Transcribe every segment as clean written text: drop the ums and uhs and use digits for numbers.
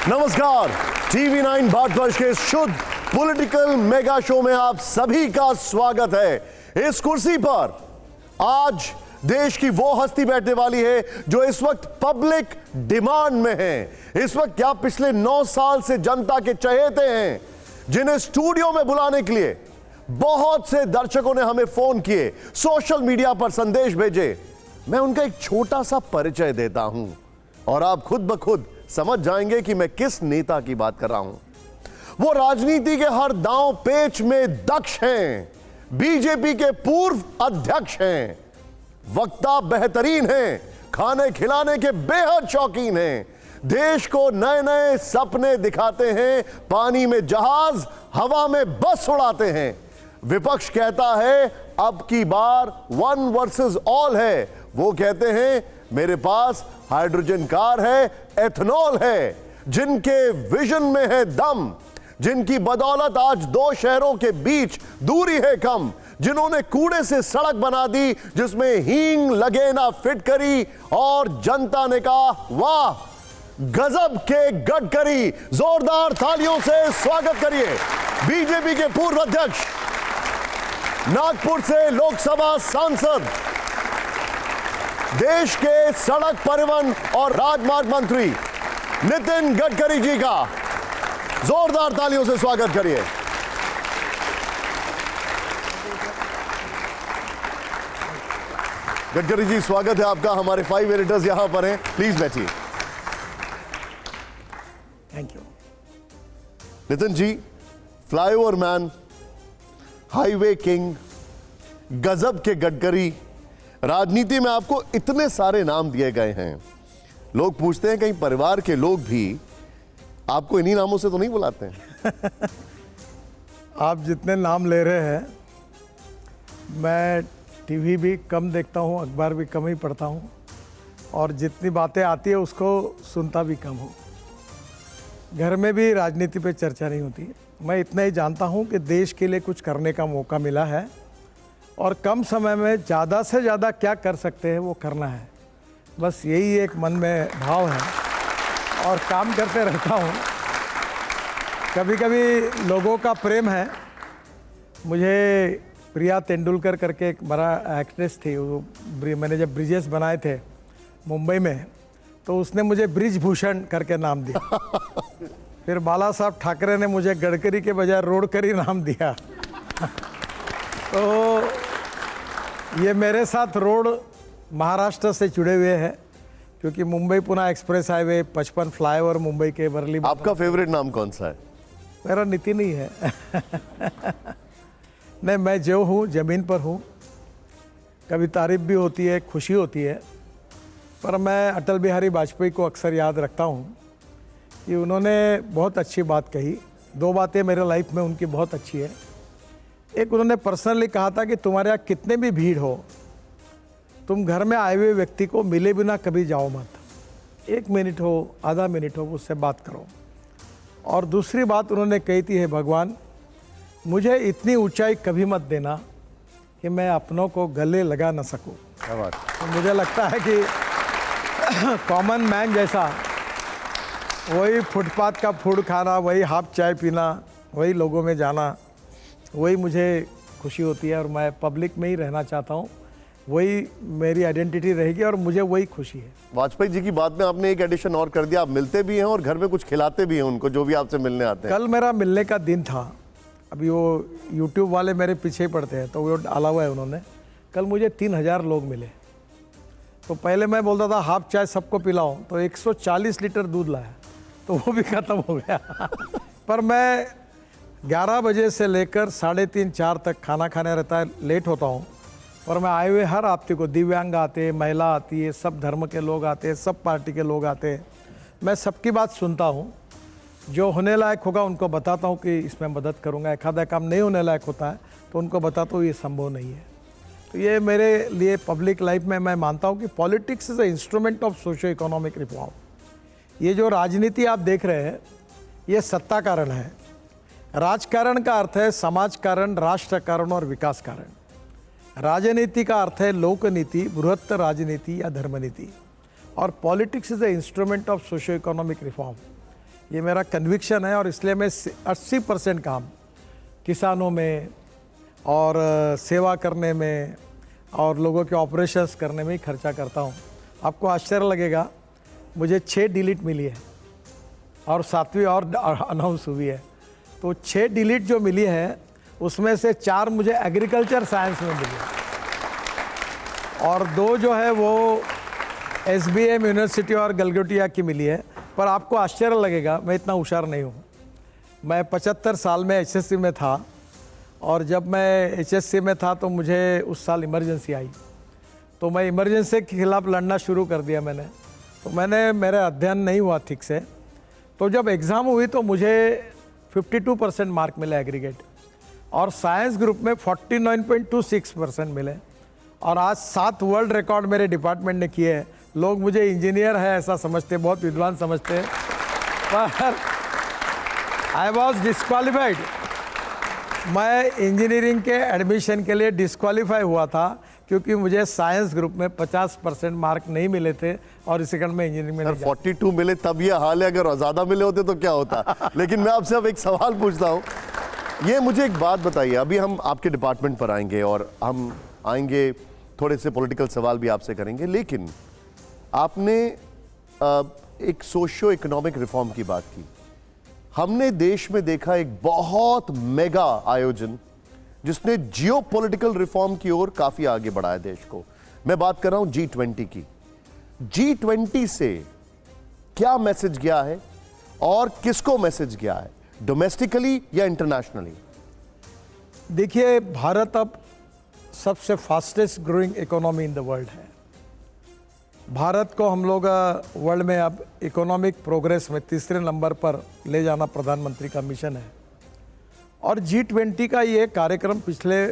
नमस्कार, टीवी 9 भारतवर्ष के शुद्ध पॉलिटिकल मेगा शो में आप सभी का स्वागत है। इस कुर्सी पर आज देश की वो हस्ती बैठने वाली है जो इस वक्त पब्लिक डिमांड में है। इस वक्त क्या पिछले 9 साल से जनता के चहेते हैं, जिन्हें स्टूडियो में बुलाने के लिए बहुत से दर्शकों ने हमें फोन किए, सोशल मीडिया पर संदेश भेजे। मैं उनका एक छोटा सा परिचय देता हूं और आप खुद ब खुद समझ जाएंगे कि मैं किस नेता की बात कर रहा हूं। वो राजनीति के हर दांव पेच में दक्ष हैं, बीजेपी के पूर्व अध्यक्ष हैं, वक्ता बेहतरीन हैं, खाने खिलाने के बेहद शौकीन हैं, देश को नए नए सपने दिखाते हैं, पानी में जहाज हवा में बस उड़ाते हैं। विपक्ष कहता है अब की बार 1 वर्सेस ऑल है। वो कहते हैं मेरे पास हाइड्रोजन कार है, एथेनॉल है। जिनके विजन में है दम, जिनकी बदौलत आज 2 शहरों के बीच दूरी है कम, जिन्होंने कूड़े से सड़क बना दी जिसमें हींग लगे ना फिटकरी, और जनता ने कहा वाह गजब के गडकरी। जोरदार तालियों से स्वागत करिए बीजेपी के पूर्व अध्यक्ष, नागपुर से लोकसभा सांसद, देश के सड़क परिवहन और राजमार्ग मंत्री नितिन गडकरी जी का जोरदार तालियों से स्वागत करिए। गडकरी जी स्वागत है आपका। हमारे 5 एडिटर्स यहां पर हैं, प्लीज बैठिए। Thank you. Nitin ji, flyover man, highway king, गजब के गडकरी, राजनीति में आपको इतने सारे नाम दिए गए हैं। लोग पूछते हैं कहीं परिवार के लोग भी आपको इन्हीं नामों से तो नहीं बुलाते हैं? आप जितने नाम ले रहे हैं, मैं टीवी भी कम देखता हूँ, अखबार भी कम ही पढ़ता हूँ, और जितनी बातें आती है उसको सुनता भी कम हूँ। घर में भी राजनीति पे चर्चा नहीं होती। मैं इतना ही जानता हूँ कि देश के लिए कुछ करने का मौका मिला है और कम समय में ज़्यादा से ज़्यादा क्या कर सकते हैं वो करना है। बस यही एक मन में भाव है और काम करते रहता हूँ। कभी कभी लोगों का प्रेम है। मुझे प्रिया तेंदुलकर करके एक बड़ा एक्ट्रेस थी, वो मैंने जब ब्रिजेस बनाए थे मुंबई में तो उसने मुझे ब्रिज भूषण करके नाम दिया। फिर बाला साहब ठाकरे ने मुझे गडकरी के बजाय रोडकरी नाम दिया। तो ये मेरे साथ रोड महाराष्ट्र से जुड़े हुए हैं, क्योंकि Mumbai Pune express highway, 55 flyover Mumbai के वर्ली। आपका फेवरेट नाम कौन सा है? मेरा नितिन ही है। नहीं, मैं जो हूँ ज़मीन पर हूँ। कभी तारीफ भी होती है, खुशी होती है, पर मैं अटल बिहारी वाजपेयी को अक्सर याद रखता हूँ कि उन्होंने बहुत अच्छी बात कही। 2 बातें मेरे लाइफ में उनकी बहुत अच्छी है। एक, उन्होंने पर्सनली कहा था कि तुम्हारे यहाँ कितने भी भीड़ हो, तुम घर में आए हुए व्यक्ति को मिले बिना कभी जाओ मत। 1 मिनट हो, आधा मिनट हो, उससे बात करो। और दूसरी बात उन्होंने कही थी, हे भगवान मुझे इतनी ऊंचाई कभी मत देना कि मैं अपनों को गले लगा न सकूं। क्या बात। तो मुझे लगता है कि कॉमन मैन जैसा, वही फुटपाथ का फूड खाना, वही हाफ चाय पीना, वही लोगों में जाना, वही मुझे खुशी होती है। और मैं पब्लिक में ही रहना चाहता हूँ, वही मेरी आइडेंटिटी रहेगी और मुझे वही खुशी है। वाजपेयी जी की बात में आपने एक एडिशन और कर दिया, आप मिलते भी हैं और घर में कुछ खिलाते भी हैं उनको, जो भी आपसे मिलने आते हैं। कल मेरा मिलने का दिन था। अभी वो YouTube वाले मेरे पीछे ही पड़ते हैं, तो वो डाला हुआ है उन्होंने। कल मुझे 3000 लोग मिले। तो पहले मैं बोलता था हाफ चाय सबको पिलाओ, तो 140 लीटर दूध लाया, तो वो भी ख़त्म हो गया। पर मैं 11 बजे से लेकर 3:30-4 तक खाना खाने रहता है, लेट होता हूँ। और मैं आए हुए हर आपते को, दिव्यांग आते हैं, महिला आती है, सब धर्म के लोग आते हैं, सब पार्टी के लोग आते हैं। मैं सबकी बात सुनता हूँ, जो होने लायक होगा उनको बताता हूँ कि इसमें मदद करूँगा। एक आधा काम नहीं होने लायक होता है तो उनको बताता हूँ ये संभव नहीं है। तो ये मेरे लिए पब्लिक लाइफ में मैं मानता हूँ कि politics is a instrument of socio economic reform. ये जो राजनीति आप देख रहे हैं, ये सत्ता कारण है। राजकारण का अर्थ है समाज कारण, राष्ट्र कारण और विकास कारण। राजनीति का अर्थ है लोक नीति, बृहत्त राजनीति या धर्म नीति। और politics is the instrument of socio economic reform. ये मेरा कन्विक्शन है और इसलिए मैं 80% काम किसानों में और सेवा करने में और लोगों के ऑपरेशंस करने में ही खर्चा करता हूँ। आपको आश्चर्य लगेगा, मुझे 6 डिलीट मिली है और 7वीं और अनाउंस हुई है। तो 6 डिलीट जो मिली है उसमें से 4 मुझे एग्रीकल्चर साइंस में मिली है और 2 जो है वो SBM यूनिवर्सिटी और गलगोटिया की मिली है। पर आपको आश्चर्य लगेगा, मैं इतना होशियार नहीं हूँ। मैं 75 साल में HSC में था और जब मैं HSC में था तो मुझे उस साल इमरजेंसी आई, तो मैं इमरजेंसी के खिलाफ लड़ना शुरू कर दिया मैंने। तो मेरा अध्ययन नहीं हुआ ठीक से, तो जब एग्ज़ाम हुई तो मुझे 52% मार्क मिले एग्रीगेट और साइंस ग्रुप में 49.26% मिले और आज 7 वर्ल्ड रिकॉर्ड मेरे डिपार्टमेंट ने किए हैं। लोग मुझे इंजीनियर है ऐसा समझते, बहुत विद्वान समझते हैं, पर आई वॉज डिस्क्वालीफाइड। मैं इंजीनियरिंग के एडमिशन के लिए डिस्क्वालीफाई हुआ था क्योंकि मुझे साइंस ग्रुप में 50% मार्क नहीं मिले थे और इसी कारण मैं इंजीनियरिंग में नहीं 42 मिले तब ये हाल है, अगर ज़्यादा मिले होते तो क्या होता। लेकिन मैं आपसे अब एक सवाल पूछता हूँ, ये मुझे एक बात बताइए। अभी हम आपके डिपार्टमेंट पर आएंगे और हम आएंगे, थोड़े से पॉलिटिकल सवाल भी आपसे करेंगे, लेकिन आपने एक सोशियो इकोनॉमिक रिफॉर्म की बात की। हमने देश में देखा एक बहुत मेगा आयोजन जिसने जियो पॉलिटिकल रिफॉर्म की ओर काफी आगे बढ़ाया देश को। मैं बात कर रहा हूं G20 की। G20 से क्या मैसेज गया है और किसको मैसेज गया है, डोमेस्टिकली या इंटरनेशनली? देखिए, भारत अब सबसे fastest growing economy in the world है। भारत को हम लोग वर्ल्ड में अब इकोनॉमिक प्रोग्रेस में 3रे नंबर पर ले जाना प्रधानमंत्री का मिशन है और G20 का ये कार्यक्रम पिछले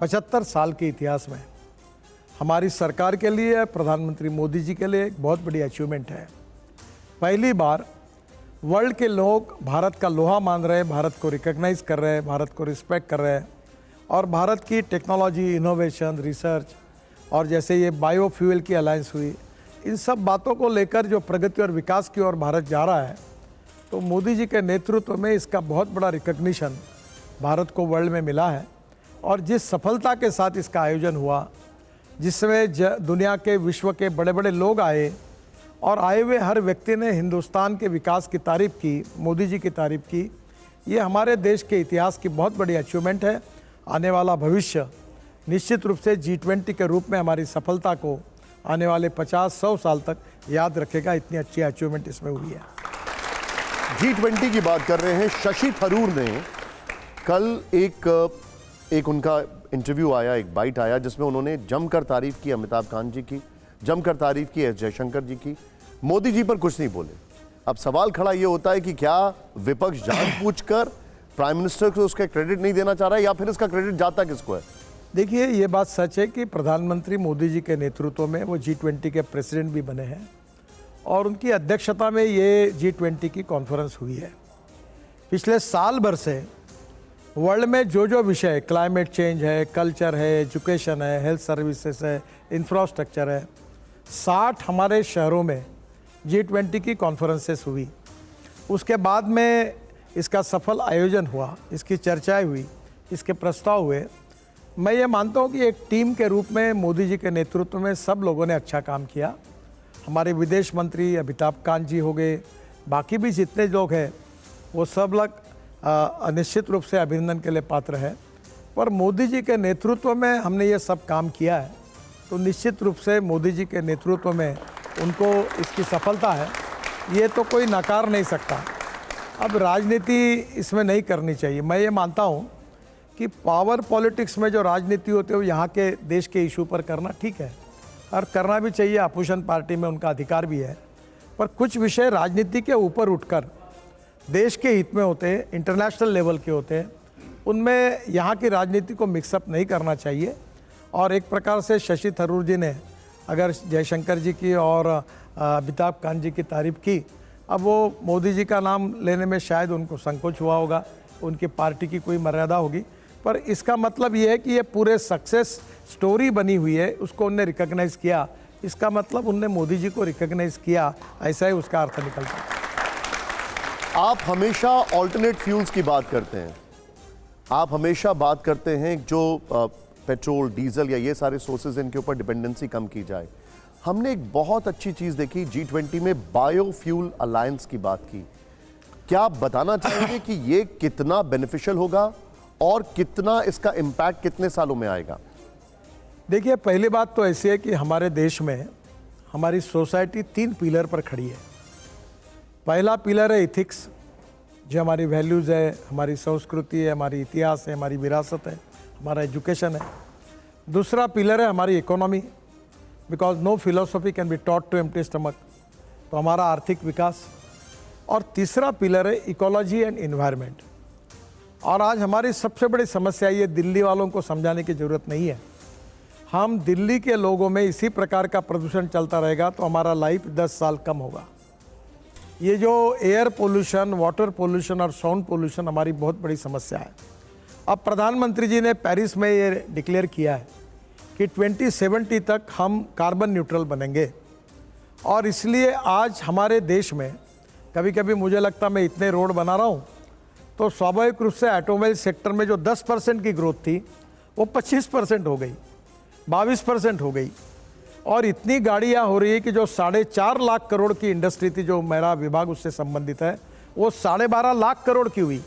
75 साल के इतिहास में हमारी सरकार के लिए, प्रधानमंत्री मोदी जी के लिए एक बहुत बड़ी अचीवमेंट है। पहली बार वर्ल्ड के लोग भारत का लोहा मान रहे हैं, भारत को रिकॉग्नाइज कर रहे हैं, भारत को रिस्पेक्ट कर रहे हैं और भारत की टेक्नोलॉजी, इनोवेशन, रिसर्च और जैसे ये बायोफ्यूल की अलायंस हुई, इन सब बातों को लेकर जो प्रगति और विकास की ओर भारत जा रहा है, तो मोदी जी के नेतृत्व में इसका बहुत बड़ा रिकॉग्निशन भारत को वर्ल्ड में मिला है। और जिस सफलता के साथ इसका आयोजन हुआ, जिसमें दुनिया के, विश्व के बड़े बड़े लोग आए और आए हुए हर व्यक्ति ने हिंदुस्तान के विकास की तारीफ़ की, मोदी जी की तारीफ़ की, ये हमारे देश के इतिहास की बहुत बड़ी अचीवमेंट है। आने वाला भविष्य निश्चित रूप से G20 के रूप में हमारी सफलता को आने वाले 50-100 साल तक याद रखेगा। इतनी अच्छी अचीवमेंट इसमें हुई है। G20 की बात कर रहे हैं। शशि थरूर ने कल एक उनका इंटरव्यू आया, एक बाइट आया, जिसमें उन्होंने जमकर तारीफ की अमिताभ कांत जी की, जमकर तारीफ की एस जयशंकर जी की, मोदी जी पर कुछ नहीं बोले। अब सवाल खड़ा ये होता है कि क्या विपक्ष जानबूझकर प्राइम मिनिस्टर को उसका क्रेडिट नहीं देना चाह रहा है या फिर इसका क्रेडिट जाता किसको है? देखिए, ये बात सच है कि प्रधानमंत्री मोदी जी के नेतृत्व में वो G20 के प्रेसिडेंट भी बने हैं और उनकी अध्यक्षता में ये G20 की कॉन्फ्रेंस हुई है। पिछले साल भर से वर्ल्ड में जो विषय, क्लाइमेट चेंज है, कल्चर है, एजुकेशन है, हेल्थ सर्विसेज है, इंफ्रास्ट्रक्चर है, 60 हमारे शहरों में G20 की कॉन्फ्रेंसेस हुई। उसके बाद में इसका सफल आयोजन हुआ, इसकी चर्चाएं हुई, इसके प्रस्ताव हुए। मैं ये मानता हूँ कि एक टीम के रूप में मोदी जी के नेतृत्व में सब लोगों ने अच्छा काम किया। हमारे विदेश मंत्री अमिताभ कांत जी हो गए, बाकी भी जितने लोग हैं वो सब लोग निश्चित रूप से अभिनंदन के लिए पात्र है। पर मोदी जी के नेतृत्व में हमने ये सब काम किया है, तो निश्चित रूप से मोदी जी के नेतृत्व में उनको इसकी सफलता है, ये तो कोई नकार नहीं सकता। अब राजनीति इसमें नहीं करनी चाहिए। मैं ये मानता हूँ कि पावर पॉलिटिक्स में जो राजनीति होती है वो यहाँ के देश के इशू पर करना ठीक है और करना भी चाहिए, अपोजिशन पार्टी में उनका अधिकार भी है। पर कुछ विषय राजनीति के ऊपर उठकर देश के हित में होते हैं, इंटरनेशनल लेवल के होते हैं, उनमें यहाँ की राजनीति को मिक्सअप नहीं करना चाहिए। और एक प्रकार से शशि थरूर जी ने अगर जयशंकर जी की और अमिताभ कांत जी की तारीफ़ की, अब वो मोदी जी का नाम लेने में शायद उनको संकोच हुआ होगा, उनकी पार्टी की कोई मर्यादा होगी, पर इसका मतलब ये है कि ये पूरे सक्सेस स्टोरी बनी हुई है, उसको उनने रिकॉग्नाइज़ किया। इसका मतलब उनने मोदी जी को रिकॉग्नाइज़ किया, ऐसा ही उसका अर्थ निकलता है। आप हमेशा ऑल्टरनेट फ्यूल्स की बात करते हैं, आप हमेशा बात करते हैं जो पेट्रोल डीजल या ये सारे सोर्सेज इनके ऊपर डिपेंडेंसी कम की जाए। हमने एक बहुत अच्छी चीज देखी G20 में, बायोफ्यूल अलायंस की बात की। क्या आप बताना चाहेंगे कि ये कितना बेनिफिशियल होगा और कितना इसका इम्पैक्ट कितने सालों में आएगा? देखिए, पहली बात तो ऐसी है कि हमारे देश में हमारी सोसाइटी 3 पिलर पर खड़ी है। पहला पिलर है इथिक्स, जो हमारी वैल्यूज़ है, हमारी संस्कृति है, हमारी इतिहास है, हमारी विरासत है, हमारा एजुकेशन है। दूसरा पिलर है हमारी economy, because no philosophy can be taught to empty stomach, तो हमारा आर्थिक विकास। और तीसरा पिलर है इकोलॉजी एंड इन्वायरमेंट। और आज हमारी सबसे बड़ी समस्या ये, दिल्ली वालों को समझाने की ज़रूरत नहीं है। हम दिल्ली के लोगों में इसी प्रकार का प्रदूषण चलता रहेगा तो हमारा लाइफ 10 साल कम होगा। ये जो एयर पोल्यूशन, वाटर पोल्यूशन और साउंड पोल्यूशन हमारी बहुत बड़ी समस्या है। अब प्रधानमंत्री जी ने पेरिस में ये डिक्लेयर किया है कि 2070 तक हम कार्बन न्यूट्रल बनेंगे। और इसलिए आज हमारे देश में कभी कभी मुझे लगता है, मैं इतने रोड बना रहा हूँ तो स्वाभाविक रूप से ऑटोमोबाइल सेक्टर में जो 10% की ग्रोथ थी वो 25% हो गई, 22% हो गई। और इतनी गाड़ियाँ हो रही है कि जो 4.5 लाख करोड़ की इंडस्ट्री थी, जो मेरा विभाग उससे संबंधित है, वो 12.5 लाख करोड़ की हुई।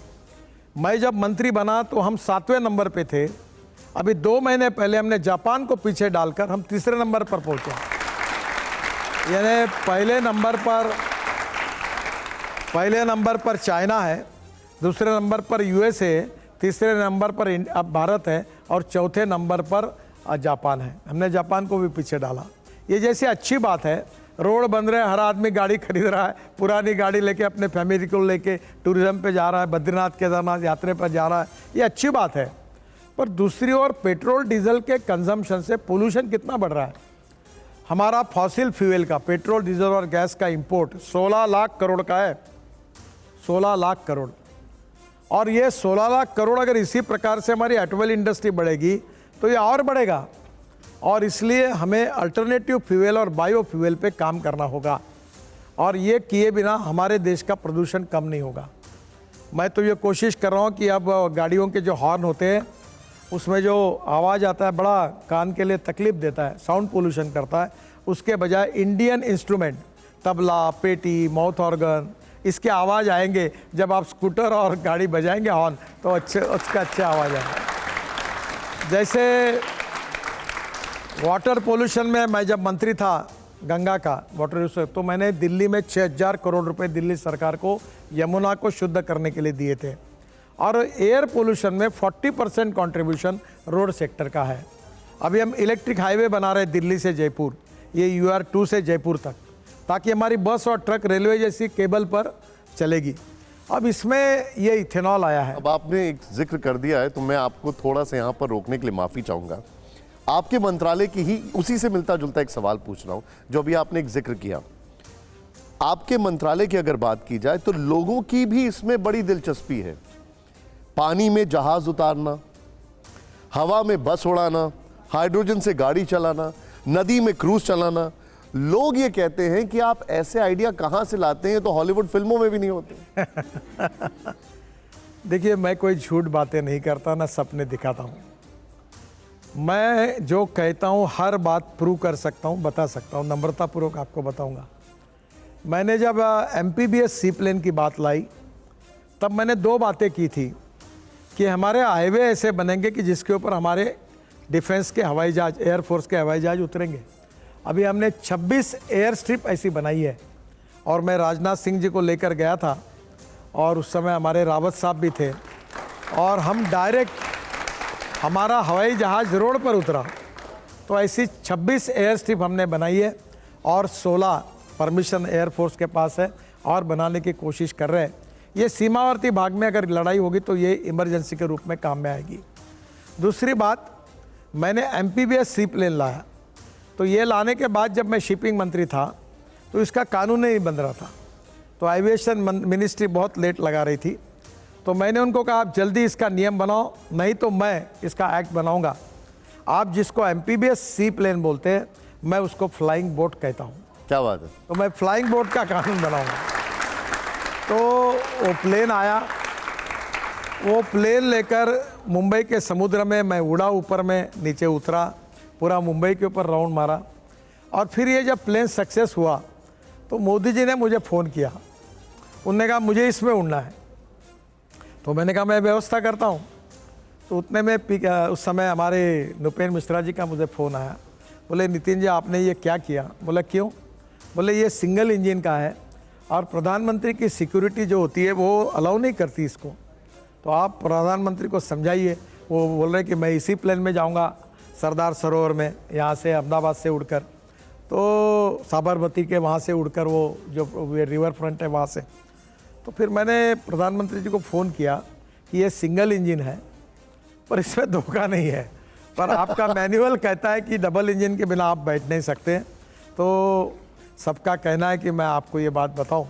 मैं जब मंत्री बना तो हम 7वें नंबर पे थे। अभी 2 महीने पहले हमने जापान को पीछे डालकर हम 3रे नंबर पर पहुँचे। यानी पहले नंबर पर चाइना है, दूसरे नंबर पर यूएस है, तीसरे नंबर पर अब भारत है और चौथे नंबर पर जापान है। हमने जापान को भी पीछे डाला। ये जैसे अच्छी बात है, रोड बन रहे हैं, हर आदमी गाड़ी खरीद रहा है, पुरानी गाड़ी लेके अपने फैमिली को लेके टूरिज्म पे जा रहा है, बद्रीनाथ केदारनाथ यात्रा पर जा रहा है, ये अच्छी बात है। पर दूसरी ओर पेट्रोल डीजल के कंजम्पशन से पोल्यूशन कितना बढ़ रहा है। हमारा फॉसिल फ्यूल का, पेट्रोल डीजल और गैस का इंपोर्ट 16 लाख करोड़ का है, 16 लाख करोड़। और ये 16 लाख करोड़ अगर इसी प्रकार से हमारी ऑटोमोबाइल इंडस्ट्री बढ़ेगी तो ये और बढ़ेगा। और इसलिए हमें अल्टरनेटिव फ्यूल और बायो फ्यूल पे काम करना होगा, और ये किए बिना हमारे देश का प्रदूषण कम नहीं होगा। मैं तो ये कोशिश कर रहा हूँ कि अब गाड़ियों के जो हॉर्न होते हैं उसमें जो आवाज़ आता है, बड़ा कान के लिए तकलीफ देता है, साउंड पोल्यूशन करता है, उसके बजाय इंडियन इंस्ट्रूमेंट, तबला, पेटी, माउथ ऑर्गन, इसके आवाज़ आएंगे। जब आप स्कूटर और गाड़ी बजाएंगे हॉर्न तो उसका अच्छा आवाज़ आएगा। जैसे वाटर पोल्यूशन में मैं जब मंत्री था गंगा का वाटर यूज, तो मैंने दिल्ली में 6000 करोड़ रुपए दिल्ली सरकार को यमुना को शुद्ध करने के लिए दिए थे। और एयर पोल्यूशन में 40% कंट्रीब्यूशन रोड सेक्टर का है। अभी हम इलेक्ट्रिक हाईवे बना रहे हैं दिल्ली से जयपुर, ये UR2 से जयपुर तक, ताकि हमारी बस और ट्रक रेलवे जैसी केबल पर चलेगी। अब इसमें ये इथेनॉल आया है। अब आपने एक जिक्र कर दिया है तो मैं आपको थोड़ा सा यहाँ पर रोकने के लिए माफ़ी चाहूँगा। आपके मंत्रालय की ही उसी से मिलता जुलता एक सवाल पूछ रहा हूँ जो अभी आपने एक जिक्र किया। आपके मंत्रालय की अगर बात की जाए तो लोगों की भी इसमें बड़ी दिलचस्पी है। पानी में जहाज उतारना, हवा में बस उड़ाना, हाइड्रोजन से गाड़ी चलाना, नदी में क्रूज चलाना। लोग ये कहते हैं कि आप ऐसे आइडिया कहाँ से लाते हैं, तो हॉलीवुड फिल्मों में भी नहीं होते। देखिए, मैं कोई झूठ बातें नहीं करता, ना सपने दिखाता हूँ। मैं जो कहता हूँ हर बात प्रूव कर सकता हूँ, बता सकता हूँ, नम्रतापूर्वक आपको बताऊँगा। मैंने जब MPBS सी प्लेन की बात लाई तब मैंने 2 बातें की थी कि हमारे हाईवे ऐसे बनेंगे कि जिसके ऊपर हमारे डिफेंस के हवाई जहाज, एयरफोर्स के हवाई जहाज उतरेंगे। अभी हमने 26 एयर स्ट्रिप ऐसी बनाई है। और मैं राजनाथ सिंह जी को लेकर गया था और उस समय हमारे रावत साहब भी थे, और हम डायरेक्ट, हमारा हवाई जहाज रोड पर उतरा। तो ऐसी 26 एयर स्ट्रिप हमने बनाई है और 16 परमिशन एयरफोर्स के पास है और बनाने की कोशिश कर रहे हैं। ये सीमावर्ती भाग में अगर लड़ाई होगी तो ये इमरजेंसी के रूप में काम में आएगी। दूसरी बात, मैंने MPBS सी प्लेन लाया, तो ये लाने के बाद जब मैं शिपिंग मंत्री था तो इसका कानून नहीं बन रहा था, तो एविएशन मिनिस्ट्री बहुत लेट लगा रही थी। तो मैंने उनको कहा आप जल्दी इसका नियम बनाओ, नहीं तो मैं इसका एक्ट बनाऊंगा। आप जिसको MPBS सी प्लेन बोलते हैं, मैं उसको फ्लाइंग बोट कहता हूँ। क्या बात है। तो मैं फ्लाइंग बोट का कानून बनाऊंगा। तो वो प्लेन आया, वो प्लेन लेकर मुंबई के समुद्र में मैं उड़ा, ऊपर में नीचे उतरा, पूरा मुंबई के ऊपर राउंड मारा। और फिर ये जब प्लेन सक्सेस हुआ तो मोदी जी ने मुझे फ़ोन किया, उनने कहा मुझे इसमें उड़ना है। तो मैंने कहा मैं व्यवस्था करता हूँ। तो उतने में उस समय हमारे नृपेंद्र मिश्रा जी का मुझे फ़ोन आया, बोले नितिन जी आपने ये क्या किया? बोला क्यों? बोले ये सिंगल इंजन का है और प्रधानमंत्री की सिक्योरिटी जो होती है वो अलाउ नहीं करती इसको, तो आप प्रधानमंत्री को समझाइए। वो बोल रहे कि मैं इसी प्लेन में जाऊंगा सरदार सरोवर में, यहाँ से अहमदाबाद से उड़कर, तो साबरमती के वहाँ से उड़कर वो जो रिवर फ्रंट है वहाँ से। तो फिर मैंने प्रधानमंत्री जी को फ़ोन किया कि ये सिंगल इंजन है पर इसमें धोखा नहीं है, पर आपका मैनुअल कहता है कि डबल इंजन के बिना आप बैठ नहीं सकते। तो सबका कहना है कि मैं आपको ये बात बताऊं।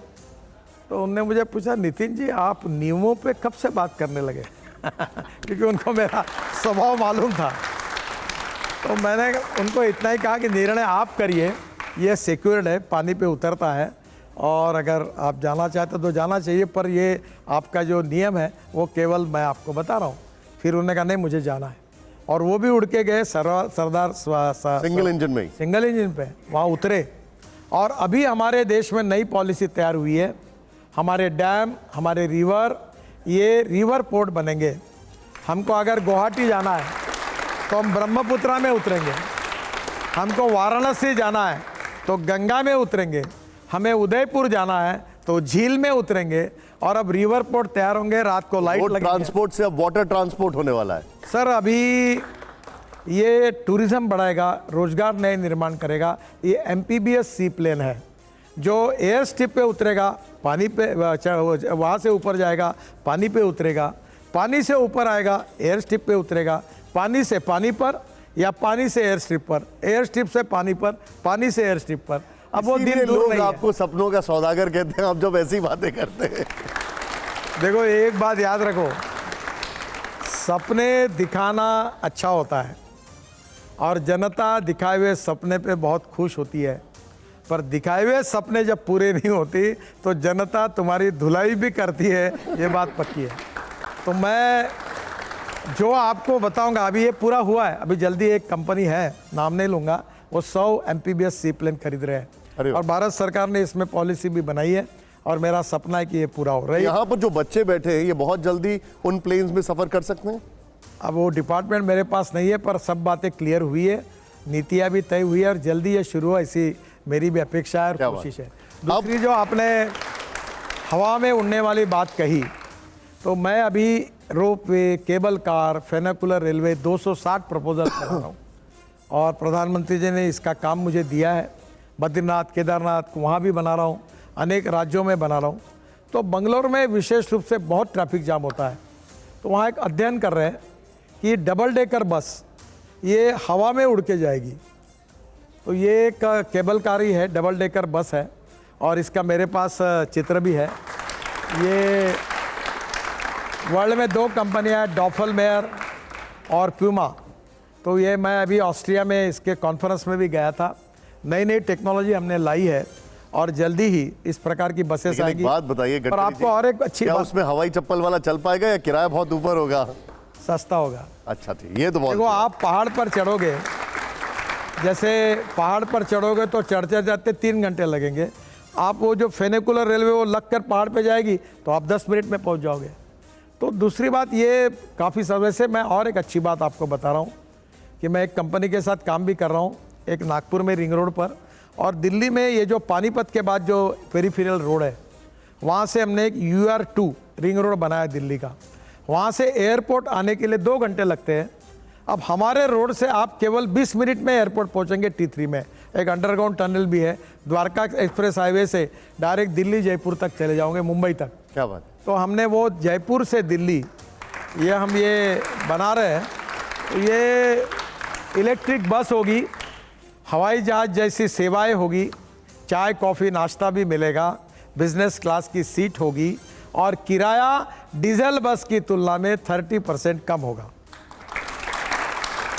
तो उनने मुझे पूछा नितिन जी आप नियमों पे कब से बात करने लगे? क्योंकि उनको मेरा स्वभाव मालूम था। तो मैंने उनको इतना ही कहा कि निर्णय आप करिए, ये सिक्योर्ड है, पानी पे उतरता है और अगर आप जाना चाहते तो जाना चाहिए, पर ये आपका जो नियम है वो केवल मैं आपको बता रहा हूँ। फिर उन्होंने कहा नहीं मुझे जाना है, और वो भी उड़ के गए सरदार सिंगल इंजन में, सिंगल इंजन पे वहाँ उतरे। और अभी हमारे देश में नई पॉलिसी तैयार हुई है, हमारे डैम, हमारे रिवर, ये रिवर पोर्ट बनेंगे। हमको अगर गुवाहाटी जाना है तो हम ब्रह्मपुत्रा में उतरेंगे, हमको वाराणसी जाना है तो गंगा में उतरेंगे, हमें उदयपुर जाना है तो झील में उतरेंगे। और अब रिवर पोर्ट तैयार होंगे, रात को लाइट लगेगी। ट्रांसपोर्ट से अब वाटर ट्रांसपोर्ट होने वाला है। सर अभी ये टूरिज्म बढ़ाएगा, रोजगार नए निर्माण करेगा। ये एमपीबीएस सी प्लेन है जो एयर स्ट्रिप पे उतरेगा, पानी पे वहाँ से ऊपर जाएगा, पानी पे उतरेगा, पानी से ऊपर आएगा, एयर स्ट्रिप पे उतरेगा, पानी से पानी पर या पानी से एयर स्ट्रिप पर, एयर स्ट्रिप से पानी पर, पानी से एयर स्ट्रिप पर। अब वो दिन दूर नहीं है। आपको सपनों का सौदागर कहते हैं आप जब ऐसी बातें करते हैं। देखो एक बात याद रखो, सपने दिखाना अच्छा होता है और जनता दिखाए हुए सपने पे बहुत खुश होती है, पर दिखाए हुए सपने जब पूरे नहीं होती तो जनता तुम्हारी धुलाई भी करती है, ये बात पक्की है। तो मैं जो आपको बताऊंगा, अभी ये पूरा हुआ है, अभी जल्दी एक कंपनी है, नाम नहीं लूँगा, वो 100 एमपीबीएस सी प्लेन खरीद रहे हैं और भारत सरकार ने इसमें पॉलिसी भी बनाई है और मेरा सपना है कि ये पूरा हो रहा है। यहाँ पर जो बच्चे बैठे हैं ये बहुत जल्दी उन प्लेन्स में सफ़र कर सकते हैं? अब वो डिपार्टमेंट मेरे पास नहीं है, पर सब बातें क्लियर हुई है, नीतियाँ भी तय हुई है और जल्दी ये शुरू हो, ऐसी मेरी भी अपेक्षा है और कोशिश है। दूसरी जो आपने हवा में उड़ने वाली बात कही, तो मैं अभी ropeway, cable car, funicular railway 260 proposal कर रहा हूँ और प्रधानमंत्री जी ने इसका काम मुझे दिया है। बद्रीनाथ, केदारनाथ वहाँ भी बना रहा हूँ, अनेक राज्यों में बना रहा हूँ। तो बंगलोर में विशेष रूप से बहुत ट्रैफिक जाम होता है, तो वहाँ एक अध्ययन कर रहे हैं कि डबल डेकर बस ये हवा में उड़ के जाएगी। तो ये एक केबल कार ही है, डबल डेकर बस है और इसका मेरे पास चित्र भी है। ये वर्ल्ड में 2 कंपनियाँ हैं, डॉफलमेयर और प्यूमा। तो ये मैं अभी ऑस्ट्रिया में इसके कॉन्फ्रेंस में भी गया था। नई नई टेक्नोलॉजी हमने लाई है और जल्दी ही इस प्रकार की बसेस आएगी। बात बताइए पर आपको और एक अच्छी क्या बात, उसमें हवाई चप्पल वाला चल पाएगा या किराया बहुत ऊपर होगा? सस्ता होगा। अच्छा ठीक, ये तो बहुत देखो आप पहाड़ पर चढ़ोगे, जैसे पहाड़ पर चढ़ोगे तो चढ़ते जाते 3 घंटे लगेंगे। आप वो जो फेनिकुलर रेलवे वो लग कर पहाड़ पे जाएगी तो आप 10 मिनट में पहुंच जाओगे। तो दूसरी बात ये काफ़ी समय से, मैं और एक अच्छी बात आपको बता रहा हूँ कि मैं एक कंपनी के साथ काम भी कर रहा हूँ, एक नागपुर में रिंग रोड पर, और दिल्ली में ये जो पानीपत के बाद जो पेरीफेरल रोड है वहाँ से हमने एक UR2 रिंग रोड बनाया दिल्ली का। वहाँ से एयरपोर्ट आने के लिए 2 घंटे लगते हैं। अब हमारे रोड से आप केवल 20 मिनट में एयरपोर्ट पहुँचेंगे। T3 में एक अंडरग्राउंड टनल भी है, द्वारका एक्सप्रेस हाईवे से डायरेक्ट दिल्ली जयपुर तक चले जाओगे, मुंबई तक। क्या बात। तो हमने वो जयपुर से दिल्ली ये बना रहे हैं। तो ये इलेक्ट्रिक बस होगी, हवाई जहाज़ जैसी सेवाएं होगी, चाय कॉफ़ी नाश्ता भी मिलेगा, बिजनेस क्लास की सीट होगी और किराया डीजल बस की तुलना में 30% कम होगा।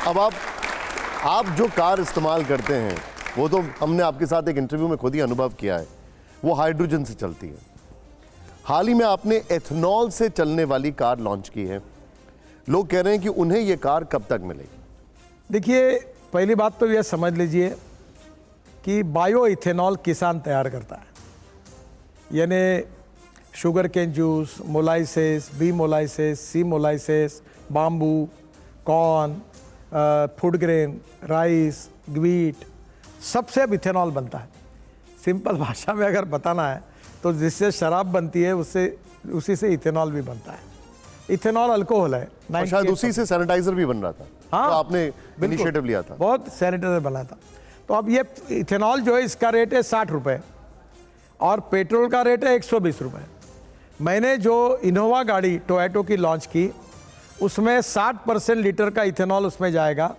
अब आप जो कार इस्तेमाल करते हैं वो तो हमने आपके साथ एक इंटरव्यू में खुद ही अनुभव किया है, वो हाइड्रोजन से चलती है। हाल ही में आपने एथेनॉल से चलने वाली कार लॉन्च की है। लोग कह रहे हैं कि उन्हें यह कार कब तक मिलेगी? देखिए, पहली बात तो यह समझ लीजिए कि बायो इथेनॉल किसान तैयार करता है, यानी sugar cane juice, molasses, B molasses, C molasses, bamboo, corn, food grain, rice, wheat, सबसे अब इथेनॉल बनता है। सिंपल भाषा में अगर बताना है तो जिससे शराब बनती है उससे उसी से इथेनॉल भी बनता है। इथेनॉल अल्कोहल है, और शायद उसी से सैनिटाइजर भी बन रहा था। हाँ, तो आपने इनिशिएटिव लिया था। बहुत सैनिटाइजर बना था। तो अब ये इथेनॉल जो है इसका रेट है 60 रुपये और पेट्रोल का रेट है 120 रुपये। मैंने जो इनोवा गाड़ी टोयोटो की लॉन्च की उसमें 60% लीटर का इथेनॉल उसमें जाएगा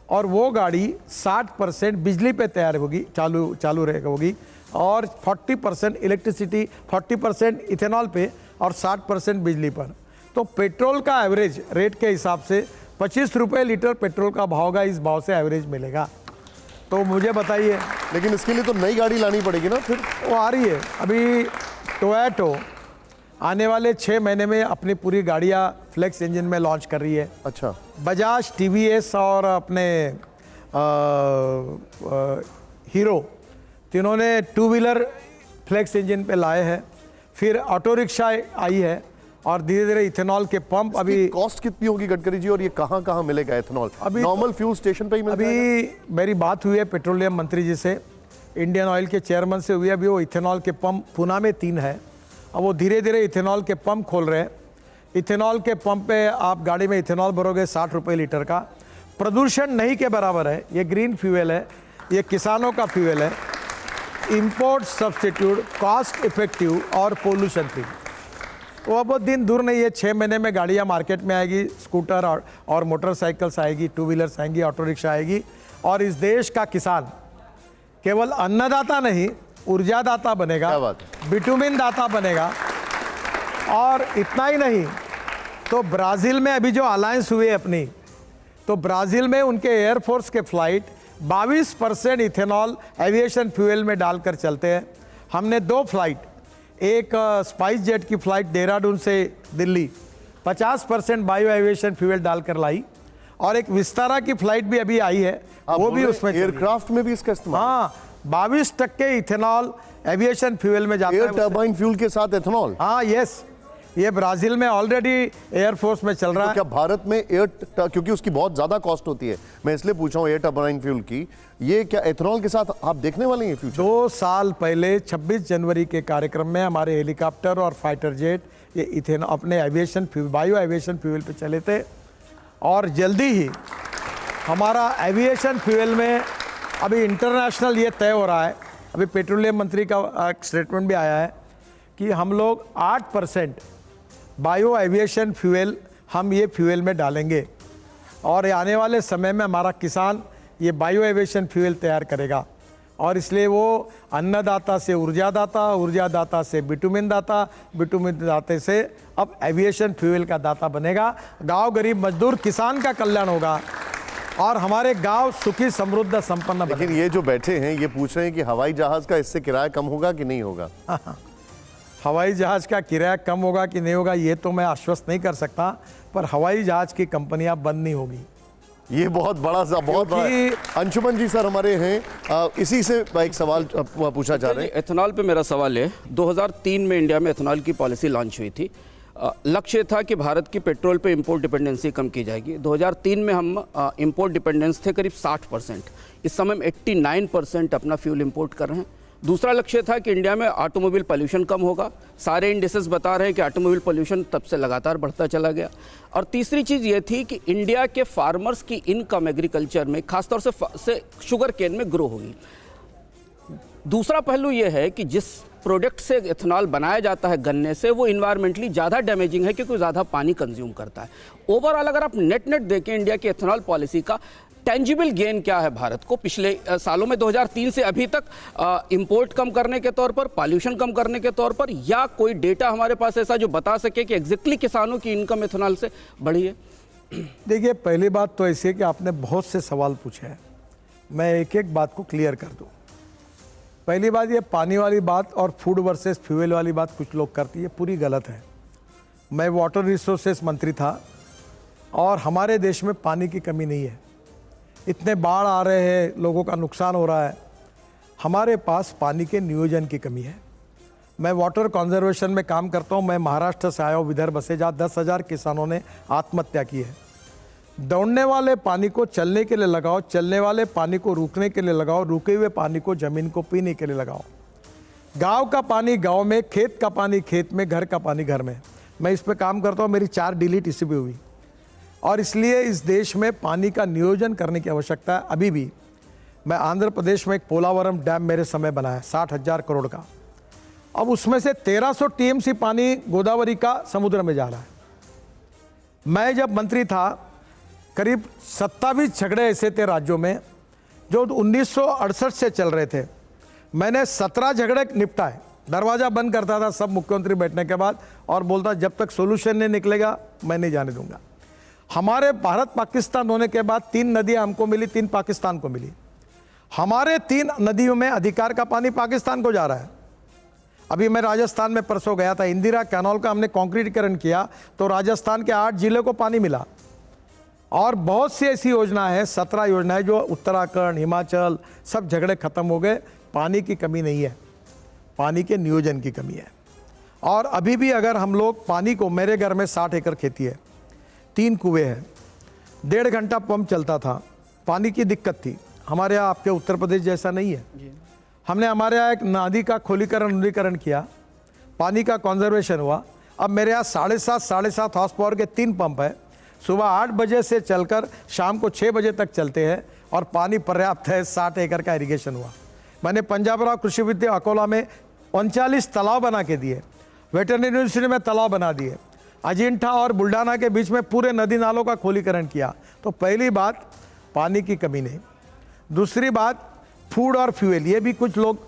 और वो गाड़ी 60% बिजली पे तैयार होगी, चालू रहेगा होगी, और 40% इलेक्ट्रिसिटी, 40% इथेनॉल पे और 60% बिजली पर। तो पेट्रोल का एवरेज रेट के हिसाब से 25 रुपये लीटर पेट्रोल का भाव होगा, इस भाव से एवरेज मिलेगा। तो मुझे बताइए। लेकिन इसके लिए तो नई गाड़ी लानी पड़ेगी ना फिर? वो आ रही है अभी। टोयोटो आने वाले 6 महीने में अपनी पूरी गाड़ियाँ फ्लेक्स इंजन में लॉन्च कर रही है। अच्छा। बजाज, टीवीएस और अपने हीरो, तीनों ने 2 व्हीलर फ्लेक्स इंजन पे लाए हैं। फिर ऑटो रिक्शा आई है और धीरे धीरे इथेनॉल के पंप। अभी कॉस्ट कितनी होगी गडकरी जी, और ये कहाँ कहाँ मिलेगा इथेनॉल? अभी नॉर्मल फ्यूल स्टेशन पे ही मिलेगा? अभी मेरी बात हुई है पेट्रोलियम मंत्री जी से, इंडियन ऑयल के चेयरमैन से हुई है। अभी वो इथेनॉल के पंप पूना में 3 है, अब वो धीरे धीरे इथेनॉल के पंप खोल रहे हैं। इथेनॉल के पंप पे आप गाड़ी में इथेनॉल भरोगे 60 रुपये लीटर का। प्रदूषण नहीं के बराबर है, ये ग्रीन फ्यूल है, ये किसानों का फ्यूल है, इंपोर्ट सब्सटीट्यूट, कॉस्ट इफेक्टिव और पोल्यूशन फ्री। तो अब वो दिन दूर नहीं है, 6 महीने में गाड़ियाँ मार्केट में आएगी, स्कूटर और मोटरसाइकिल्स आएगी, 2 व्हीलर्स आएंगी, ऑटो रिक्शा आएगी। और इस देश का किसान केवल अन्नदाता नहीं, ऊर्जा दाता बनेगा, बिटुमिन दाता बनेगा। और इतना ही नहीं, तो ब्राज़ील में अभी जो अलायंस हुई है अपनी, तो ब्राज़ील में उनके एयरफोर्स के फ्लाइट 22% इथेनॉल एविएशन फ्यूल में डालकर चलते हैं। हमने 2 फ्लाइट, एक स्पाइस जेट की फ्लाइट देहरादून से दिल्ली 50% बायो एविएशन फ्यूल डालकर लाई, और एक विस्तारा की फ्लाइट भी अभी आई है, वो भी उसमें एयरक्राफ्ट में भी इसका इस्तेमाल। हाँ, 22% इथेनॉल एविएशन फ्यूल में जाता है। एयर टर्बाइन फ्यूल के साथ इथेनॉल? हाँ, यस, ये ब्राजील में ऑलरेडी एयरफोर्स में चल रहा है। क्या भारत में क्योंकि उसकी बहुत ज्यादा कॉस्ट होती है, मैं इसलिए पूछ रहा हूँ एयर टर्बाइन फ्यूल की, ये क्या एथेनॉल के साथ आप देखने वाले हैं फ्यूचर? 2 साल पहले 26 जनवरी के कार्यक्रम में हमारे हेलीकॉप्टर और फाइटर जेट ये इथेनॉल अपने aviation fuel, bio aviation fuel पे चले थे। और जल्दी ही हमारा एविएशन फ्यूल में अभी इंटरनेशनल ये तय हो रहा है, अभी पेट्रोलियम मंत्री का स्टेटमेंट भी आया है कि हम लोग 8% बायो एविएशन फ्यूल हम ये फ्यूल में डालेंगे, और आने वाले समय में हमारा किसान ये बायो एविएशन फ्यूल तैयार करेगा। और इसलिए वो अन्नदाता से ऊर्जा दाता, ऊर्जा दाता से बिटुमिन दाता, बिटुमिन दाते से अब एविएशन फ्यूल का दाता बनेगा। गांव गरीब मजदूर किसान का कल्याण होगा और हमारे गांव सुखी समृद्ध संपन्न बनेगा। लेकिन ये जो बैठे हैं ये पूछ रहे हैं कि हवाई जहाज का इससे किराया कम होगा कि नहीं होगा? हवाई जहाज का किराया कम होगा कि नहीं होगा ये तो मैं आश्वस्त नहीं कर सकता, पर हवाई जहाज की कंपनियां बंद नहीं होगी। ये बहुत बड़ा अंशुमन जी सर हमारे हैं, इसी से एक सवाल पूछा जा रहा है। एथेनॉल पे मेरा सवाल है, 2003 में इंडिया में एथेनॉल की पॉलिसी लॉन्च हुई थी। लक्ष्य था कि भारत की पेट्रोल पे इंपोर्ट डिपेंडेंसी कम की जाएगी। 2003 में हम इंपोर्ट डिपेंडेंस थे करीब 60%, इस समय हम 89% अपना फ्यूल इंपोर्ट कर रहे हैं। दूसरा लक्ष्य था कि इंडिया में ऑटोमोबाइल पोल्यूशन कम होगा, सारे इंडिसेस बता रहे हैं कि ऑटोमोबाइल पोल्यूशन तब से लगातार बढ़ता चला गया। और तीसरी चीज़ ये थी कि इंडिया के फार्मर्स की इनकम एग्रीकल्चर में खासतौर से शुगर केन में ग्रो होगी। दूसरा पहलू ये है कि जिस प्रोडक्ट से एथेनॉल बनाया जाता है गन्ने से, वो इन्वायरमेंटली ज़्यादा डैमेजिंग है क्योंकि ज़्यादा पानी कंज्यूम करता है। ओवरऑल अगर आप नेट देखें इंडिया की एथेनॉल पॉलिसी का टेंजिबल गेन क्या है भारत को पिछले सालों में 2003 से अभी तक, इंपोर्ट कम करने के तौर पर, पॉल्यूशन कम करने के तौर पर, या कोई डेटा हमारे पास ऐसा जो बता सके कि एग्जैक्टली किसानों की इनकम एथेनॉल से बढ़ी है? देखिए, पहली बात तो ऐसी है कि आपने बहुत से सवाल पूछे हैं, मैं एक एक बात को क्लियर कर दूं। पहली बात, ये पानी वाली बात और फूड वर्सेस फ्यूल वाली बात कुछ लोग करती है, पूरी गलत है। मैं वाटर रिसोर्सेस मंत्री था और हमारे देश में पानी की कमी नहीं है। इतने बाढ़ आ रहे हैं, लोगों का नुकसान हो रहा है, हमारे पास पानी के नियोजन की कमी है। मैं वाटर कंजर्वेशन में काम करता हूँ। मैं महाराष्ट्र से आया हूँ, विदर्भ से, जहाँ 10,000 किसानों ने आत्महत्या की है। दौड़ने वाले पानी को चलने के लिए लगाओ, चलने वाले पानी को रुकने के लिए लगाओ, रुके हुए पानी को ज़मीन को पीने के लिए लगाओ। गांव का पानी गांव में, खेत का पानी खेत में, घर का पानी घर में। मैं इस पे काम करता हूँ, मेरी 4 डिलीट इसी पे हुई। और इसलिए इस देश में पानी का नियोजन करने की आवश्यकता है। अभी भी मैं आंध्र प्रदेश में एक पोलावरम डैम मेरे समय बना है 60,000 करोड़ का। अब उसमें से 1300 टीएमसी पानी गोदावरी का समुद्र में जा रहा है। मैं जब मंत्री था, करीब 27 झगड़े ऐसे थे राज्यों में जो 1968 से चल रहे थे। मैंने 17 झगड़े निपटाए। दरवाज़ा बंद करता था सब मुख्यमंत्री बैठने के बाद और बोलता जब तक सोल्यूशन नहीं निकलेगा मैं नहीं जाने दूंगा। हमारे भारत पाकिस्तान होने के बाद 3 नदियां हमको मिली, 3 पाकिस्तान को मिली। हमारे 3 नदियों में अधिकार का पानी पाकिस्तान को जा रहा है। अभी मैं राजस्थान में परसों गया था, इंदिरा कैनाल का हमने कंक्रीटीकरण किया तो राजस्थान के 8 जिले को पानी मिला। और बहुत सी ऐसी योजना है, 17 योजनाएं जो उत्तराखंड, हिमाचल, सब झगड़े खत्म हो गए। पानी की कमी नहीं है, पानी के नियोजन की कमी है। और अभी भी अगर हम लोग पानी को, मेरे घर में 60 एकड़ खेती है, 3 कुएँ हैं, 1.5 घंटा पंप चलता था, पानी की दिक्कत थी। हमारे यहाँ आपके उत्तर प्रदेश जैसा नहीं है। हमने हमारे यहाँ एक नदी का खोलीकरण किया, पानी का कंजर्वेशन हुआ। अब मेरे यहाँ 7.5 हॉर्स पावर के 3 पंप है। सुबह 8 बजे से चलकर शाम को 6 बजे तक चलते हैं और पानी पर्याप्त है। 60 एकड़ का इरिगेशन हुआ। मैंने पंजाबराव कृषि विद्या अकोला में 39 तालाब बना के दिए। वेटरनरी यूनिवर्सिटी में तालाब बना दिए। अजिंठा और बुल्ढाना के बीच में पूरे नदी नालों का खोलीकरण किया। तो पहली बात, पानी की कमी नहीं। दूसरी बात, फूड और फ्यूल। ये भी कुछ लोग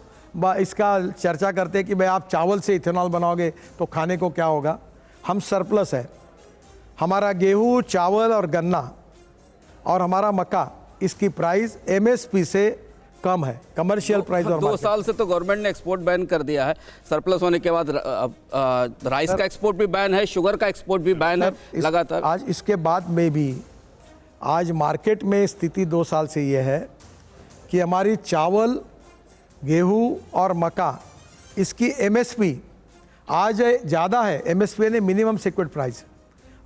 इसका चर्चा करते हैं कि भाई आप चावल से इथेनॉल बनाओगे तो खाने को क्या होगा। हम सरप्लस है। हमारा गेहूँ, चावल और गन्ना और हमारा मक्का, इसकी प्राइस एमएसपी से कम है, कमर्शियल प्राइस। और 2 साल से तो गवर्नमेंट ने एक्सपोर्ट बैन कर दिया है। सरप्लस होने के बाद राइस का एक्सपोर्ट भी बैन है, शुगर का एक्सपोर्ट भी बैन है लगातार। आज इसके बाद में भी आज मार्केट में स्थिति 2 साल से ये है कि हमारी चावल, गेहूँ और मक्का, इसकी एमएसपी आज ज़्यादा है। एमएसपी ने मिनिमम सिक्योर्ड प्राइस,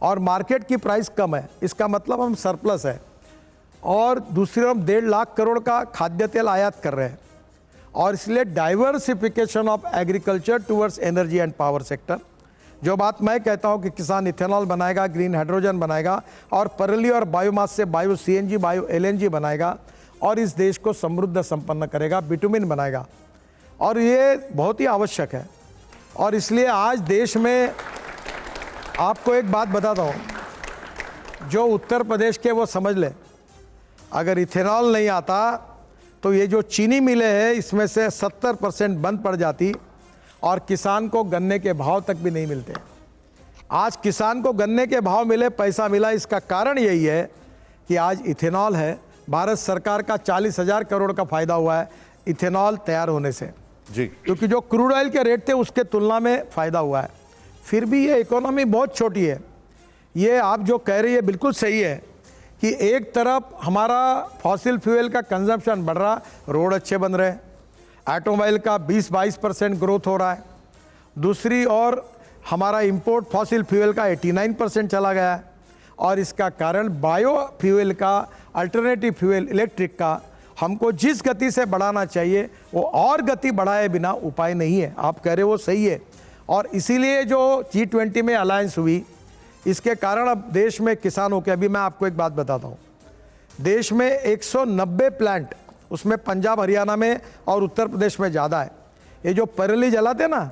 और मार्केट की प्राइस कम है। इसका मतलब हम सरप्लस है। और दूसरी ओर हम 1.5 लाख करोड़ का खाद्य तेल आयात कर रहे हैं। और इसलिए diversification of agriculture towards energy and power sector, जो बात मैं कहता हूं कि किसान इथेनॉल बनाएगा, ग्रीन हाइड्रोजन बनाएगा और परली और बायोमास से बायो सीएनजी, बायो एलएनजी बनाएगा और इस देश को समृद्ध संपन्न करेगा, बिटुमिन बनाएगा। और ये बहुत ही आवश्यक है। और इसलिए आज देश में आपको एक बात बताता हूँ, जो उत्तर प्रदेश के वो समझ ले, अगर इथेनॉल नहीं आता तो ये जो चीनी मिलें हैं इसमें से 70% बंद पड़ जाती और किसान को गन्ने के भाव तक भी नहीं मिलते। आज किसान को गन्ने के भाव मिले, पैसा मिला, इसका कारण यही है कि आज इथेनॉल है। भारत सरकार का 40,000 करोड़ का फायदा हुआ है इथेनॉल तैयार होने से जी, क्योंकि जो क्रूड ऑयल के रेट थे उसके तुलना में फ़ायदा हुआ है। फिर भी ये इकोनॉमी बहुत छोटी है। ये आप जो कह रही है बिल्कुल सही है कि एक तरफ हमारा फॉसिल फ्यूल का कंजम्पशन बढ़ रहा, रोड अच्छे बन रहे हैं, ऑटोमोबाइल का 20-22% ग्रोथ हो रहा है। दूसरी ओर हमारा इंपोर्ट फॉसिल फ्यूल का 89% चला गया है। और इसका कारण बायो फ्यूल का, अल्टरनेटिव फ्यूल, इलेक्ट्रिक का हमको जिस गति से बढ़ाना चाहिए वो और गति बढ़ाए बिना उपाय नहीं है। आप कह रहे हो वो सही है। और इसीलिए जो G20 में अलायंस हुई, इसके कारण अब देश में किसानों के, अभी मैं आपको एक बात बताता हूँ, देश में 190 प्लांट, उसमें पंजाब, हरियाणा में और उत्तर प्रदेश में ज़्यादा है। ये जो परली जलाते ना,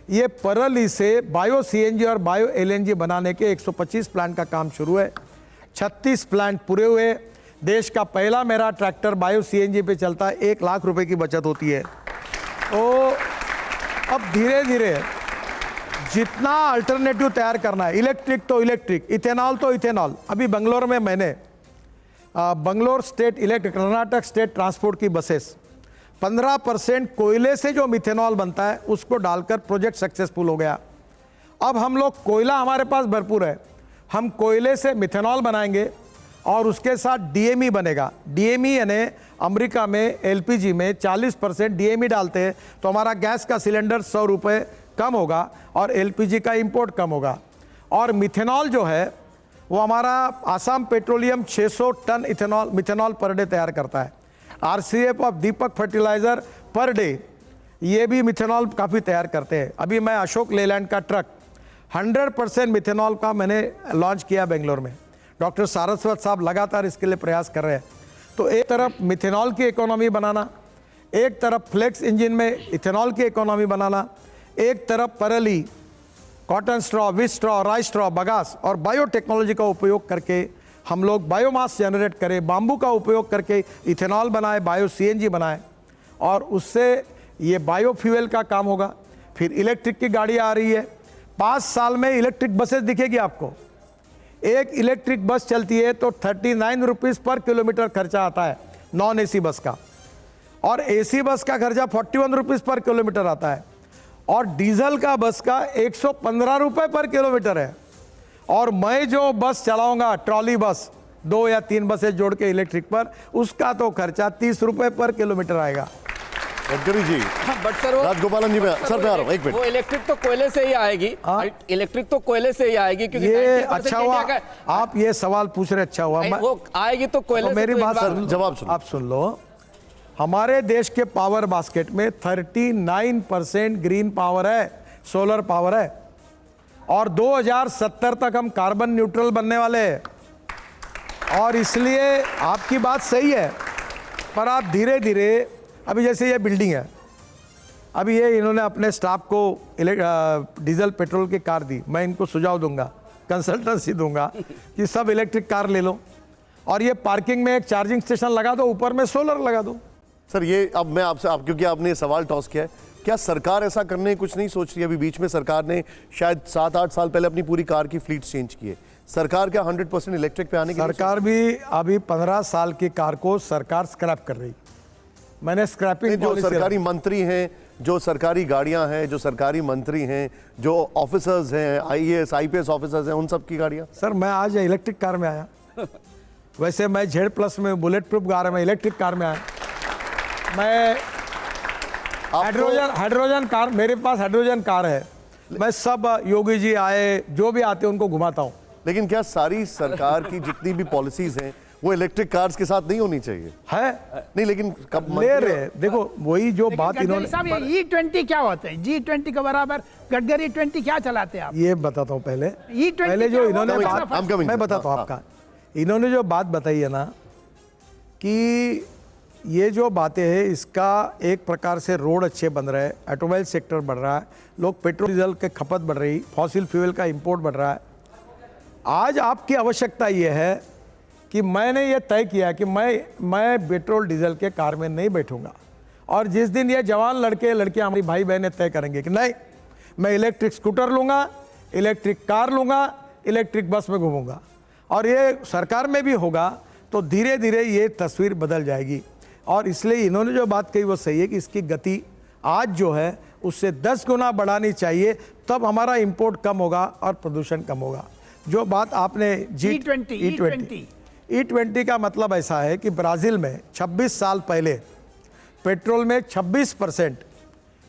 ये परली से बायो सीएनजी और बायो एलएनजी बनाने के 125 प्लांट का काम शुरू है। 36 प्लांट पूरे हुए। देश का पहला मेरा ट्रैक्टर बायो सीएनजी पे चलता है, 1 लाख रुपए की बचत होती है। तो अब धीरे धीरे जितना अल्टरनेटिव तैयार करना है, इलेक्ट्रिक तो इलेक्ट्रिक, इथेनॉल तो इथेनॉल। अभी बंगलोर में मैंने Bangalore state electric, Karnataka state transport की बसेस 15% कोयले से जो मिथेनॉल बनता है उसको डालकर प्रोजेक्ट सक्सेसफुल हो गया। अब हम लोग कोयला हमारे पास भरपूर है, हम कोयले से मिथेनॉल बनाएंगे और उसके साथ डीएमई बनेगा। डीएमई यानी अमेरिका में एलपीजी में 40% डीएमई डालते हैं तो हमारा गैस का सिलेंडर 100 रुपये कम होगा और एलपीजी का इंपोर्ट कम होगा। और मिथेनॉल जो है वो हमारा Assam petroleum 600 tonne methanol per day तैयार करता है। RCF of Deepak fertiliser per day ये भी मिथेनॉल काफ़ी तैयार करते हैं। अभी मैं अशोक लेलैंड का ट्रक 100% मिथेनॉल का मैंने लॉन्च किया बेंगलोर में। डॉक्टर सारस्वत साहब लगातार इसके लिए प्रयास कर रहे हैं। तो एक तरफ मिथेनॉल की इकोनॉमी बनाना, एक तरफ फ्लेक्स इंजन में इथेनॉल की इकोनॉमी बनाना, एक तरफ परली, cotton straw, with straw, rice straw, bagasse और बायोटेक्नोलॉजी का उपयोग करके हम लोग बायोमास जनरेट करें, बाम्बू का उपयोग करके इथेनॉल बनाए, बायो सीएनजी बनाए और उससे ये बायोफ्यूल का काम होगा। फिर इलेक्ट्रिक की गाड़ी आ रही है, 5 साल में इलेक्ट्रिक बसेस दिखेगी आपको। एक इलेक्ट्रिक बस चलती है तो 39 रुपीज़ पर किलोमीटर खर्चा आता है नॉन एसी बस का, और एसी बस का खर्चा 41 रुपीज़ पर किलोमीटर आता है, और डीजल का बस का 115 रुपये पर किलोमीटर है। और मैं जो बस चलाऊंगा ट्रॉली बस 2 या 3 बसें जोड़ के इलेक्ट्रिक पर, उसका तो खर्चा 30 रुपये पर किलोमीटर आएगा। गडकरी जी, बट सर वो राजगोपालन जी सर पे आ रहा हूँ, एक मिनट। वो इलेक्ट्रिक तो कोयले से ही आएगी, इलेक्ट्रिक तो कोयले से ही आएगी क्योंकि ये 90% अच्छा हुआ इंडिया का- आप ये सवाल पूछ रहे, अच्छा हुआ। वो आएगी तो कोयले तो से। मेरी तो बात एक बार- सुन, जवाब सुनो। आप सुन लो। हमारे देश के पावर बास्केट में 39% ग्रीन पावर है, सोलर पावर है, और 2070 तक हम कार्बन न्यूट्रल बनने वाले हैं। और इसलिए आपकी बात सही है, पर आप धीरे धीरे, अभी जैसे ये बिल्डिंग है, अभी ये इन्होंने अपने स्टाफ को डीजल पेट्रोल की कार दी, मैं इनको सुझाव दूंगा, कंसल्टेंसी दूंगा कि सब इलेक्ट्रिक कार ले लो और ये पार्किंग में एक चार्जिंग स्टेशन लगा दो, ऊपर में सोलर लगा दो। सर ये अब मैं आपसे क्योंकि आपने ये सवाल टॉस किया है, क्या सरकार ऐसा करने की कुछ नहीं सोच रही? अभी बीच में सरकार ने शायद 7-8 साल पहले अपनी पूरी कार की फ्लीट चेंज की है। सरकार क्या 100% इलेक्ट्रिक पे आने की सरकार भी अभी 15 साल की कार को सरकार स्क्रैप कर रही। मैंने स्क्रैपिंग जो सरकारी मंत्री हैं, जो सरकारी गाड़ियां हैं, जो सरकारी मंत्री हैं, जो ऑफिसर्स हैं, आईएएस आईपीएस ऑफिसर्स हैं, उन सब की गाड़ियां? सर मैं आज इलेक्ट्रिक कार में आया। वैसे मैं Z+ में बुलेट प्रूफ कार में इलेक्ट्रिक कार में आया। मैं हाइड्रोजन कार, मेरे पास हाइड्रोजन कार है। मैं सब योगी जी आए, जो भी आते हैं उनको घुमाता हूँ। लेकिन क्या सारी सरकार की जितनी भी पॉलिसीज हैं वो इलेक्ट्रिक कार्स के साथ नहीं होनी चाहिए? है नहीं, लेकिन कब ले रहे, देखो वही जो बात गडकरी इन्होंने, साहब, ये E20 क्या होता है? G20 के बराबर गडकरी 20 क्या चलाते हैं आप? ये बताता हूँ पहले। E20 पहले जो क्या इन्होंने होता है? बात, I'm coming, मैं sir. बताता हूँ हाँ, आपका, इन्होंने जो बात बताई है ना कि ये जो बातें हैं, इसका एक प्रकार से रोड अच्छे बन रहे हैं, ऑटोमोबाइल सेक्टर बढ़ रहा है, लोग पेट्रोल डीजल के खपत बढ़ रही, फॉसिल फ्यूल का इंपोर्ट बढ़ रहा है। आज आपकी आवश्यकता ये है कि मैंने ये तय किया कि मैं पेट्रोल डीजल के कार में नहीं बैठूंगा, और जिस दिन ये जवान लड़के लड़कियां हमारी भाई बहनें तय करेंगे कि नहीं, मैं इलेक्ट्रिक स्कूटर लूँगा, इलेक्ट्रिक कार लूँगा, इलेक्ट्रिक बस में घूमूंगा, और ये सरकार में भी होगा, तो धीरे धीरे ये तस्वीर बदल जाएगी। और इसलिए इन्होंने जो बात कही वो सही है कि इसकी गति आज जो है उससे 10 गुना बढ़ानी चाहिए, तब हमारा इंपोर्ट कम होगा और प्रदूषण कम होगा। जो बात आपने E20 का मतलब ऐसा है कि ब्राज़ील में 26 साल पहले पेट्रोल में 26%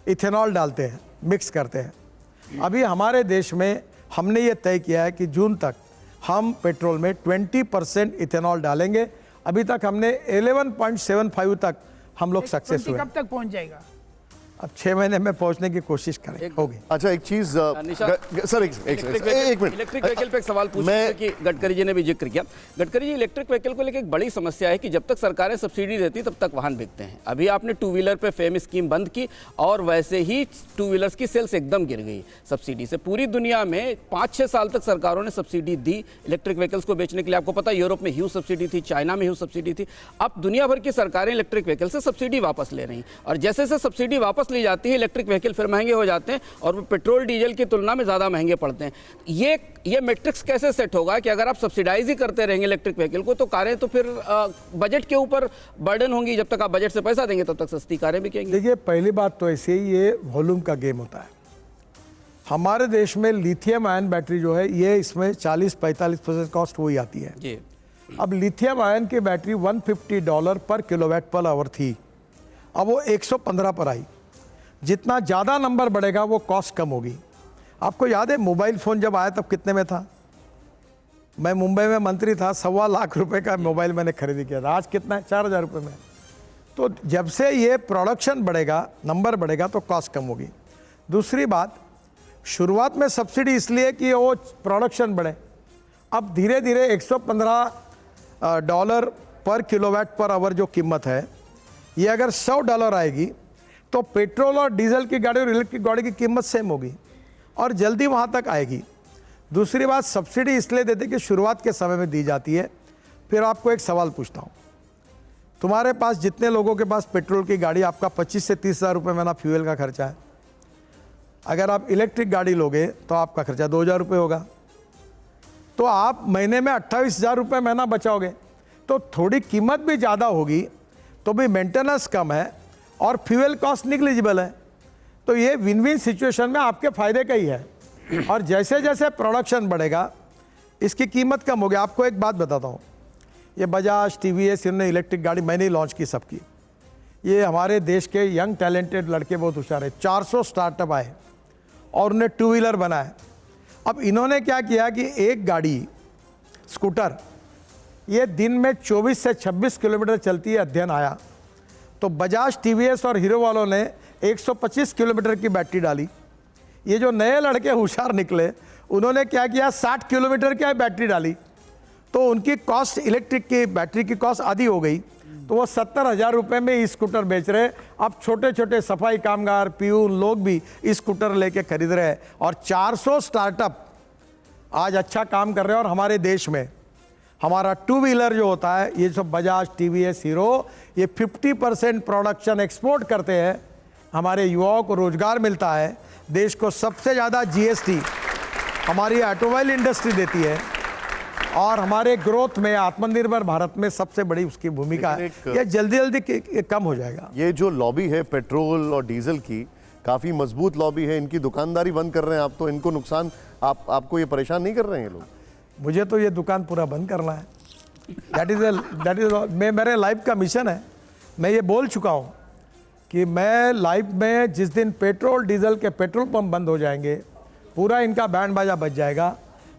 इथेनॉल डालते हैं, मिक्स करते हैं। अभी हमारे देश में हमने ये तय किया है कि जून तक हम पेट्रोल में 20% इथेनॉल डालेंगे। अभी तक हमने 11.75 तक हम लोग सक्सेस हुए। कब तक पहुंच जाएगा? अब 6 महीने में पहुंचने की कोशिश करें, होगी। अच्छा, एक चीज सर, एक मिनट, इलेक्ट्रिक व्हीकल पे एक सवाल पूछ रहे कि गडकरी जी ने भी जिक्र किया। गडकरी जी, इलेक्ट्रिक व्हीकल को लेकर एक बड़ी समस्या है कि जब तक सरकारें सब्सिडी देती तब तक वाहन बिकते हैं। अभी आपने 2 व्हीलर पे फेम स्कीम बंद की और वैसे ही 2 व्हीलर्स की सेल्स एकदम गिर गई सब्सिडी से। पूरी दुनिया में 5-6 साल तक सरकारों ने सब्सिडी दी इलेक्ट्रिक व्हीकल्स को बेचने के लिए। आपको पता है यूरोप में ह्यूज सब्सिडी थी, चाइना में ह्यूज सब्सिडी थी। अब दुनिया भर की सरकारें इलेक्ट्रिक व्हीकल से सब्सिडी वापस ले रही, और जैसे जैसे सब्सिडी वापस ली जाती है, इलेक्ट्रिक व्हीकल फिर महंगे हो जाते हैं और वो पेट्रोल डीजल की तुलना में ज़्यादा महंगे पड़ते हैं। ये मैट्रिक्स कैसे सेट होगा कि अगर आप सब्सिडाइज ही करते रहेंगे इलेक्ट्रिक व्हीकल को तो कारें तो फिर बजट के ऊपर बर्डन होंगी, जब तक आप बजट से पैसा देंगे तब तक सस्ती कारें बिकेंगी। देखिए, पहली बात तो ऐसे ही ये वॉल्यूम का गेम होता है। हमारे देश में लिथियम आयन बैटरी जो है ये इसमें 40-45% कॉस्ट हुई आती है जी। अब लिथियम आयन की बैटरी $150 पर किलोवाट पर आवर थी, अब वो 115 पर आई। जितना ज़्यादा नंबर बढ़ेगा वो कॉस्ट कम होगी। आपको याद है मोबाइल फ़ोन जब आया तब कितने में था? मैं मुंबई में मंत्री था, 1.25 लाख रुपए का मोबाइल मैंने खरीदी किया था। आज कितना है? 4,000 रुपये में। तो जब से ये प्रोडक्शन बढ़ेगा, नंबर बढ़ेगा तो कॉस्ट कम होगी। दूसरी बात, शुरुआत में सब्सिडी इसलिए कि वो प्रोडक्शन बढ़े। अब धीरे धीरे $115 पर किलोवाट पर आवर जो कीमत है, ये अगर $100 आएगी तो पेट्रोल और डीजल की गाड़ी और इलेक्ट्रिक गाड़ी की कीमत सेम होगी और जल्दी वहाँ तक आएगी। दूसरी बात, सब्सिडी इसलिए देते कि शुरुआत के समय में दी जाती है। फिर आपको एक सवाल पूछता हूँ, तुम्हारे पास जितने लोगों के पास पेट्रोल की गाड़ी, आपका 25 से 30 हज़ार रुपये महीना फ्यूल का खर्चा है। अगर आप इलेक्ट्रिक गाड़ी लोगे तो आपका खर्चा 2,000 रुपये होगा, तो आप महीने में 28,000 रुपये महीना बचाओगे। तो थोड़ी कीमत भी ज़्यादा होगी तो भी मेंटेनेंस कम है और फ्यूल कॉस्ट निग्लिजिबल है। तो ये विन विन सिचुएशन में आपके फ़ायदे का ही है। और जैसे जैसे प्रोडक्शन बढ़ेगा इसकी कीमत कम होगी। आपको एक बात बताता हूँ, ये बजाज, TVS, इन्होंने इलेक्ट्रिक गाड़ी मैंने ही लॉन्च की सबकी। ये हमारे देश के यंग टैलेंटेड लड़के बहुत होशियार है। 400 स्टार्टअप आए और उन्हें 2 व्हीलर बनाए। अब इन्होंने क्या किया कि एक गाड़ी स्कूटर ये दिन में 24 से 26 किलोमीटर चलती है, अध्ययन आया। तो बजाज, TVS और हीरो वालों ने 125 किलोमीटर की बैटरी डाली। ये जो नए लड़के होशियार निकले उन्होंने क्या किया, 60 किलोमीटर की बैटरी डाली। तो उनकी कॉस्ट, इलेक्ट्रिक की बैटरी की कॉस्ट आधी हो गई। तो वो 70,000 रुपये में ई स्कूटर बेच रहे। अब छोटे छोटे सफाई कामगार, पियून लोग भी ई स्कूटर लेके खरीद रहे हैं और 400 स्टार्टअप आज अच्छा काम कर रहे हैं। और हमारे देश में हमारा 2 व्हीलर जो होता है, ये सब बजाज, TVS, हीरो, ये 50% प्रोडक्शन एक्सपोर्ट करते हैं। हमारे युवाओं को रोजगार मिलता है। देश को सबसे ज़्यादा GST हमारी ऑटोमोबाइल इंडस्ट्री देती है और हमारे ग्रोथ में, आत्मनिर्भर भारत में सबसे बड़ी उसकी भूमिका है। ये जल्दी जल्दी कम हो जाएगा। ये जो लॉबी है पेट्रोल और डीजल की, काफी मजबूत लॉबी है। इनकी दुकानदारी बंद कर रहे हैं आप, तो इनको नुकसान, आपको ये परेशान नहीं कर रहे हैं ये लोग? मुझे तो ये दुकान पूरा बंद करना है। दैट इज मेरे लाइफ का मिशन है। मैं ये बोल चुका हूँ कि मैं लाइफ में जिस दिन पेट्रोल डीजल के पेट्रोल पंप बंद हो जाएंगे, पूरा इनका बैंड बाजा बज जाएगा,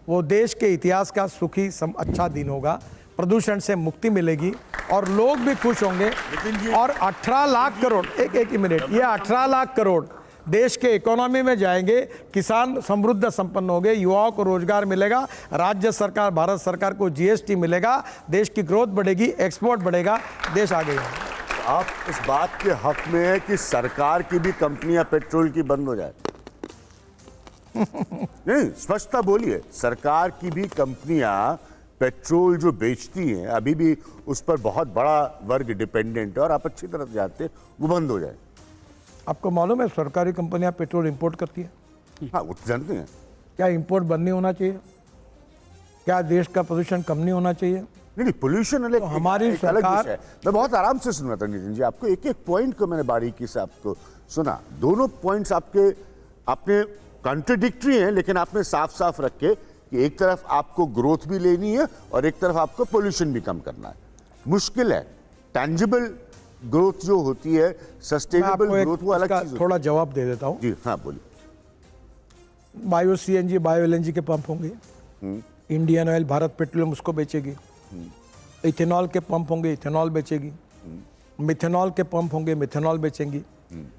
वो देश के इतिहास का सुखी अच्छा दिन होगा। प्रदूषण से मुक्ति मिलेगी और लोग भी खुश होंगे। और 18 लाख करोड़, एक ही मिनट, ये 18 लाख करोड़ देश के इकोनॉमी में जाएंगे। किसान समृद्ध संपन्न होंगे, युवाओं को रोजगार मिलेगा, राज्य सरकार, भारत सरकार को GST मिलेगा, देश की ग्रोथ बढ़ेगी, एक्सपोर्ट बढ़ेगा, देश आगे जाएगा। आप इस बात के हक में है कि सरकार की भी कंपनियां पेट्रोल की बंद हो जाए? नहीं, स्पष्टता बोलिए। सरकार की भी कंपनियां पेट्रोल जो बेचती हैं, अभी भी उस पर बहुत बड़ा वर्ग डिपेंडेंट है और आप अच्छी तरह से जानते हैं, वो बंद हो जाए। आपको मालूम है सरकारी कंपनियां पेट्रोल इंपोर्ट करती है? हाँ, वो तो जानते हैं। क्या इंपोर्ट बंद नहीं होना चाहिए? क्या देश का प्रदूषण कम नहीं होना चाहिए? नहीं, पोल्यूशन अलग, तो हमारी एक अलग सरकार, विषय है। मैं बहुत आराम से सुन रहा था नितिन जी, आपको एक एक पॉइंट को मैंने बारीकी से आपको सुना। दोनों पॉइंट्स आपने कॉन्ट्रडिक्टरी हैं, लेकिन आपने साफ साफ रखे कि एक तरफ आपको ग्रोथ भी लेनी है और एक तरफ आपको पोल्यूशन भी कम करना है। मुश्किल है। टैंजिबल ग्रोथ जो होती है, सस्टेनेबल ग्रोथ, वो अलग चीज। थोड़ा जवाब दे देता हूँ। जी हाँ, बोलिए। बायो CNG, बायो LNG के पंप होंगे। इंडियन ऑयल, भारत पेट्रोलियम उसको बेचेगी। इथेनॉल के पंप होंगे, इथेनॉल बेचेगी। मिथेनॉल के पंप होंगे, मिथेनॉल बेचेंगी।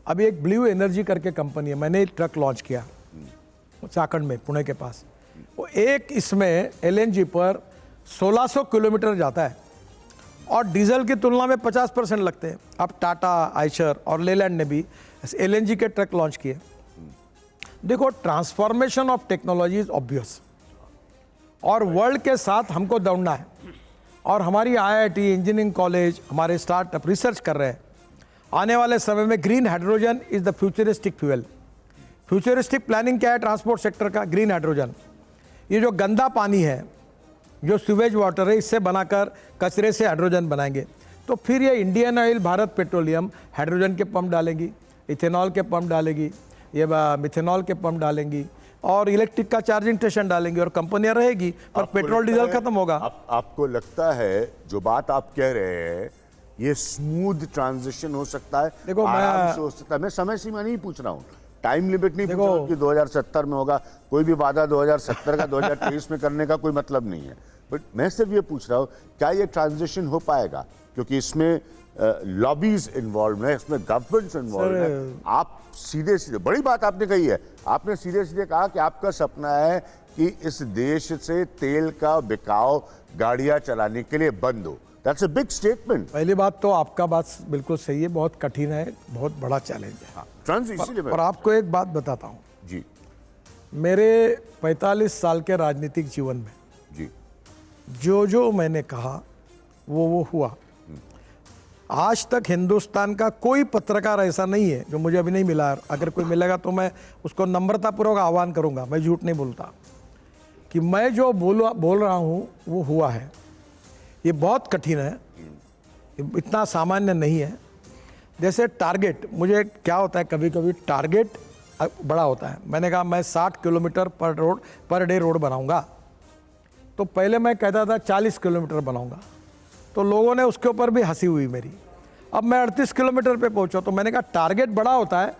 अभी एक ब्लू एनर्जी करके कंपनी है, मैंने एक ट्रक लॉन्च किया झारखंड में, पुणे के पास। वो एक इसमें LNG पर 1600 किलोमीटर जाता है और डीजल की तुलना में 50% लगते हैं। अब टाटा, आइशर और लेलैंड ने भी LNG के ट्रक लॉन्च किए। देखो, transformation of technology is obvious और वर्ल्ड के साथ हमको दौड़ना है। और हमारी IIT, इंजीनियरिंग कॉलेज, हमारे स्टार्टअप रिसर्च कर रहे हैं आने वाले समय में green hydrogen is the futuristic fuel. Futuristic planning क्या है ट्रांसपोर्ट सेक्टर का? Green hydrogen. ये जो गंदा पानी है, जो सीवेज वाटर है, इससे बनाकर कचरे से हाइड्रोजन बनाएंगे। तो फिर ये Indian oil, Bharat petroleum hydrogen के पंप डालेंगी, इथेनॉल के पंप डालेगी, ये मिथेनॉल के पंप डालेंगी और इलेक्ट्रिक का चार्जिंग स्टेशन डालेंगी और कंपनियां रहेगी, पर पेट्रोल डीजल खत्म होगा। आपको लगता है जो बात आप कह रहे हैं ये स्मूथ ट्रांजिशन हो सकता है? देखो, आराम से हो सकता है। मैं समय सीमा नहीं पूछ रहा हूँ, टाइम लिमिट नहीं पूछ रहा हूँ कि 2070 में होगा। कोई भी वादा 2070 का 2023 में करने का कोई मतलब नहीं है, बट मैं सिर्फ ये पूछ रहा हूँ क्या ये ट्रांजिशन हो पाएगा, क्योंकि इसमें लॉबीज इन्वॉल्व है, इसमें गवर्नमेंट्स इन्वॉल्व है। आप सीधे सीधे, बड़ी बात आपने कही है, आपने सीधे सीधे कहा कि आपका सपना है कि इस देश से तेल का बिकाव गाड़ियां चलाने के लिए बंद हो। That's a big statement. पहली बात तो आपका बात बिल्कुल सही है, बहुत कठिन है, बहुत बड़ा चैलेंज है। ट्रांजिशन और आपको एक बात बताता हूँ, जी मेरे 45 साल के राजनीतिक जीवन में जी जो मैंने कहा वो हुआ। आज तक हिंदुस्तान का कोई पत्रकार ऐसा नहीं है जो मुझे अभी नहीं मिला, अगर कोई मिलेगा तो मैं उसको नम्रतापूर्वक आह्वान करूंगा, मैं झूठ नहीं बोलता, कि मैं जो बोल रहा हूँ वो हुआ है। ये बहुत कठिन है, इतना सामान्य नहीं है। जैसे टारगेट, मुझे क्या होता है, कभी कभी टारगेट बड़ा होता है। मैंने कहा मैं 60 किलोमीटर पर डे रोड बनाऊंगा, तो पहले मैं कहता था 40 किलोमीटर बनाऊंगा, तो लोगों ने उसके ऊपर भी हंसी हुई मेरी। अब मैं 38 किलोमीटर पे पहुंचा, तो मैंने कहा टारगेट बड़ा होता है,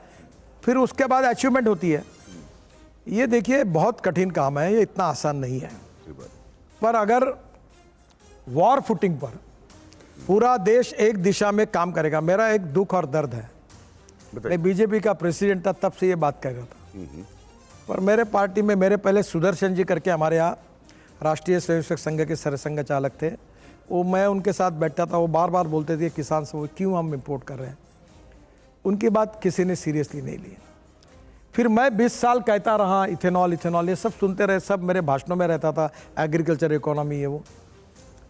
फिर उसके बाद अचीवमेंट होती है। ये देखिए बहुत कठिन काम है, ये इतना आसान नहीं है। पर अगर वॉर फुटिंग पर पूरा देश एक दिशा में काम करेगा, मेरा एक दुख और दर्द है, मैं बीजेपी का प्रेसिडेंट था तब से ये बात कह रहा था, पर मेरे पार्टी में मेरे पहले सुदर्शन जी करके हमारे यहाँ राष्ट्रीय स्वयंसेवक संघ के सरसंघ चालक थे, वो मैं उनके साथ बैठा था, वो बार बार बोलते थे किसान से क्यों हम इंपोर्ट कर रहे हैं, उनकी बात किसी ने सीरियसली नहीं ली। फिर मैं 20 साल कहता रहा इथेनॉल इथेनॉल, ये सब सुनते रहे, सब मेरे भाषणों में रहता था, एग्रीकल्चर इकोनॉमी, ये वो।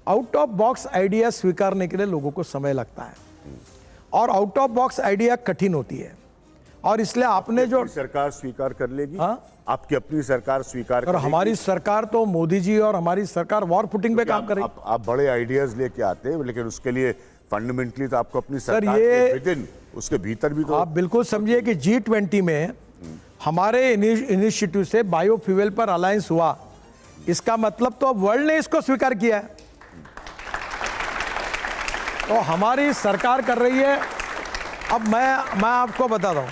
आउट ऑफ बॉक्स आइडिया स्वीकारने के लिए लोगों को समय लगता है, और आउट ऑफ बॉक्स आइडिया कठिन होती है, और इसलिए आपने जो सरकार स्वीकार कर लेगी। हाँ? आपकी अपनी सरकार स्वीकार और हमारी सरकार तो मोदी जी और हमारी सरकार वॉर फुटिंग पे काम करेगी। आप बड़े आइडियाज लेके आते हैं, लेकिन उसके लिए फंडामेंटली तो आपको अपनी सरकार ये के विदिन, उसके भीतर भी तो आप बिल्कुल समझिए कि G20 में हमारे इनिशिएटिव से बायोफ्यूल पर अलायंस हुआ, इसका मतलब तो वर्ल्ड ने इसको स्वीकार किया है, तो हमारी सरकार कर रही है। अब मैं आपको बताता हूँ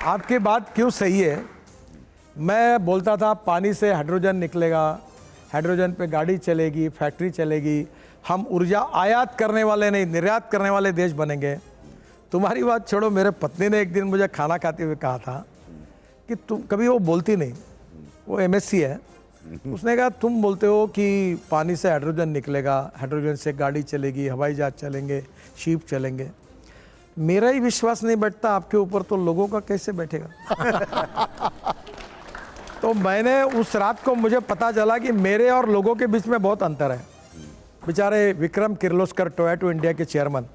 आपकी बात क्यों सही है। मैं बोलता था पानी से हाइड्रोजन निकलेगा, हाइड्रोजन पे गाड़ी चलेगी, फैक्ट्री चलेगी, हम ऊर्जा आयात करने वाले नहीं निर्यात करने वाले देश बनेंगे। तुम्हारी बात छोड़ो, मेरे पत्नी ने एक दिन मुझे खाना खाते हुए कहा था कि तुम, कभी वो बोलती नहीं, वो MSc है, उसने कहा तुम बोलते हो कि पानी से हाइड्रोजन निकलेगा, हाइड्रोजन से गाड़ी चलेगी, हवाई जहाज चलेंगे, शिप चलेंगे, मेरा ही विश्वास नहीं बैठता आपके ऊपर, तो लोगों का कैसे बैठेगा। तो मैंने उस रात को मुझे पता चला कि मेरे और लोगों के बीच में बहुत अंतर है। बेचारे विक्रम किर्लोस्कर, टोयोटा इंडिया के चेयरमैन,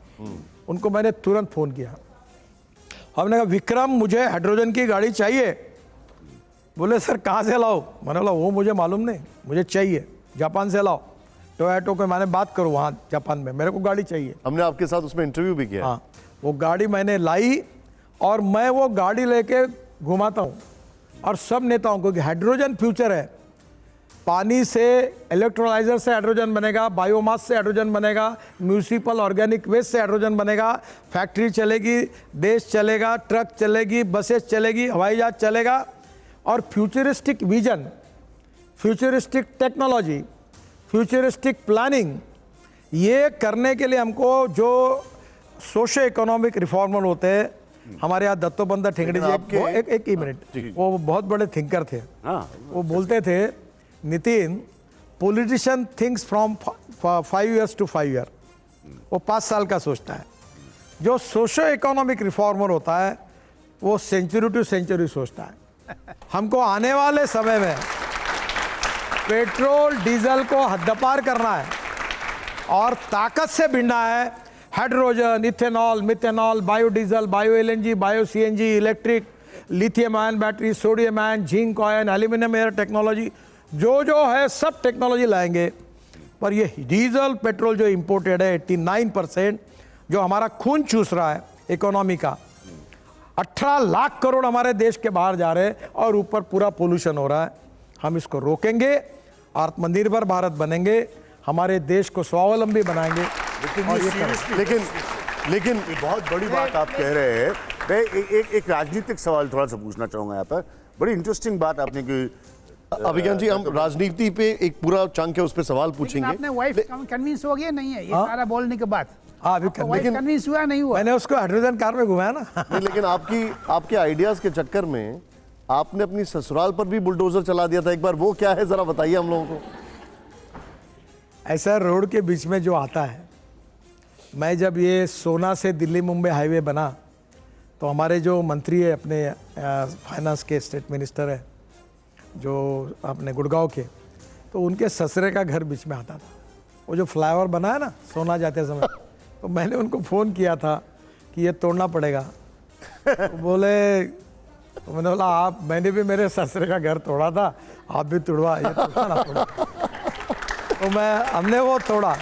उनको मैंने तुरंत फ़ोन किया, हमने कहा विक्रम मुझे हाइड्रोजन की गाड़ी चाहिए। बोले सर कहाँ से लाओ? मैंने बोला वो मुझे मालूम नहीं, मुझे चाहिए, जापान से लाओ, टोयोटा को मैंने बात करूँ वहाँ जापान में, मेरे को गाड़ी चाहिए। हमने आपके साथ उसमें इंटरव्यू भी किया। हाँ, वो गाड़ी मैंने लाई और मैं वो गाड़ी लेके घुमाता हूँ और सब नेताओं को कि हाइड्रोजन फ्यूचर है, पानी से, इलेक्ट्रोलाइजर से हाइड्रोजन बनेगा, बायोमास से हाइड्रोजन बनेगा, म्यूनिसिपल ऑर्गेनिक वेस्ट से हाइड्रोजन बनेगा, फैक्ट्री चलेगी, देश चलेगा, ट्रक चलेगी, बसेस चलेगी, हवाई जहाज चलेगा, और futuristic vision, futuristic technology, futuristic planning, ये करने के लिए हमको जो सोशो इकोनॉमिक रिफॉर्मर होते हैं, हमारे यहाँ दत्तोबंदा ठेंगड़ी जी, एक ही मिनट, वो बहुत बड़े थिंकर थे। वो बोलते थे Nitin, politician thinks from 5 years to 5 years, वो 5 साल का सोचता है। जो सोशो इकोनॉमिक रिफॉर्मर होता है वो सेंचुरी टू सेंचुरी सोचता है। हमको आने वाले समय में पेट्रोल डीजल को हद्दपार करना है और ताकत से भिड़ना है, hydrogen, ethanol, methanol, biodiesel, bio LNG, bio CNG, electric, lithium ion battery, sodium ion, zinc ion, aluminium air technology, जो है सब टेक्नोलॉजी लाएंगे। पर ये डीजल पेट्रोल जो इंपोर्टेड है 89%, जो हमारा खून चूस रहा है इकोनॉमी का, 18 लाख करोड़ हमारे देश के बाहर जा रहे हैं और ऊपर पूरा पोल्यूशन हो रहा है। हम इसको रोकेंगे, आत्मनिर्भर भारत बनेंगे, हमारे देश को स्वावलंबी बनाएंगे। लेकिन ये बहुत बड़ी बात आप कह रहे हैं। मैं एक राजनीतिक सवाल थोड़ा सा पूछना चाहूंगा यहाँ पर। बड़ी इंटरेस्टिंग बात आपने की। अभिज्ञान जी, हम राजनीति पे एक पूरा चंक है, उस पे सवाल पूछेंगे। आपने वाइफ कन्विंस हो गया नहीं है ये सारा बोलने के बाद? हाँ, अभी कन्विंस हुआ नहीं हुआ? मैंने उसको हाइड्रोजन कार में घुमाया ना। नहीं, लेकिन आपके आइडियाज के चक्कर में आपने अपनी ससुराल पर भी बुलडोजर चला दिया था एक बार, वो क्या है जरा बताइए हम लोगों को। ऐसा रोड के बीच में जो आता है, मैं जब ये सोना से दिल्ली मुंबई हाईवे बना तो हमारे जो मंत्री है अपने फाइनेंस के, स्टेट मिनिस्टर है जो अपने गुड़गांव के, तो उनके ससुरे का घर बीच में आता था। वो जो फ्लाईओवर बना है ना सोना जाते समय, तो मैंने उनको फ़ोन किया था कि ये तोड़ना पड़ेगा। तो बोले, तो मैंने बोला मैंने भी मेरे ससुरे का घर तोड़ा था, आप भी तोड़वा, ये तोड़ना ना तोड़ा। तो हमने वो तोड़ा।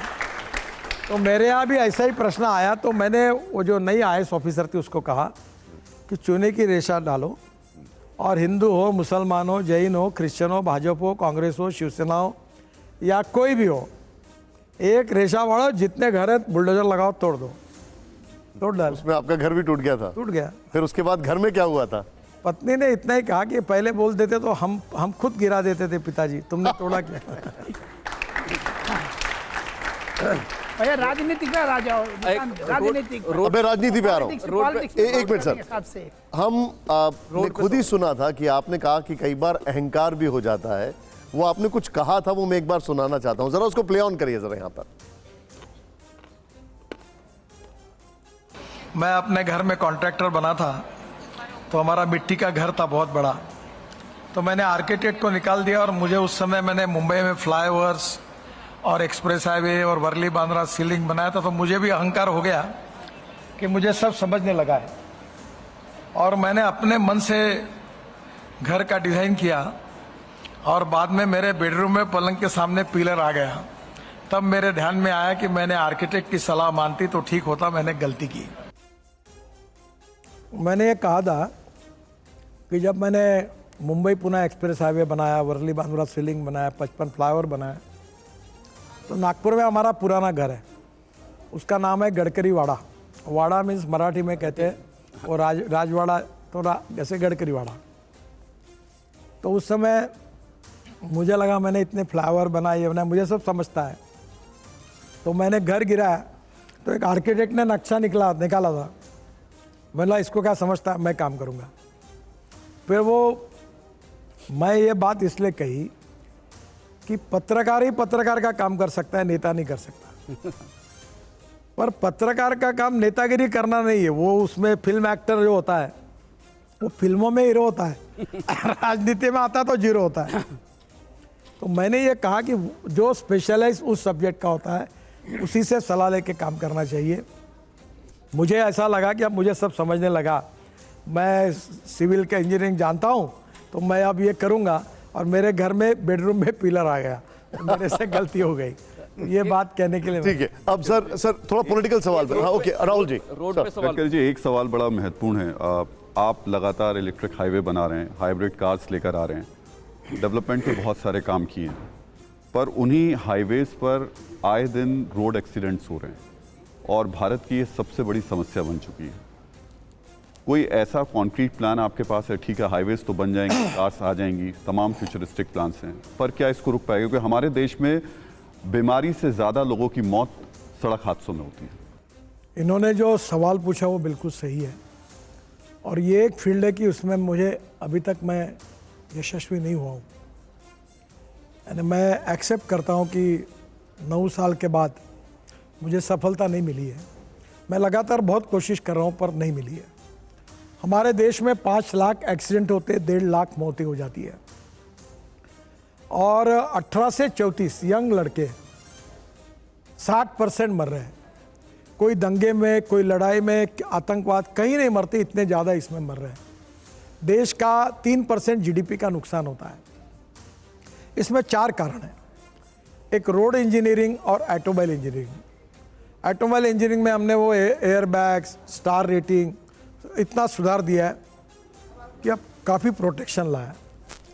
तो मेरे यहाँ भी ऐसा ही प्रश्न आया, तो मैंने वो जो नई IAS ऑफिसर थी उसको कहा कि चूने की रेशा डालो और हिंदू हो, मुसलमान हो, जैन हो, क्रिश्चियन हो, भाजपा हो, कांग्रेस हो, शिवसेना हो या कोई भी हो, एक रेशा वाड़ो, जितने घर है बुलडोजर लगाओ, तोड़ दो। तोड़ डाल। उसमें आपका घर भी टूट गया था? टूट गया। फिर उसके बाद घर में क्या हुआ था? पत्नी ने इतना ही कहा कि पहले बोल देते तो हम खुद गिरा देते थे, पिताजी तुमने तोड़ा क्या? भैया राजनीति का राजा राजनीतिक अबे राजनीति पे आ रहा हूँ। एक मिनट सर, हिसाब से हमने खुद ही सुना था कि आपने कहा कि कई बार अहंकार भी हो जाता है। वो आपने कुछ कहा था, वो मैं एक बार सुनाना चाहता हूँ, जरा उसको प्ले ऑन करिए जरा यहाँ पर। मैं अपने घर में कॉन्ट्रैक्टर बना था, तो हमारा मिट्टी का घर था बहुत बड़ा, तो मैंने आर्किटेक्ट को निकाल दिया और मुझे उस समय मैंने मुंबई में फ्लाईओवर्स और एक्सप्रेस हाईवे और वर्ली बांद्रा सीलिंग बनाया था, तो मुझे भी अहंकार हो गया कि मुझे सब समझने लगा है। और मैंने अपने मन से घर का डिज़ाइन किया और बाद में मेरे बेडरूम में पलंग के सामने पिलर आ गया। तब मेरे ध्यान में आया कि मैंने आर्किटेक्ट की सलाह मानती तो ठीक होता, मैंने गलती की। मैंने ये कहा था कि जब मैंने मुंबई पुणे एक्सप्रेस हाईवे बनाया, वर्ली बांद्रा सीलिंग बनाया, 55 फ्लाईओवर बनाया, तो नागपुर में हमारा पुराना घर है, उसका नाम है गडकरी वाड़ा। वाड़ा मीन्स मराठी में कहते हैं, और राजवाड़ा तो जैसे गडकरी वाड़ा। तो उस समय मुझे लगा मैंने इतने फ्लाईओवर बनाए, ये बनाया, मुझे सब समझता है। तो मैंने घर गिराया तो एक आर्किटेक्ट ने नक्शा निकाला था। मैंने इसको क्या समझता है, मैं काम करूँगा। फिर मैं ये बात इसलिए कही कि पत्रकार ही पत्रकार का काम कर सकता है, नेता नहीं कर सकता। पर पत्रकार का काम नेतागिरी करना नहीं है, वो उसमें फिल्म एक्टर जो होता है वो फिल्मों में हीरो होता है, राजनीति में आता तो जीरो होता है। तो मैंने ये कहा कि जो स्पेशलाइज उस सब्जेक्ट का होता है उसी से सलाह लेके काम करना चाहिए। मुझे ऐसा लगा कि अब मुझे सब समझने लगा, मैं सिविल का इंजीनियरिंग जानता हूँ, तो मैं अब ये करूँगा। और मेरे घर में बेडरूम में पिलर आ गया, तो मेरे से गलती हो गई। ये बात कहने के लिए ठीक है। अब सर थोड़ा पॉलिटिकल सवाल पर। हाँ, ओके राहुल जी। रोड पे सवाल। गडकरी जी, एक सवाल बड़ा महत्वपूर्ण है। आप लगातार इलेक्ट्रिक हाईवे बना रहे हैं, हाइब्रिड कार्स लेकर आ रहे हैं, डेवलपमेंट के बहुत सारे काम किए हैं, पर उन्हीं हाईवेज पर आए दिन रोड एक्सीडेंट्स हो रहे हैं और भारत की ये सबसे बड़ी समस्या बन चुकी है। कोई ऐसा कॉन्क्रीट प्लान आपके पास है? ठीक है, हाईवेज तो बन जाएंगे, कार्स आ जाएंगी, तमाम फ्यूचरिस्टिक प्लान्स हैं, पर क्या इसको रुक पाएगा? क्योंकि हमारे देश में बीमारी से ज़्यादा लोगों की मौत सड़क हादसों में होती है। इन्होंने जो सवाल पूछा वो बिल्कुल सही है, और ये एक फील्ड है कि उसमें मुझे अभी तक मैं यशस्वी नहीं हुआ हूँ। यानी मैं एक्सेप्ट करता हूँ कि 9 साल के बाद मुझे सफलता नहीं मिली है। मैं लगातार बहुत कोशिश कर रहा हूँ पर नहीं मिली है। हमारे देश में 5 लाख एक्सीडेंट होते, 1.5 लाख मौतें हो जाती है, और 18 से 34 यंग लड़के 60% मर रहे हैं। कोई दंगे में, कोई लड़ाई में, आतंकवाद कहीं नहीं मरते, इतने ज़्यादा इसमें मर रहे हैं। देश का 3% जीडीपी का नुकसान होता है। इसमें 4 कारण हैं। एक रोड इंजीनियरिंग और ऑटोमोबाइल इंजीनियरिंग। ऑटोमोबाइल इंजीनियरिंग में हमने वो एयर बैग्स, स्टार रेटिंग इतना सुधार दिया है कि अब काफ़ी प्रोटेक्शन लाया है।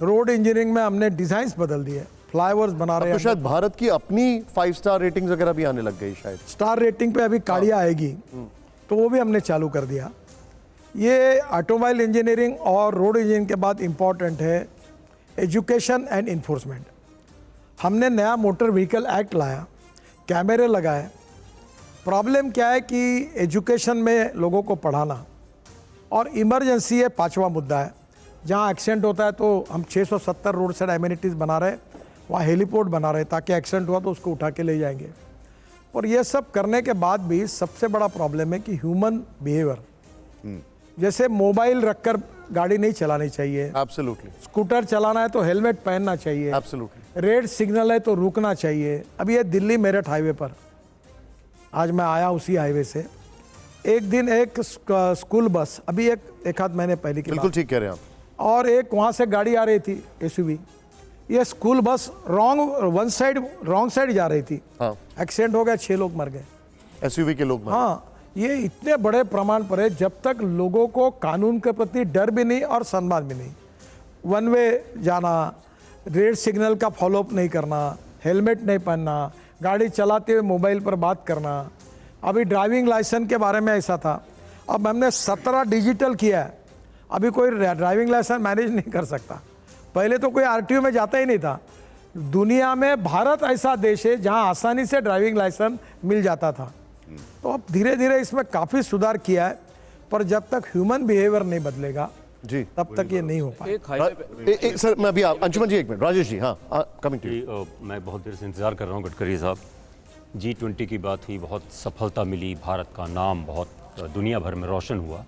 रोड इंजीनियरिंग में हमने डिज़ाइंस बदल दिए, फ्लाईओवर्स बना रहे तो हैं। शायद भारत की अपनी 5 स्टार रेटिंग्स वगैरह भी आने लग गई शायद। स्टार रेटिंग पे अभी गाड़ियाँ आएगी, तो वो भी हमने चालू कर दिया। ये ऑटोमोबाइल इंजीनियरिंग और रोड इंजीनियरिंग के बाद इम्पॉर्टेंट है एजुकेशन एंड इन्फोर्समेंट। हमने नया मोटर व्हीकल एक्ट लाया, कैमरे लगाए। प्रॉब्लम क्या है कि एजुकेशन में लोगों को पढ़ाना, और इमरजेंसी है 5वां मुद्दा है। जहाँ एक्सीडेंट होता है तो हम 670 रोड साइड एमिनिटीज़ बना रहे, वहाँ हेलीपोर्ट बना रहे ताकि एक्सीडेंट हुआ तो उसको उठा के ले जाएंगे। और ये सब करने के बाद भी सबसे बड़ा प्रॉब्लम है कि ह्यूमन बिहेवियर, जैसे मोबाइल रखकर गाड़ी नहीं चलानी चाहिए, एब्सोल्युटली, स्कूटर चलाना है तो हेलमेट पहनना चाहिए, एब्सोल्युटली। रेड सिग्नल है तो रुकना चाहिए। अभी ये दिल्ली मेरठ हाईवे पर आज मैं आया उसी हाईवे से, एक दिन एक स्कूल बस, अभी एक आध महीने पहले की बिल्कुल ठीक कह रहे हैं आप। और एक वहाँ से गाड़ी आ रही थी एसयूवी, ये स्कूल बस रॉन्ग साइड जा रही थी। हाँ, एक्सीडेंट हो गया, 6 लोग मर गए। एसयूवी के लोग। हाँ, ये इतने बड़े प्रमाण पर है। जब तक लोगों को कानून के प्रति डर भी नहीं और सम्मान भी नहीं, वन वे जाना, रेड सिग्नल का फॉलोअप नहीं करना, हेलमेट नहीं पहनना, गाड़ी चलाते हुए मोबाइल पर बात करना। अभी ड्राइविंग लाइसेंस के बारे में ऐसा था, अब हमने 17 डिजिटल किया है। अभी कोई ड्राइविंग लाइसेंस मैनेज नहीं कर सकता। पहले तो कोई आरटीओ में जाता ही नहीं था। दुनिया में भारत ऐसा देश है जहां आसानी से ड्राइविंग लाइसेंस मिल जाता था। तो अब धीरे धीरे इसमें काफ़ी सुधार किया है, पर जब तक ह्यूमन बिहेवियर नहीं बदलेगा जी, तब तक ये नहीं हो पाएगा। एक हाईवे पे सर मैं अभी अंशुमन जी, 1 मिनट। राजेश जी, हाँ, कमिंग टू। मैं बहुत देर से इंतज़ार कर रहा हूँ गडकरी साहब। G20 की बात हुई, बहुत सफलता मिली, भारत का नाम बहुत दुनिया भर में रोशन हुआ,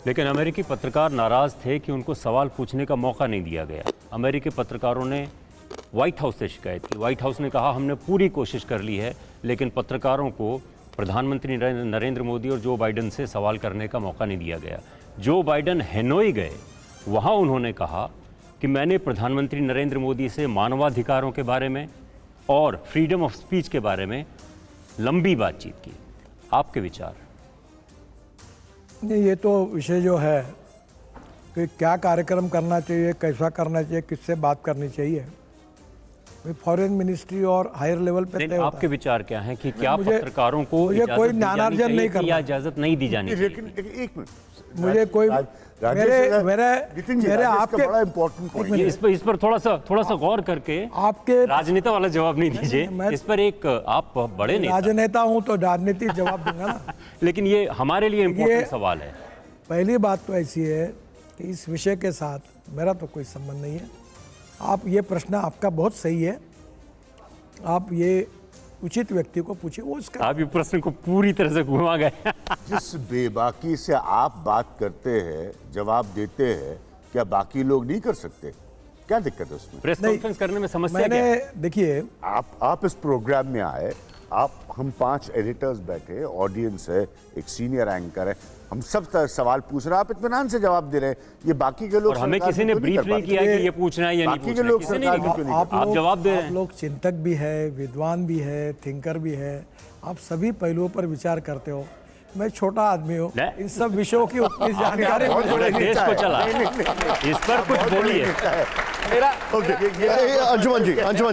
लेकिन अमेरिकी पत्रकार नाराज़ थे कि उनको सवाल पूछने का मौका नहीं दिया गया। अमेरिकी पत्रकारों ने व्हाइट हाउस से शिकायत की। व्हाइट हाउस ने कहा हमने पूरी कोशिश कर ली है, लेकिन पत्रकारों को प्रधानमंत्री नरेंद्र मोदी और जो बाइडन से सवाल करने का मौका नहीं दिया गया। जो बाइडन हैनोई गए, वहाँ उन्होंने कहा कि मैंने प्रधानमंत्री नरेंद्र मोदी से मानवाधिकारों के बारे में और फ्रीडम ऑफ स्पीच के बारे में लंबी बातचीत की। आपके विचार? नहीं, ये तो विषय जो है कि क्या कार्यक्रम करना चाहिए, कैसा करना चाहिए, किससे बात करनी चाहिए, फॉरेन मिनिस्ट्री और हायर लेवल पे तय होता आपके है। विचार क्या हैं कि क्या मुझे- पत्रकारों को मुझे इजाजत कोई दी जानी ज्ञानार्जन चाहिए नहीं कि करना। या इजाजत नहीं दी जानी चाहिए? लेकिन एक मिनट, मुझे कोई मेरे आपके बड़ा इंपॉर्टेंट पॉइंट ये इस पर थोड़ा सा गौर करके आपके राजनेता वाला जवाब नहीं दीजिए। मैं- इस पर एक आप बड़े नेता, राजनेता हूं तो राजनीतिक जवाब दूंगा ना। लेकिन ये हमारे लिए इम्पोर्टेंट सवाल है। पहली बात तो ऐसी है कि इस विषय के साथ मेरा तो कोई संबंध नहीं है। आप ये प्रश्न आपका बहुत सही है, आप ये उचित व्यक्ति को पूछिए, वो उसका आप ये प्रश्न को पूरी तरह से घुमा गए। जिस बेबाकी से आप बात करते हैं, जवाब देते हैं, क्या बाकी लोग नहीं कर सकते? क्या दिक्कत है उसमें? प्रेस कॉन्फ्रेंस करने में समस्या क्या मैंने है? देखिए, आप इस प्रोग्राम में आए, हम 5 एडिटर्स बैठे, ऑडियंस है, एक सीनियर एंकर है, हम सब सवाल पूछ रहे हैं, आप इत्मीनान से जवाब दे रहे हैं। ये बाकी के लोग और हमें सरकार किसी में ने क्यों ब्रीफ कर नहीं पाते? किया कि ये पूछना है या नहीं बाकी के पूछना है। लोग किसी ने सरकार नहीं में क्यों नहीं कहा। करते? आप जवाब दे रहे आप हैं। लोग चिंतक भी है, विद्वान भी है, थिंकर भी है, आप सभी पहलुओं पर विचार करते हो। मैं छोटा आदमी हूँ, नहीं। इन सब विषयों की उतनी जानकारी बहुत मुझे बड़े नहीं। देश को चला, इस पर कुछ बोलिए। मेरा अंशुमन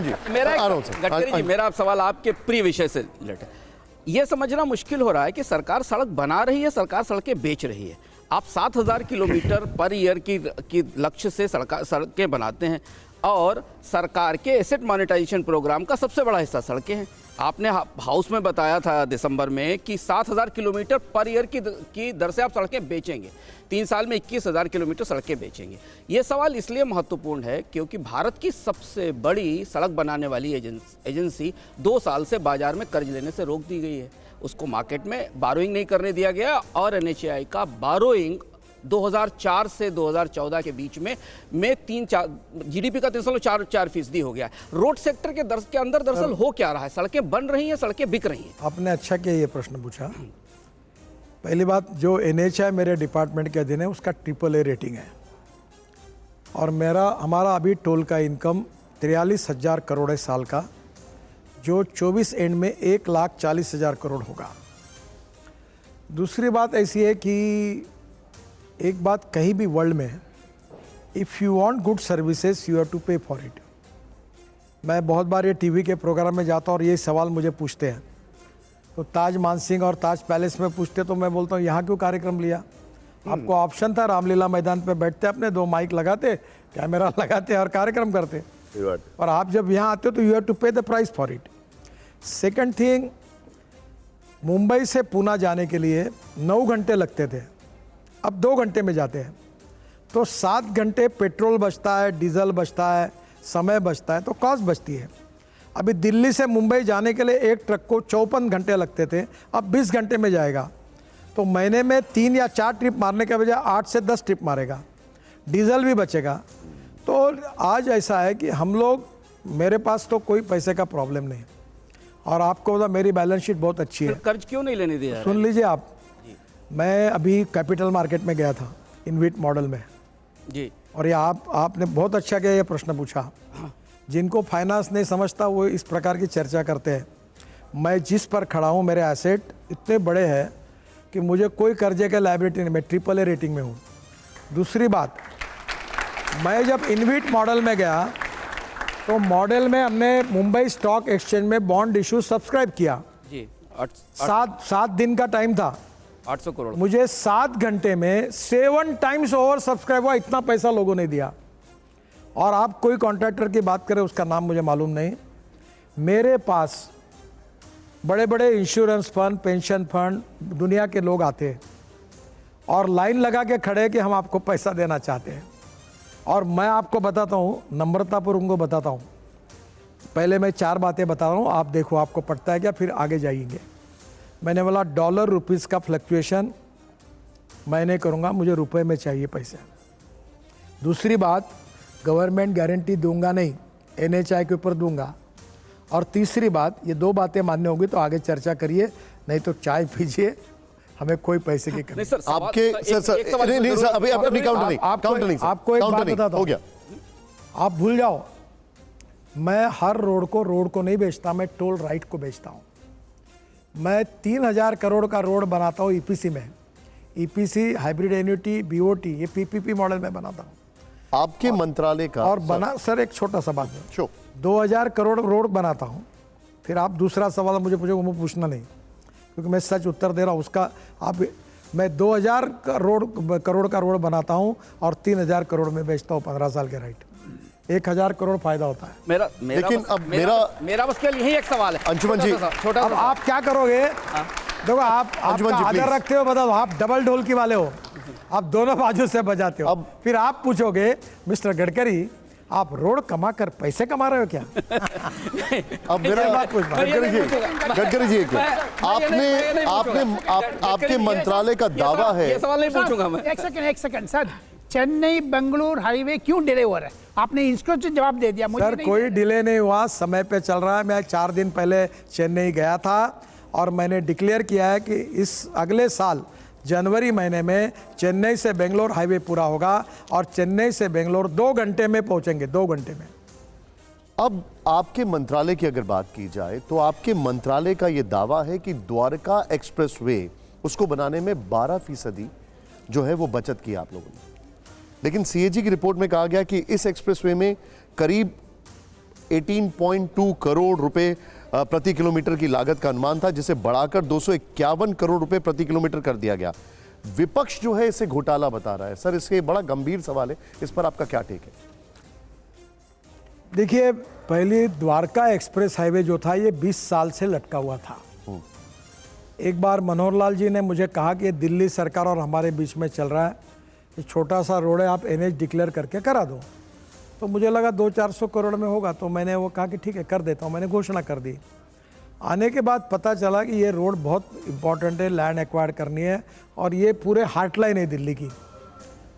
जी मेरा आ रहा हूं सर। गडकरी जी, मेरा सवाल आपके प्रिय विषय से रिलेटेड है। ये समझना मुश्किल हो रहा है कि सरकार सड़क बना रही है, सरकार सड़कें बेच रही है। आप 7000 किलोमीटर पर ईयर की लक्ष्य से सड़कें बनाते हैं, और सरकार के एसेट मॉनेटाइजेशन प्रोग्राम का सबसे बड़ा हिस्सा सड़कें हैं। आपने हाउस में बताया था दिसंबर में कि 7000 किलोमीटर पर ईयर की दर से आप सड़कें बेचेंगे। 3 साल में 21,000 किलोमीटर सड़कें बेचेंगे। ये सवाल इसलिए महत्वपूर्ण है क्योंकि भारत की सबसे बड़ी सड़क बनाने वाली एजेंसी 2 साल से बाजार में कर्ज लेने से रोक दी गई है। उसको मार्केट में बारोइंग नहीं करने दिया गया, और NHAI का बारोइंग 2004 से 2014 के बीच में 3-4 जीडीपी का 3.4% हो गया है। रोड सेक्टर के अंदर दरअसल हो क्या रहा है? सड़कें बन रही हैं, सड़कें बिक रही हैं। आपने अच्छा किया ये प्रश्न पूछा। पहली बात, जो NHAI मेरे डिपार्टमेंट के अधीन है उसका AAA रेटिंग है, और हमारा अभी टोल का इनकम 43,000 करोड़ है साल का, जो 24 एंड में 1,40,000 करोड़ होगा। दूसरी बात ऐसी है कि एक बात कहीं भी वर्ल्ड में, if you want good services you have to pay for it. मैं बहुत बार ये टीवी के प्रोग्राम में जाता हूँ और ये सवाल मुझे पूछते हैं, तो ताज मानसिंह और ताज पैलेस में पूछते, तो मैं बोलता हूँ यहाँ क्यों कार्यक्रम लिया? आपको ऑप्शन था, रामलीला मैदान पे बैठते अपने 2 माइक लगाते, कैमरा लगाते और कार्यक्रम करते। और आप जब यहाँ आते हो तो यू हैव टू पे the price for it. Second thing, Mumbai से पूना जाने के लिए 9 घंटे लगते थे, अब 2 घंटे में जाते हैं, तो 7 घंटे पेट्रोल बचता है, डीजल बचता है, समय बचता है, तो कॉस्ट बचती है। अभी दिल्ली से मुंबई जाने के लिए एक ट्रक को 54 घंटे लगते थे, अब 20 घंटे में जाएगा। तो महीने में 3 या 4 ट्रिप मारने के बजाय 8 से 10 ट्रिप मारेगा, डीजल भी बचेगा। तो आज ऐसा है कि हम लोग, मेरे पास तो कोई पैसे का प्रॉब्लम नहीं, और आपको पता मेरी बैलेंस शीट बहुत अच्छी है। कर्ज क्यों नहीं लेने दिया? सुन लीजिए आप, मैं अभी कैपिटल मार्केट में गया था इनविट मॉडल में जी, और ये आपने बहुत अच्छा किया ये प्रश्न पूछा। जिनको फाइनेंस नहीं समझता वो इस प्रकार की चर्चा करते हैं। मैं जिस पर खड़ा हूँ, मेरे एसेट इतने बड़े हैं कि मुझे कोई कर्जे के लायबिलिटी नहीं, मैं AAA रेटिंग में हूँ। दूसरी बात, मैं जब इनविट मॉडल में गया तो मॉडल में हमने मुंबई स्टॉक एक्सचेंज में बॉन्ड इशू सब्सक्राइब किया जी। 7 दिन का टाइम था, 800 करोड़। मुझे 7 घंटे में 7 टाइम्स ओवर सब्सक्राइब हुआ, इतना पैसा लोगों ने दिया। और आप कोई कॉन्ट्रैक्टर की बात करें, उसका नाम मुझे मालूम नहीं, मेरे पास बड़े बड़े इंश्योरेंस फंड, पेंशन फंड, दुनिया के लोग आते हैं और लाइन लगा के खड़े कि हम आपको पैसा देना चाहते हैं। और मैं आपको बताता हूँ, नम्रतापूर्वक उनको बताता हूँ, पहले मैं 4 बातें बता रहा हूँ, आप देखो आपको पड़ता है क्या, फिर आगे जाएंगे। मैंने बोला डॉलर रुपीस का फ्लक्चुएशन मैं नहीं करूँगा, मुझे रुपए में चाहिए पैसे। दूसरी बात, गवर्नमेंट गारंटी दूंगा नहीं, NHAI के ऊपर दूंगा। और तीसरी बात, ये 2 बातें मान्य होगी तो आगे चर्चा करिए, नहीं तो चाय पीजिए, हमें कोई पैसे की कमी। आपके नहीं सर, अभी अपनी काउंटर नहीं, काउंटर नहीं, आपको एक बात बताता हो गया। आप भूल जाओ, मैं हर रोड को नहीं बेचता, मैं टोल राइट को बेचता हूँ। मैं 3000 करोड़ का रोड बनाता हूँ EPC में, EPC, हाइब्रिड एन्युटी, BOT, ये PPP मॉडल में बनाता हूँ। आपके मंत्रालय का और सर एक छोटा सा बात है, शो 2000 करोड़ रोड बनाता हूँ। फिर आप दूसरा सवाल मुझे पूछोगे, मुझे पूछना नहीं, क्योंकि मैं सच उत्तर दे रहा हूँ उसका। मैं 2000 करोड़ का रोड बनाता हूँ और 3000 करोड़ में बेचता हूँ 15 साल के राइट। 1000 करोड़ फायदा होता है। लेकिन अब मेरा बस केवल यही एक सवाल है, अंशुमन जी, छोटा अब आप क्या करोगे? देखो आप आदर रखते हो, बताओ, आप डबल ढोलकी वाले हो, आप दोनों बाजू से बजाते हो। अब फिर आप पूछोगे मिस्टर गडकरी, आप रोड कमा कर पैसे कमा रहे हो क्या? अब मेरा बात गडकरी जी, आपके मंत्रालय का दावा है, ये सवाल नहीं पूछूंगा मैं। एक second sir, Chennai Bengaluru highway क्यों डिले हो रहा है? आपने इसको जवाब दे दिया मुझे। सर कोई डिले नहीं हुआ, समय पे चल रहा है। मैं 4 दिन पहले चेन्नई गया था और मैंने डिक्लेयर किया है कि इस अगले साल जनवरी महीने में चेन्नई से बेंगलोर हाईवे पूरा होगा और चेन्नई से बेंगलोर 2 घंटे में पहुंचेंगे, 2 घंटे में। अब आपके मंत्रालय की अगर बात की जाए तो आपके मंत्रालय का यह दावा है कि द्वारका एक्सप्रेसवे उसको बनाने में 12% जो है वो बचत की आप लोगों ने, लेकिन CAG की रिपोर्ट में कहा गया कि इस एक्सप्रेसवे में करीब 18.2 करोड़ रुपए प्रति किलोमीटर की लागत का अनुमान था, जिसे बढ़ाकर 251 करोड़ रुपए प्रति किलोमीटर कर दिया गया। विपक्ष जो है इसे घोटाला बता रहा है। सर इसके बड़ा गंभीर सवाल है, इस पर आपका क्या टेक है? देखिए, पहले द्वारका एक्सप्रेस हाईवे जो था ये 20 साल से लटका हुआ था। एक बार मनोहर लाल जी ने मुझे कहा कि दिल्ली सरकार और हमारे बीच में चल रहा है, ये छोटा सा रोड है, आप NH डिक्लेयर करके करा दो। तो मुझे लगा 200-400 करोड़ में होगा, तो मैंने वो कहा कि ठीक है कर देता हूँ, मैंने घोषणा कर दी। आने के बाद पता चला कि ये रोड बहुत इंपॉर्टेंट है, लैंड एक्वायर करनी है और ये पूरे हार्ट लाइन है दिल्ली की।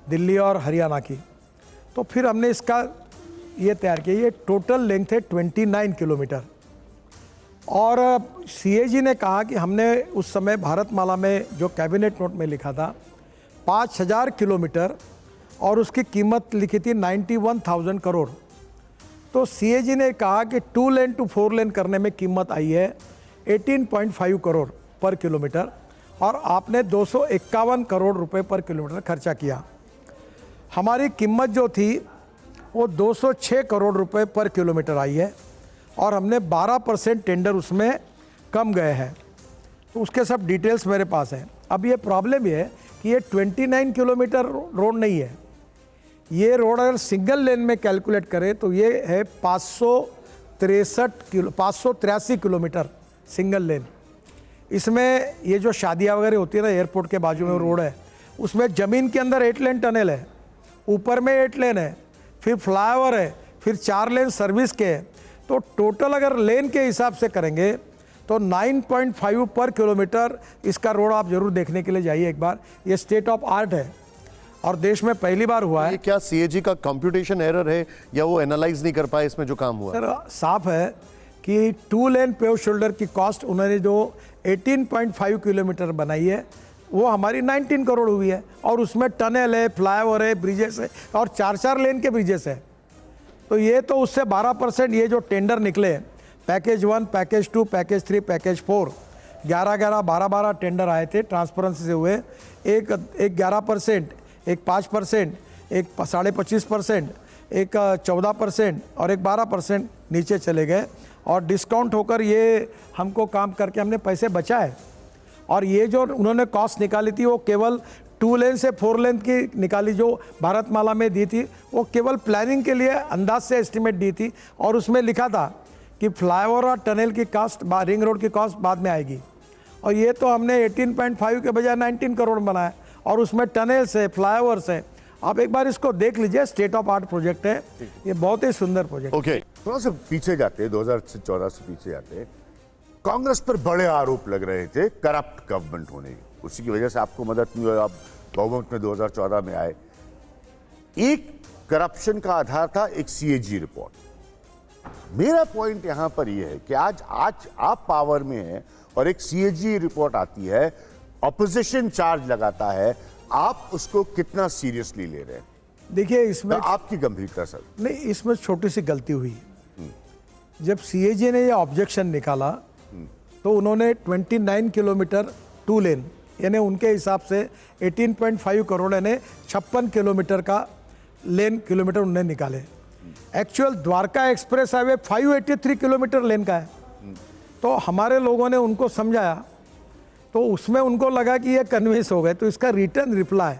दिल्ली और हरियाणा की। तो फिर हमने इसका ये तैयार किया। ये टोटल लेंथ है 29 किलोमीटर। और सीएजी ने कहा कि हमने उस समय भारतमाला में जो कैबिनेट नोट में लिखा था 5000 किलोमीटर और उसकी कीमत लिखी थी 91,000 करोड़। तो सीएजी ने कहा कि 2 लेन टू 4 लेन करने में कीमत आई है 18.5 करोड़ पर किलोमीटर और आपने 251 करोड़ रुपए पर किलोमीटर खर्चा किया। हमारी कीमत जो थी वो 206 करोड़ रुपए पर किलोमीटर आई है और हमने 12% टेंडर उसमें कम गए हैं। तो उसके सब डिटेल्स मेरे पास हैं। अब ये प्रॉब्लम ये है कि ये 29 किलोमीटर रोड नहीं है। ये रोड अगर सिंगल लेन में कैलकुलेट करें तो ये है 583 किलोमीटर सिंगल लेन। इसमें ये जो शादियाँ वगैरह होती है ना, एयरपोर्ट के बाजू में रोड है, उसमें ज़मीन के अंदर 8 लेन टनल है, ऊपर में 8 लेन है, फिर फ्लाईओवर है, फिर 4 लेन सर्विस के है। तो टोटल अगर लेन के हिसाब से करेंगे तो 9.5 पर किलोमीटर इसका रोड आप जरूर देखने के लिए जाइए एक बार। ये स्टेट ऑफ आर्ट है और देश में पहली बार हुआ है। ये क्या सीएजी का कंप्यूटेशन एरर है या वो एनालाइज नहीं कर पाए इसमें जो काम हुआ? सर साफ है कि 2 लेन पेव शोल्डर की कॉस्ट उन्होंने जो 18.5 किलोमीटर बनाई है वो हमारी 19 करोड़ हुई है और उसमें टनल है, फ्लाईओवर है, ब्रिजेस है और 4-4 लेन के ब्रिजेस है। तो ये तो उससे 12% ये जो टेंडर निकले package 1, package 2, package 3, package 4, 11-11, 12-12 tender आए थे ट्रांसपेरेंसी से हुए। एक 11%, एक 5%, एक 25.5%, एक 14% और एक 12% नीचे चले गए और डिस्काउंट होकर ये हमको काम करके हमने पैसे बचाए। और ये जो उन्होंने कॉस्ट निकाली थी वो केवल 2 लेन से 4 लेन की निकाली, जो भारतमाला में दी थी वो केवल प्लानिंग के लिए अंदाज से एस्टिमेट दी थी और उसमें लिखा था कि फ्लाईओवर और टनल की कॉस्ट, रिंग रोड की कॉस्ट बाद में आएगी। और ये तो हमने 18.5 के बजाय 19 करोड़ बनाया और उसमें टनल से, फ्लाईओवर से। आप एक बार इसको देख लीजिए, स्टेट ऑफ आर्ट प्रोजेक्ट है ये, बहुत ही सुंदर प्रोजेक्ट। ओके, थोड़ा सा पीछे जाते हैं, 2014 से पीछे जाते हैं। कांग्रेस पर बड़े आरोप लग रहे थे करप्ट गवर्नमेंट होने की, उसी की वजह से आपको मदद नहीं हुई, आप बहुमत में 2014 में आए। एक करप्शन का आधार था एक सीएजी रिपोर्ट। मेरा पॉइंट यहां पर यह है कि आज आप पावर में हैं और एक सीएजी रिपोर्ट आती है, ऑपोजिशन चार्ज लगाता है, आप उसको कितना सीरियसली ले रहे हैं? देखिए इसमें आपकी गंभीरता सर। नहीं, इसमें छोटी सी गलती हुई। जब सीएजी ने ये ऑब्जेक्शन निकाला तो उन्होंने 29 किलोमीटर 2 लेन यानी उनके हिसाब से 18.5 करोड़ यानी 56 किलोमीटर का लेन किलोमीटर उन्होंने निकाले। Actual Dwarka express highway 583 kilometre lane का है। तो हमारे लोगों ने उनको समझाया तो उसमें उनको लगा कि ये कन्विंस हो गए, तो इसका रिटर्न रिप्लाई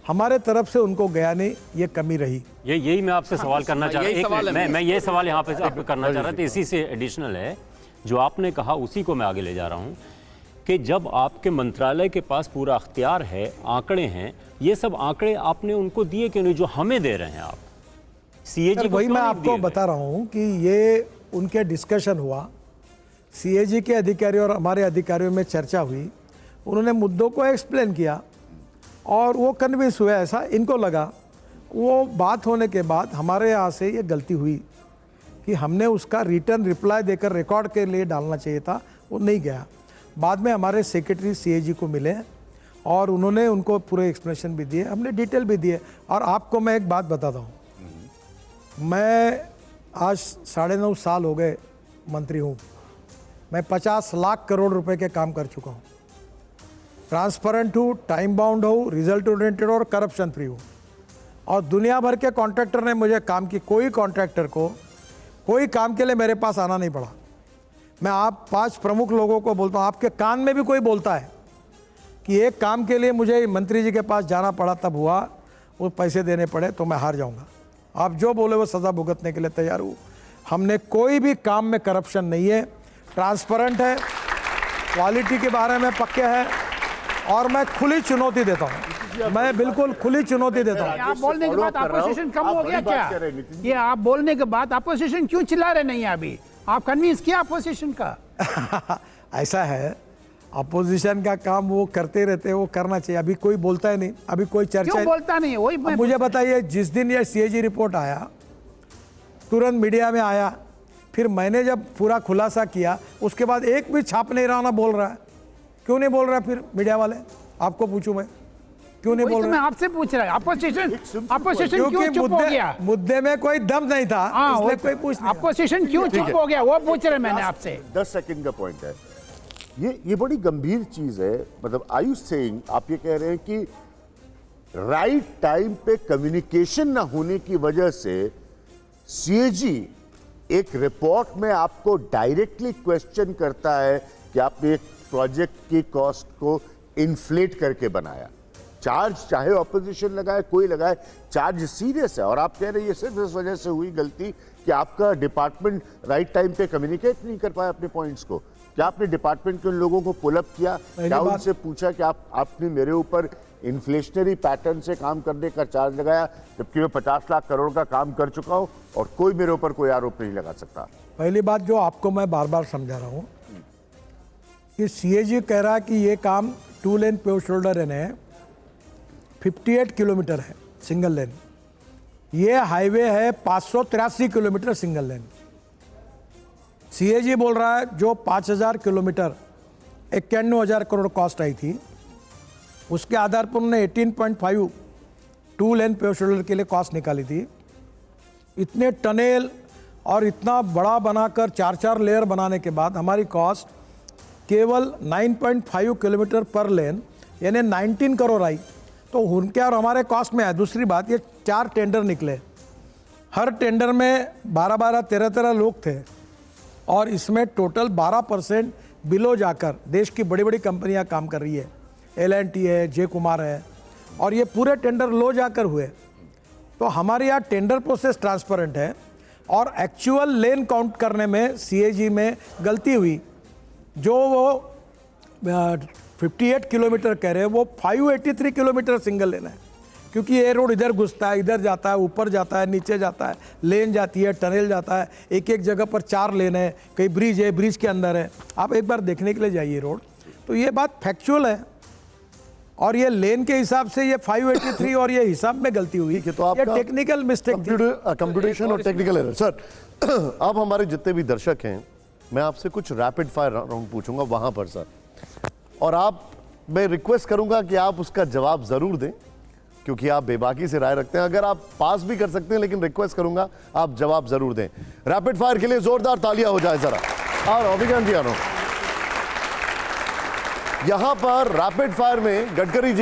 हमारे तरफ से उनको गया नहीं, ये कमी रही। यही मैं आपसे सवाल करना चाह रहा था। मैं ये सवाल यहाँ पे आपको करना चाह रहा था, इसी से एडिशनल है जो आपने कहा, उसी को मैं आगे ले जा रहा हूँ कि जब आपके मंत्रालय के पास पूरा अख्तियार है, आंकड़े हैं, ये सब आंकड़े आपने उनको दिए क्यों नहीं जो हमें दे रहे हैं आप? सीएजी वही मैं आपको बता रहा हूँ कि ये उनके डिस्कशन हुआ, सीएजी के अधिकारी और हमारे अधिकारियों में चर्चा हुई, उन्होंने मुद्दों को एक्सप्लेन किया और वो कन्विंस हुए, ऐसा इनको लगा। वो बात होने के बाद हमारे यहाँ से ये गलती हुई कि हमने उसका रिटर्न रिप्लाई देकर रिकॉर्ड के लिए डालना चाहिए था, वो नहीं गया। बाद में हमारे सेक्रेटरी सीएजी को मिले और उन्होंने उनको पूरे एक्सप्लेनेशन भी दिए, हमने डिटेल भी दिए। और आपको मैं एक बात बताता हूँ, मैं आज 9.5 साल हो गए मंत्री हूँ, मैं 50 लाख करोड़ रुपए के काम कर चुका हूँ। ट्रांसपेरेंट हूँ, टाइम बाउंड हूँ, रिजल्ट ओरिएंटेड और करप्शन फ्री हूँ। और दुनिया भर के कॉन्ट्रैक्टर ने मुझे काम की, कोई कॉन्ट्रैक्टर को कोई काम के लिए मेरे पास आना नहीं पड़ा। मैं आप 5 प्रमुख लोगों को बोलता हूँ, आपके कान में भी कोई बोलता है कि एक काम के लिए मुझे मंत्री जी के पास जाना पड़ा, तब हुआ, वो पैसे देने पड़े, तो मैं हार जाऊँगा। आप जो बोले वो सज़ा भुगतने के लिए तैयार हूँ। हमने कोई भी काम में करप्शन नहीं है, ट्रांसपेरेंट है, क्वालिटी के बारे में पक्के हैं और मैं खुली चुनौती देता हूँ, मैं बिल्कुल खुली चुनौती देता हूँ। आप बोलने के बाद अपोजिशन कम हो गया क्या? ये आप बोलने के बाद अपोजिशन क्यों चिल्ला रहे नहीं है अभी? आप कन्विंस किया अपोजिशन का? ऐसा है, अपोजिशन का काम वो करते रहते हैं, वो करना चाहिए। अभी कोई बोलता है नहीं, अभी कोई चर्चा क्यों बोलता नहीं है? वही मैं अब मुझे बताइए, जिस दिन ये सीएजी रिपोर्ट आया तुरंत मीडिया में आया, फिर मैंने जब पूरा खुलासा किया उसके बाद एक भी छाप नहीं रहा ना बोल रहा है। क्यों नहीं बोल रहा फिर मीडिया वाले? आपको पूछूं मैं, क्यों नहीं वही बोल तो रहे? मैं आपसे पूछ रहा हूँ। अपोजिशन क्यों क्योंकि चुप हो गया? मुद्दे में कोई दम नहीं था, हाँ, इसलिए कोई पूछ नहीं रहा। अपोजिशन क्यों चुप हो गया वो पूछ रहे मैंने आपसे। 10 सेकंड का पॉइंट है ये बड़ी गंभीर चीज है। मतलब आई यू सेइंग, आप ये कह रहे हैं कि राइट टाइम पे कम्युनिकेशन ना होने की वजह से सीएजी एक रिपोर्ट में आपको डायरेक्टली क्वेश्चन करता है कि आपने एक प्रोजेक्ट की कॉस्ट को इन्फ्लेट करके बनाया। चार्ज चाहे ऑपोजिशन लगाए कोई लगाए, चार्ज सीरियस है। और आप कह रहे हैं ये सिर्फ इस वजह से हुई गलती कि आपका डिपार्टमेंट राइट टाइम पे कम्युनिकेट नहीं कर पाया अपने पॉइंट्स को। क्या आपने डिपार्टमेंट के उन लोगों को पुल अप किया? क्या उनसे पूछा कि आपने मेरे ऊपर इन्फ्लेशनरी पैटर्न से काम करने का चार्ज लगाया, जबकि मैं 50 लाख करोड़ का काम कर चुका हूं और कोई मेरे ऊपर कोई आरोप नहीं लगा सकता? पहली बात जो आपको मैं बार बार समझा रहा हूं कि सीएजी कह रहा है कि ये काम 2 लेन पेव शोल्डर है, 58 किलोमीटर है सिंगल लेन। ये हाईवे है 583 किलोमीटर सिंगल लेन। सीएजी बोल रहा है जो 5000 किलोमीटर 91,000 करोड़ कॉस्ट आई थी, उसके आधार पर उन्होंने 18.5 2 लेन पेव शोल्डर के लिए कॉस्ट निकाली थी। इतने टनेल और इतना बड़ा बनाकर 4-4 लेयर बनाने के बाद हमारी कॉस्ट केवल 9.5 किलोमीटर पर लेन यानी 19 करोड़ आई। तो उनके और हमारे कॉस्ट में है। दूसरी बात, ये 4 टेंडर निकले, हर टेंडर में 12-12, 13-13 लोग थे और इसमें टोटल 12% बिलो जाकर देश की बड़ी बड़ी कंपनियां काम कर रही है। L&T है, जे कुमार है, और ये पूरे टेंडर लो जाकर हुए। तो हमारे यहाँ टेंडर प्रोसेस ट्रांसपेरेंट है और एक्चुअल लेन काउंट करने में सीएजी में गलती हुई। जो वो 58 किलोमीटर कह रहे हैं वो 583 किलोमीटर सिंगल लेन है, क्योंकि ये रोड इधर घुसता है, इधर जाता है, ऊपर जाता है, नीचे जाता है, लेन जाती है, टनल जाता है। एक एक जगह पर 4 लेन है, कहीं ब्रिज है, ब्रिज के अंदर है। आप एक बार देखने के लिए जाइए रोड, तो ये बात फैक्चुअल है। और ये लेन के हिसाब से ये 583 और ये हिसाब में गलती हुई, तो आपका ये टेक्निकल मिस्टेक कंप्यूटेशन और टेक्निकल एरर। सर अब हमारे जितने भी दर्शक हैं, मैं आपसे कुछ रैपिड फायर राउंड पूछूंगा वहां पर सर, और मैं रिक्वेस्ट करूंगा कि आप उसका जवाब जरूर दें, क्योंकि आप बेबाकी से राय रखते हैं। अगर आप पास भी कर सकते हैं, लेकिन रिक्वेस्ट करूंगा आप जवाब जरूर दें। रैपिड फायर के लिए जोरदार तालियां हो जाए जरा। और अभिज्ञान जी आनो, यहां पर रैपिड फायर में गडकरी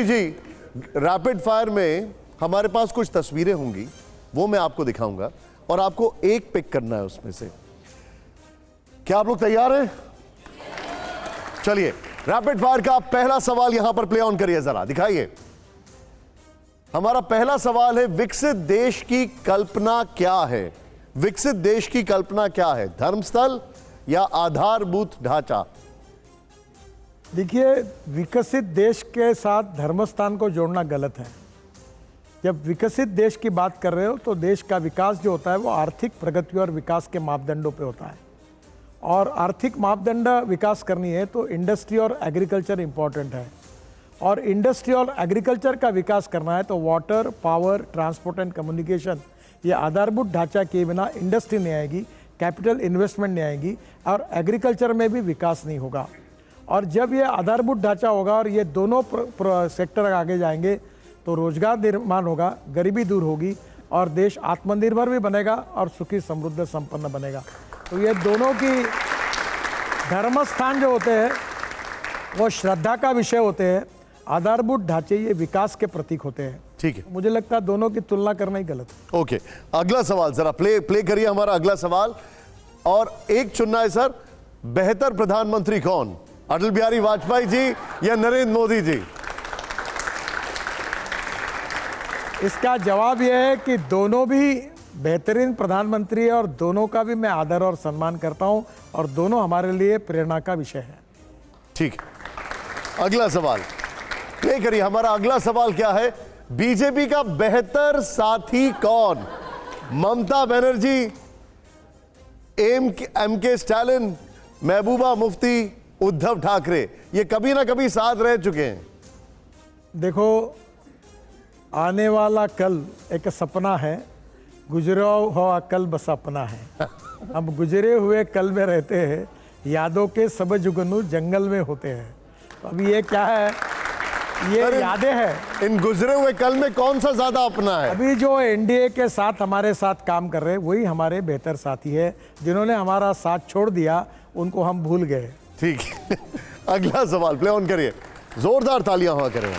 जी रैपिड फायर में हमारे पास कुछ तस्वीरें होंगी, वो मैं आपको दिखाऊंगा और आपको एक पिक करना है उसमें से। क्या आप लोग तैयार हैं? चलिए, रैपिड फायर का पहला सवाल यहां पर प्ले ऑन करिए, जरा दिखाइए। हमारा पहला सवाल है, विकसित देश की कल्पना क्या है? विकसित देश की कल्पना क्या है? धर्मस्थल या आधारभूत ढांचा? देखिए, विकसित देश के साथ धर्मस्थान को जोड़ना गलत है। जब विकसित देश की बात कर रहे हो तो देश का विकास जो होता है वो आर्थिक प्रगति और विकास के मापदंडों पे होता है, और आर्थिक मापदंड विकास करनी है तो इंडस्ट्री और एग्रीकल्चर इंपॉर्टेंट है। और इंडस्ट्री और एग्रीकल्चर का विकास करना है तो water, power, transport and communication, ये आधारभूत ढांचा के बिना इंडस्ट्री नहीं आएगी, कैपिटल इन्वेस्टमेंट नहीं आएगी और एग्रीकल्चर में भी विकास नहीं होगा। और जब ये आधारभूत ढांचा होगा और ये दोनों सेक्टर आगे जाएंगे तो रोजगार निर्माण होगा, गरीबी दूर होगी और देश आत्मनिर्भर भी बनेगा और सुखी समृद्ध संपन्न बनेगा। तो ये दोनों की धर्मस्थान जो होते हैं वो श्रद्धा का विषय होते हैं, आधारभूत ढांचे ये विकास के प्रतीक होते हैं। ठीक है, मुझे लगता है दोनों की तुलना करना ही गलत है। ओके, अगला सवाल जरा प्ले करिए हमारा अगला सवाल। और एक चुनना है सर, बेहतर प्रधानमंत्री कौन, अटल बिहारी वाजपेयी जी या नरेंद्र मोदी जी? इसका जवाब यह है कि दोनों भी बेहतरीन प्रधानमंत्री है और दोनों का भी मैं आदर और सम्मान करता हूं और दोनों हमारे लिए प्रेरणा का विषय है। ठीक, अगला सवाल प्ले करिए। हमारा अगला सवाल क्या है, बीजेपी का बेहतर साथी कौन? ममता बनर्जी, एम के स्टालिन, महबूबा मुफ्ती उद्धव ठाकरे, ये कभी ना कभी साथ रह चुके हैं। देखो, आने वाला कल एक सपना है, गुजरा हुआ कल बस अपना है। हम गुजरे हुए कल में रहते हैं, यादों के सब जुगनू जंगल में होते हैं। तो अभी ये क्या है, ये अरे, यादें हैं। इन गुजरे हुए कल में कौन सा ज्यादा अपना है? अभी जो एनडीए के साथ हमारे साथ काम कर रहे हैं वही हमारे बेहतर साथी है। जिन्होंने हमारा साथ छोड़ दिया उनको हम भूल गए। ठीक है। अगला सवाल प्ले ऑन करिए, जोरदार तालियां हुआ करें।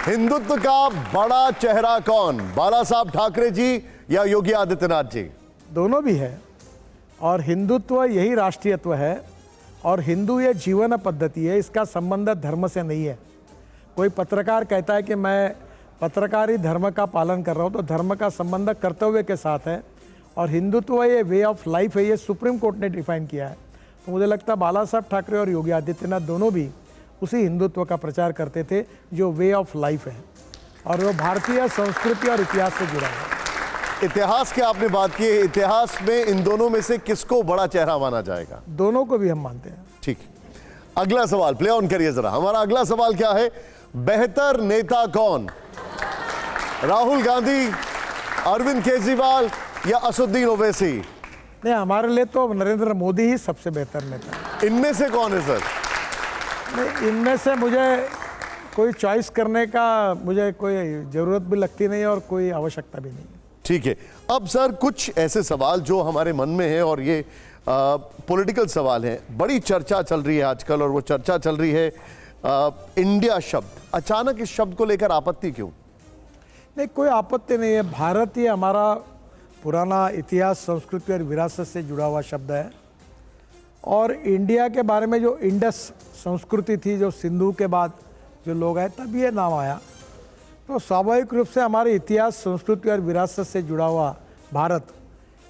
हिंदुत्व का बड़ा चेहरा कौन, बाला साहब ठाकरे जी या योगी आदित्यनाथ जी? दोनों भी है, और हिंदुत्व यही राष्ट्रीयत्व है, और हिंदू ये जीवन पद्धति है, इसका संबंध धर्म से नहीं है। कोई पत्रकार कहता है कि मैं पत्रकारी धर्म का पालन कर रहा हूँ, तो धर्म का संबंध कर्तव्य के साथ है, और हिंदुत्व ये वे ऑफ लाइफ है, ये सुप्रीम कोर्ट ने डिफाइन किया है। तो मुझे लगता है बाला साहब ठाकरे और योगी आदित्यनाथ दोनों भी उसी हिंदुत्व का प्रचार करते थे जो वे ऑफ लाइफ है, और वो भारतीय संस्कृति और इतिहास से जुड़ा है। इतिहास की आपने बात की, इतिहास में इन दोनों में से किसको बड़ा चेहरा माना जाएगा? दोनों को भी हम मानते हैं। ठीक, अगला सवाल प्ले ऑन करिए जरा। हमारा अगला सवाल क्या है, बेहतर नेता कौन, राहुल गांधी, अरविंद केजरीवाल या असदुद्दीन ओवैसी? नहीं, हमारे लिए तो नरेंद्र मोदी ही सबसे बेहतर नेता है। इनमें से कौन है सर? नहीं, इनमें से मुझे कोई चॉइस करने का मुझे कोई ज़रूरत भी लगती नहीं और कोई आवश्यकता भी नहीं है। ठीक है, अब सर कुछ ऐसे सवाल जो हमारे मन में है, और ये पॉलिटिकल सवाल हैं, बड़ी चर्चा चल रही है आजकल, और वो चर्चा चल रही है इंडिया शब्द। अचानक इस शब्द को लेकर आपत्ति क्यों? नहीं, कोई आपत्ति नहीं है। भारत ये हमारा पुराना इतिहास, संस्कृति और विरासत से जुड़ा हुआ शब्द है, और इंडिया के बारे में जो इंडस संस्कृति थी, जो सिंधु के बाद जो लोग आए, तब ये नाम आया। तो स्वाभाविक रूप से हमारे इतिहास, संस्कृति और विरासत से जुड़ा हुआ भारत,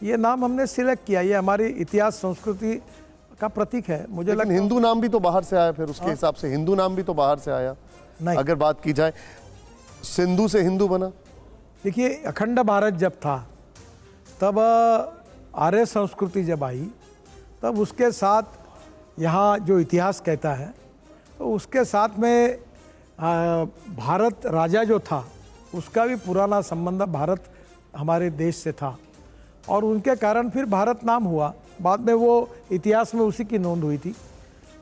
ये नाम हमने सिलेक्ट किया। ये हमारी इतिहास, संस्कृति का प्रतीक है। मुझे लेकिन लगता हिंदू नाम भी तो बाहर से आया, फिर उसके हिसाब से हिंदू नाम भी तो बाहर से आया। नहीं। अगर बात की जाए, सिंधु से हिंदू बना। देखिए, अखंड भारत जब था, तब आर्य संस्कृति जब आई, तब उसके साथ यहाँ जो इतिहास कहता है, तो उसके साथ में भारत राजा जो था उसका भी पुराना संबंध भारत हमारे देश से था, और उनके कारण फिर भारत नाम हुआ। बाद में वो इतिहास में उसी की नोंद हुई थी,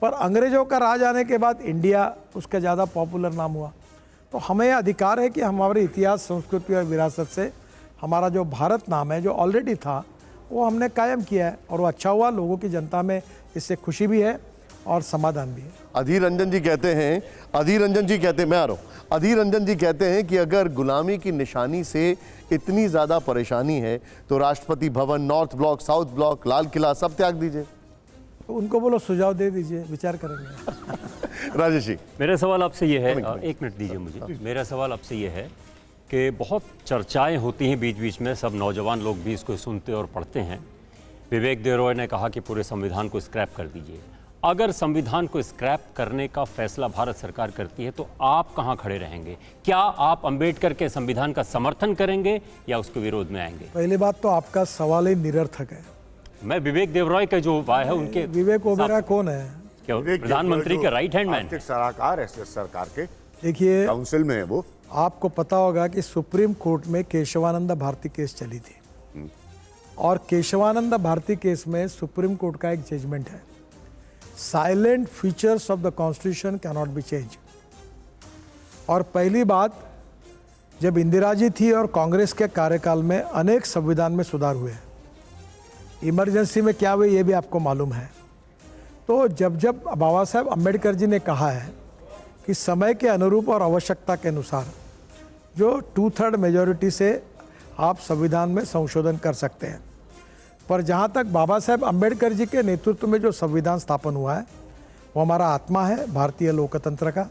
पर अंग्रेज़ों का राज आने के बाद इंडिया उसका ज़्यादा पॉपुलर नाम हुआ। तो हमें अधिकार है कि हमारे इतिहास, संस्कृति और विरासत से हमारा जो भारत नाम है, जो ऑलरेडी था, वो हमने कायम किया है, और वो अच्छा हुआ। लोगों की जनता में इससे खुशी भी है और समाधान भी है। अधीर रंजन जी कहते हैं, मैं आ रहा हूँ। अधीर रंजन जी कहते हैं कि अगर गुलामी की निशानी से इतनी ज़्यादा परेशानी है तो Rashtrapati Bhavan, north block, south block, Lal Qila सब त्याग दीजिए। तो उनको बोलो सुझाव दे दीजिए, विचार करेंगे। राजेश जी, मेरा सवाल आपसे ये है, एक मिनट दीजिए मुझे। मेरा सवाल आपसे ये है कि बहुत चर्चाएं होती हैं बीच बीच में, सब नौजवान लोग भी इसको सुनते और पढ़ते हैं। विवेक देवरॉय ने कहा कि पूरे संविधान को स्क्रैप कर दीजिए। अगर संविधान को स्क्रैप करने का फैसला भारत सरकार करती है तो आप कहां खड़े रहेंगे? क्या आप अंबेडकर के संविधान का समर्थन करेंगे या उसके विरोध में आएंगे? पहली बात तो आपका सवाल ही निरर्थक है। मैं विवेक देवरॉय का जो है उनके, विवेक ओबेरॉय कौन है? क्या प्रधानमंत्री के राइट हैंड मैन? सलाहकार है सरकार के, देखिए, काउंसिल में है वो। आपको पता होगा कि सुप्रीम कोर्ट में केशवानंद भारती केस चली थी, और केशवानंद भारती केस में सुप्रीम कोर्ट का एक जजमेंट है, salient features of the constitution can not be change. और पहली बात, जब इंदिरा जी थी और कांग्रेस के कार्यकाल में अनेक संविधान में सुधार हुए। इमरजेंसी में क्या हुए ये भी आपको मालूम है। तो जब जब बाबा साहब अम्बेडकर जी ने कहा है कि समय के अनुरूप और आवश्यकता के अनुसार जो 2/3 मेजॉरिटी से आप संविधान में संशोधन कर सकते हैं, पर जहाँ तक बाबा साहब अम्बेडकर जी के नेतृत्व में जो संविधान स्थापन हुआ है वो हमारा आत्मा है भारतीय लोकतंत्र का,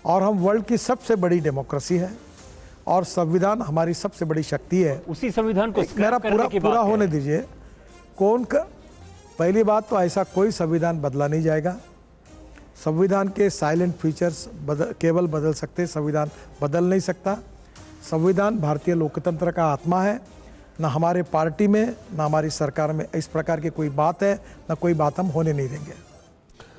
और हम वर्ल्ड की सबसे बड़ी डेमोक्रेसी है, और संविधान हमारी सबसे बड़ी शक्ति है। उसी संविधान को मेरा पूरा होने दीजिए। पहली बात तो ऐसा कोई संविधान बदला नहीं जाएगा। संविधान के साइलेंट फीचर्स केवल बदल सकते, संविधान बदल नहीं सकता। संविधान भारतीय लोकतंत्र का आत्मा है, ना हमारे पार्टी में ना हमारी सरकार में इस प्रकार की कोई बात है, ना कोई बात हम होने नहीं देंगे।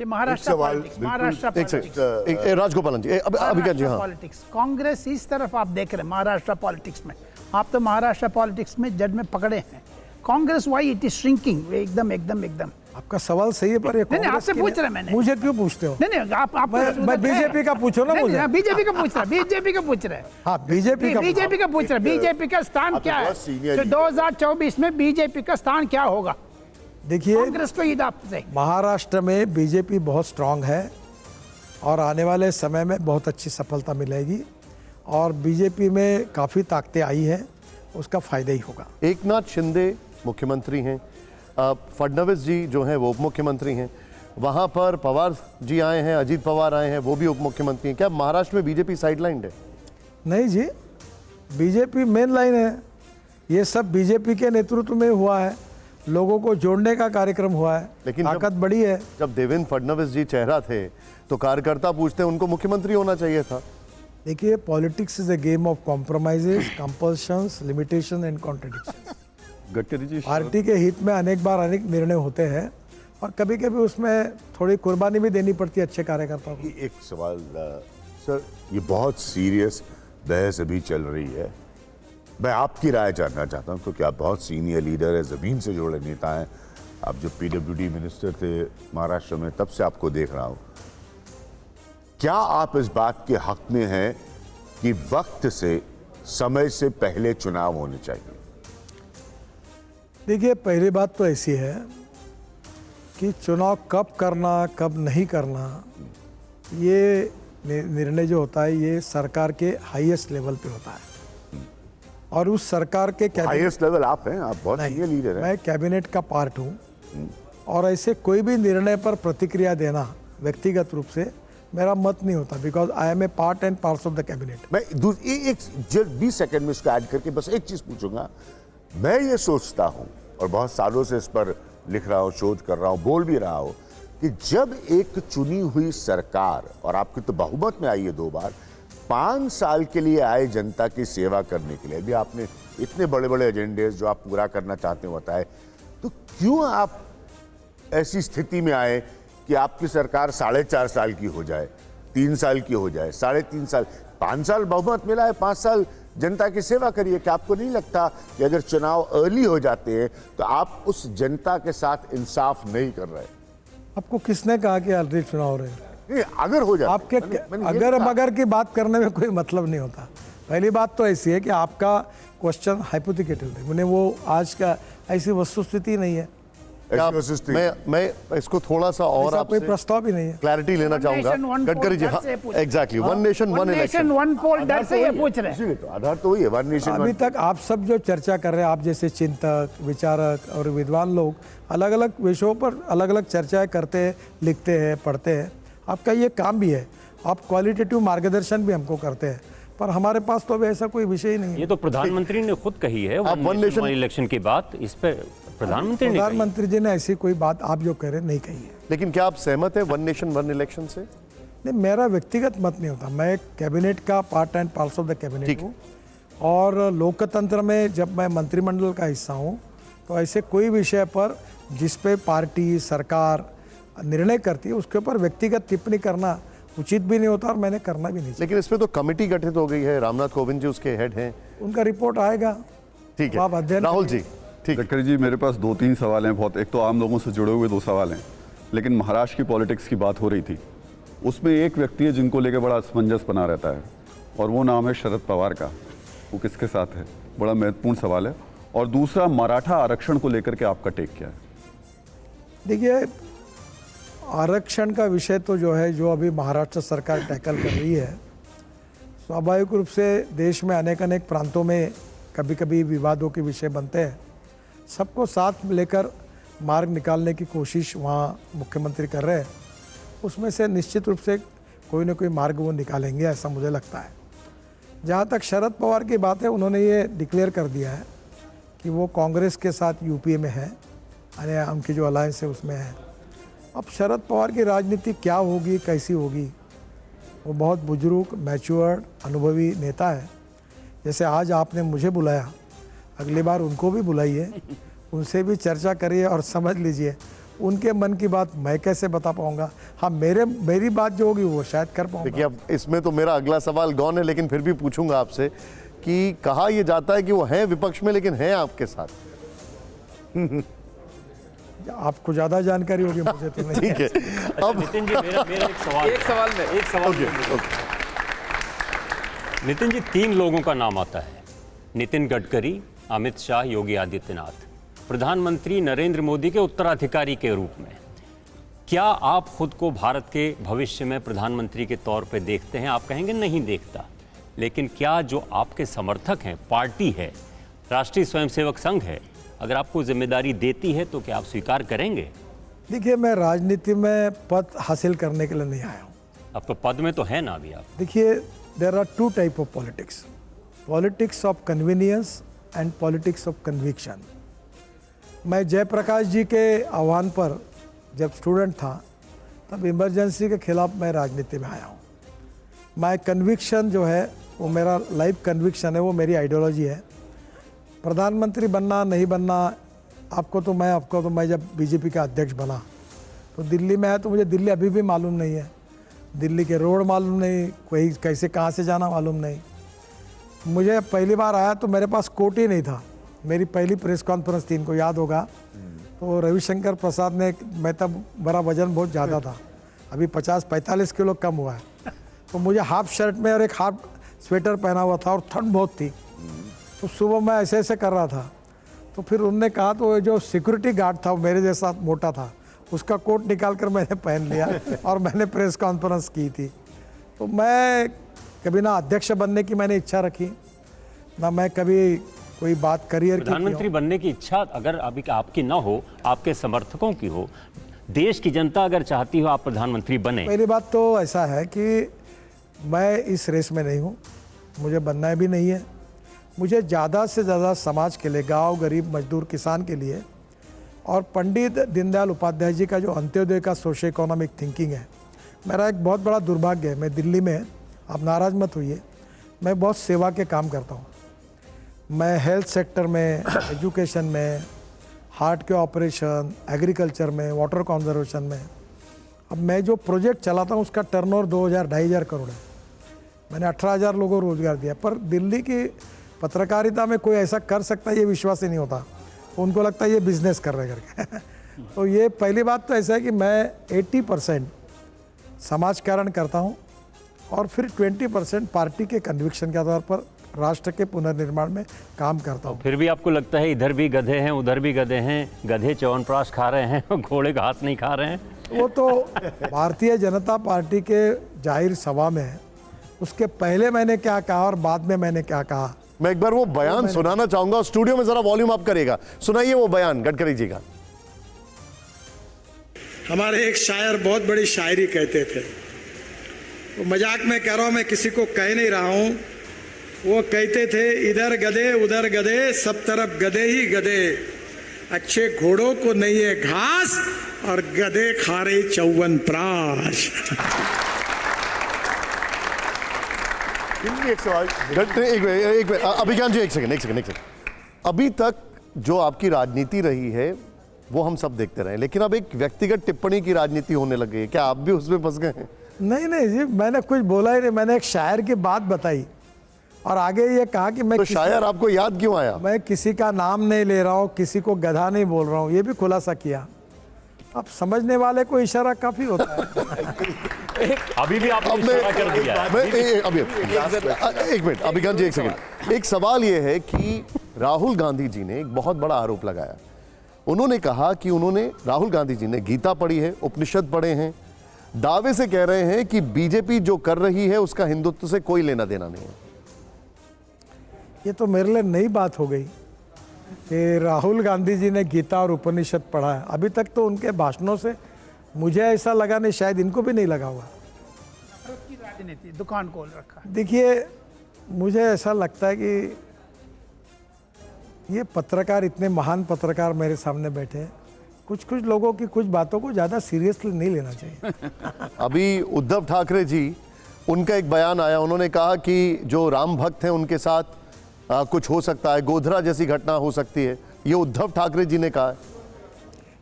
ये महाराष्ट्र सवाल पॉलिटिक्स, बिल्कुल- महाराष्ट्र एक पॉलिटिक्स, सेकंड राजगोपालन जी अभी जी हाँ पॉलिटिक्स, कांग्रेस इस तरफ आप देख रहे हैं महाराष्ट्र पॉलिटिक्स में, आप तो महाराष्ट्र पॉलिटिक्स में जज में पकड़े हैं। Congress why it is shrinking, एकदम एकदम एकदम। आपका सवाल सही है, पर ये नहीं, कांग्रेस आपसे की पूछ नहीं- रहे हैं मैंने। मुझे क्यों पूछते हो? नहीं आप मैं बीजेपी का पूछो ना मुझे। बीजेपी का पूछ रहा है, बीजेपी का पूछ रहे हैं। हाँ, बीजेपी का बीजेपी का पूछ रहे हैं, बीजेपी का स्थान आप तो क्या है? बहुत सीनियर तो लीडर। 2024 में बीजेपी का स्थान क्या होगा? देखिए, कांग्रेस को ईद आपसे महाराष्ट्र में बीजेपी बहुत स्ट्रांग है और आने वाले समय में बहुत अच्छी सफलता मिलेगी और बीजेपी में काफ़ी ताकतें आई हैं, उसका फ़ायदा ही होगा। एकनाथ शिंदे मुख्यमंत्री हैं, फडणवीस जी जो हैं वो उप मुख्यमंत्री हैं, वहाँ पर पवार जी आए हैं, अजीत पवार आए हैं, वो भी उप मुख्यमंत्री हैं। क्या महाराष्ट्र में बीजेपी साइडलाइंड है? नहीं जी, बीजेपी मेन लाइन है। ये सब बीजेपी के नेतृत्व में हुआ है, लोगों को जोड़ने का कार्यक्रम हुआ है, लेकिन ताकत बड़ी है। जब देवेंद्र फडणवीस जी चेहरा थे तो कार्यकर्ता पूछते हैं उनको मुख्यमंत्री होना चाहिए था। देखिए, politics is a game of compromises, compulsions, limitation and contradiction. Gadkari ji, party के हित में अनेक बार अनेक निर्णय होते हैं और कभी कभी उसमें थोड़ी कुर्बानी भी देनी पड़ती है अच्छे कार्यकर्ताओं को। एक सवाल सर, ये बहुत सीरियस बहस अभी चल रही है, मैं आपकी राय जानना चाहता हूँ क्योंकि आप बहुत सीनियर लीडर है, ज़मीन से जुड़े नेता हैं। आप जब पीडब्ल्यूडी मिनिस्टर थे महाराष्ट्र में, तब से आपको देख रहा हूँ। क्या आप इस बात के हक में हैं कि वक्त से, समय से पहले चुनाव होने चाहिए? देखिए, पहली बात तो ऐसी है कि चुनाव कब करना कब नहीं करना, ये निर्णय जो होता है ये सरकार के हाईएस्ट लेवल पे होता है और उस सरकार के हाईएस्ट लेवल आप हैं, आप बहुत सीनियर लीडर हैं। मैं कैबिनेट का पार्ट हूँ और ऐसे कोई भी निर्णय पर प्रतिक्रिया देना व्यक्तिगत रूप से मेरा मत नहीं होता, because I am a part and parts of the cabinet. मैं एक 20 सेकंड में इसको ऐड करके बस एक चीज पूछूंगा। मैं ये सोचता हूं और बहुत सालों से इस पर लिख रहा हूं, शोध कर रहा हूं, बोल भी रहा हूं कि जब एक चुनी हुई सरकार, और आपकी तो बहुमत में आई है 2 बार, 5 साल के लिए आए जनता की सेवा करने के लिए, अभी आपने इतने बड़े बड़े एजेंडे जो आप पूरा करना चाहते हो बताए, तो क्यों आप ऐसी स्थिति में आए कि आपकी सरकार 4.5 साल की हो जाए, 3 साल की हो जाए, 3.5 साल, 5 साल बहुमत मिला है, 5 साल जनता की सेवा करिए। क्या आपको नहीं लगता कि अगर चुनाव अर्ली हो जाते हैं तो आप उस जनता के साथ इंसाफ नहीं कर रहे? आपको किसने कहा कि ऑलरेडी चुनाव हो रहे हैं? नहीं, अगर हो जाते, आपके मैंने ये अगर कहा। मगर की बात करने में कोई मतलब नहीं होता। पहली बात तो ऐसी है कि आपका क्वेश्चन हाइपोथेटिकल है, मैंने वो आज का ऐसी वस्तुस्थिति नहीं है, क्या ऐसी वस्तुस्थिति। मैं इसको थोड़ा सा और ऐसा कोई आपसे प्रस्ताव भी नहीं है। क्लैरिटी लेना One चाहूंगा। nation, one Gadkari ji, poll, हाँ, डर से पूछ- exactly, one nation one nation election. One poll, डर से ये आधार तो पूछ रहे हैं। इसीलिए तो आधार तो वही है, वन नेशन अभी तक आप सब जो चर्चा कर रहे हैं, आप जैसे चिंतक, विचारक और विद्वान लोग अलग अलग विषयों पर अलग अलग चर्चाएं करते हैं, लिखते हैं, पढ़ते हैं, आपका ये काम भी है। आप क्वालिटेटिव मार्गदर्शन भी हमको करते हैं, पर हमारे पास तो अभी ऐसा कोई विषय ही नहीं है। ये तो प्रधानमंत्री ने खुद कही है, आप one nation- वन इलेक्शन की बात इस पे प्रधानमंत्री ने कही। प्रधानमंत्री जी ने ऐसी कोई बात आप जो कह रहे हैं नहीं कही है। लेकिन क्या आप सहमत हैं वन नेशन वन इलेक्शन से? नहीं, मेरा व्यक्तिगत मत नहीं होता। मैं कैबिनेट का part and parts of the cabinet ठीक। हूँ और लोकतंत्र में जब मैं मंत्रिमंडल का हिस्सा हूँ तो ऐसे कोई विषय पर जिस पे पार्टी सरकार निर्णय करती है उसके ऊपर व्यक्तिगत टिप्पणी करना उचित भी नहीं होता और मैंने करना भी नहीं चाहिए। लेकिन इसमें तो कमिटी गठित हो गई है, रामनाथ कोविंद जी उसके हेड हैं। उनका रिपोर्ट आएगा, ठीक आप है अध्ययन राहुल जी, ठीक है। गडकरी जी, मेरे पास 2-3 सवाल हैं। बहुत, एक तो आम लोगों से जुड़े हुए 2 सवाल हैं, लेकिन महाराष्ट्र की पॉलिटिक्स की बात हो रही थी, उसमें एक व्यक्ति है जिनको लेकर बड़ा असमंजस बना रहता है और वो नाम है शरद पवार का। वो किसके साथ है, बड़ा महत्वपूर्ण सवाल है। और दूसरा, मराठा आरक्षण को लेकर के आपका टेक क्या है? देखिए, आरक्षण का विषय तो जो है, जो अभी महाराष्ट्र सरकार टैकल कर रही है, स्वाभाविक रूप से देश में अनेक अनेक प्रांतों में कभी कभी विवादों के विषय बनते हैं। सबको साथ लेकर मार्ग निकालने की कोशिश वहाँ मुख्यमंत्री कर रहे हैं। उसमें से निश्चित रूप से कोई ना कोई मार्ग वो निकालेंगे, ऐसा मुझे लगता है। जहाँ तक शरद पवार की बात है, उन्होंने ये डिक्लेयर कर दिया है कि वो कांग्रेस के साथ यूपीए में है, यानी उनकी जो अलायंस है उसमें है। अब शरद पवार की राजनीति क्या होगी, कैसी होगी, वो बहुत बुजुर्ग, मैच्योर्ड, अनुभवी नेता है। जैसे आज आपने मुझे बुलाया अगली बार उनको भी बुलाइए, उनसे भी चर्चा करिए और समझ लीजिए उनके मन की बात मैं कैसे बता पाऊंगा। हाँ, मेरी बात जो होगी वो शायद कर पाऊंगा। देखिए, अब इसमें तो मेरा अगला सवाल गौन है, लेकिन फिर भी पूछूंगा आपसे कि कहा यह जाता है कि वो हैं विपक्ष में लेकिन हैं आपके साथ। आपको ज्यादा जानकारी होगी, मुझे तो नहीं। ठीक है, अब नितिन जी मेरा एक सवाल नितिन जी, 3 लोगों का नाम आता है, नितिन गडकरी, अमित शाह, योगी आदित्यनाथ, प्रधानमंत्री नरेंद्र मोदी के उत्तराधिकारी के रूप में। क्या आप खुद को भारत के भविष्य में प्रधानमंत्री के तौर पे देखते हैं? आप कहेंगे नहीं देखता, लेकिन क्या जो आपके समर्थक हैं, पार्टी है, राष्ट्रीय स्वयंसेवक संघ है, अगर आपको जिम्मेदारी देती है तो क्या आप स्वीकार करेंगे? देखिए, मैं राजनीति में पद हासिल करने के लिए नहीं आया हूँ। अब तो पद में तो है ना अभी आप। देखिए, there are 2 type of politics, politics of convenience and politics of conviction. मैं जयप्रकाश जी के आह्वान पर जब स्टूडेंट था तब इमरजेंसी के खिलाफ मैं राजनीति में आया हूँ। माय कन्विक्शन जो है वो मेरा लाइफ कन्विक्शन है, वो मेरी आइडियोलॉजी है। प्रधानमंत्री बनना नहीं बनना, आपको तो मैं जब बीजेपी का अध्यक्ष बना तो दिल्ली में आया, तो मुझे दिल्ली अभी भी मालूम नहीं है, दिल्ली के रोड मालूम नहीं, कोई कैसे कहाँ से जाना मालूम नहीं। मुझे पहली बार आया तो मेरे पास कोट ही नहीं था। मेरी पहली प्रेस कॉन्फ्रेंस थी, इनको याद होगा, तो रविशंकर प्रसाद ने, मैं तब मेरा वजन बहुत ज़्यादा था, अभी 50-45 किलो कम हुआ है, तो मुझे हाफ शर्ट में और एक हाफ स्वेटर पहना हुआ था और ठंड बहुत थी, तो सुबह मैं ऐसे ऐसे कर रहा था। तो फिर उनने कहा, तो जो सिक्योरिटी गार्ड था वो मेरे जैसा मोटा था, उसका कोट निकाल कर मैंने पहन लिया और मैंने प्रेस कॉन्फ्रेंस की थी। तो मैं कभी ना अध्यक्ष बनने की मैंने इच्छा रखी, ना मैं कभी कोई बात करियर की। प्रधानमंत्री बनने की इच्छा अगर अभी आपकी ना हो, आपके समर्थकों की हो, देश की जनता अगर चाहती हो आप प्रधानमंत्री बने। पहली बात तो ऐसा है कि मैं इस रेस में नहीं हूँ, मुझे बनना भी नहीं है। मुझे ज़्यादा से ज़्यादा समाज के लिए, गांव, गरीब, मजदूर, किसान के लिए, और पंडित दीनदयाल उपाध्याय जी का जो अंत्योदय का सोशो इकोनॉमिक थिंकिंग है, मेरा एक बहुत बड़ा दुर्भाग्य है। मैं दिल्ली में, आप नाराज़ मत होइए, मैं बहुत सेवा के काम करता हूँ। मैं हेल्थ सेक्टर में, एजुकेशन में, हार्ट के ऑपरेशन, एग्रीकल्चर में, वाटर कंजर्वेशन में, अब मैं जो प्रोजेक्ट चलाता हूँ उसका टर्नओवर 2,000-2,500 करोड़ है। मैंने 18,000 लोगों को रोजगार दिया। पर दिल्ली की पत्रकारिता में कोई ऐसा कर सकता है ये विश्वास ही नहीं होता, उनको लगता है ये बिजनेस कर रहे करके तो ये पहली बात तो ऐसा है कि मैं 80% समाज कारण करता हूँ और फिर 20% पार्टी के कन्विक्शन के आधार पर राष्ट्र के पुनर्निर्माण में काम करता हूँ। फिर भी आपको लगता है इधर भी गधे हैं, उधर भी गधे हैं, गधे च्यवनप्राश खा रहे हैं, घोड़े घास नहीं खा रहे हैं? वो तो भारतीय जनता पार्टी के जाहिर सभा में है, उसके पहले मैंने क्या कहा और बाद में मैंने क्या कहा, मैं एक बार वो बयान सुनाना चाहूंगा। स्टूडियो में जरा वॉल्यूम अप करेगा, सुनाइए वो बयान गडकरी जी का। हमारे एक शायर बहुत बड़ी शायरी कहते थे, वो मजाक में कह रहा हूं, मैं किसी को कह नहीं रहा हूं। वो कहते थे, इधर गधे उधर गधे, सब तरफ गधे ही गधे, अच्छे घोड़ों को नहीं है घास और गधे खा रहे च्यवनप्राश। एक सवाल, एक मिनट अभिज्ञान जी, एक सेकंड। अभी तक जो आपकी राजनीति रही है वो हम सब देखते रहे, लेकिन अब एक व्यक्तिगत टिप्पणी की राजनीति होने लगी है, क्या आप भी उसमें फंस गए हैं? नहीं जी, मैंने कुछ बोला ही नहीं। मैंने एक शायर की बात बताई और आगे ये कहा कि मैं तो शायर आपको याद क्यों आया? मैं किसी का नाम नहीं ले रहा हूँ, किसी को गधा नहीं बोल रहा हूँ, ये भी खुलासा किया। अब समझने वाले को इशारा काफी होता है। अभी भी आपने इशारा कर दिया है। एक मिनट अभिज्ञान जी, एक सेकंड। एक सवाल ये है कि राहुल गांधी जी ने एक बहुत बड़ा आरोप लगाया। उन्होंने कहा कि राहुल गांधी जी ने गीता पढ़ी है, उपनिषद पढ़े हैं, दावे से कह रहे हैं कि बीजेपी जो कर रही है उसका हिंदुत्व से कोई लेना देना नहीं है। ये तो मेरे लिए नई बात हो गई कि राहुल गांधी जी ने गीता और उपनिषद पढ़ा है। अभी तक तो उनके भाषणों से मुझे ऐसा लगा नहीं, शायद इनको भी नहीं लगा हुआ। की राजनीति दुकान खोल रखा है। देखिए, मुझे ऐसा लगता है कि ये पत्रकार, इतने महान पत्रकार मेरे सामने बैठे हैं, कुछ लोगों की कुछ बातों को ज़्यादा सीरियसली नहीं लेना चाहिए। अभी उद्धव ठाकरे जी, उनका एक बयान आया, उन्होंने कहा कि जो राम भक्त हैं उनके साथ कुछ हो सकता है, गोधरा जैसी घटना हो सकती है, ये उद्धव ठाकरे जी ने कहा है।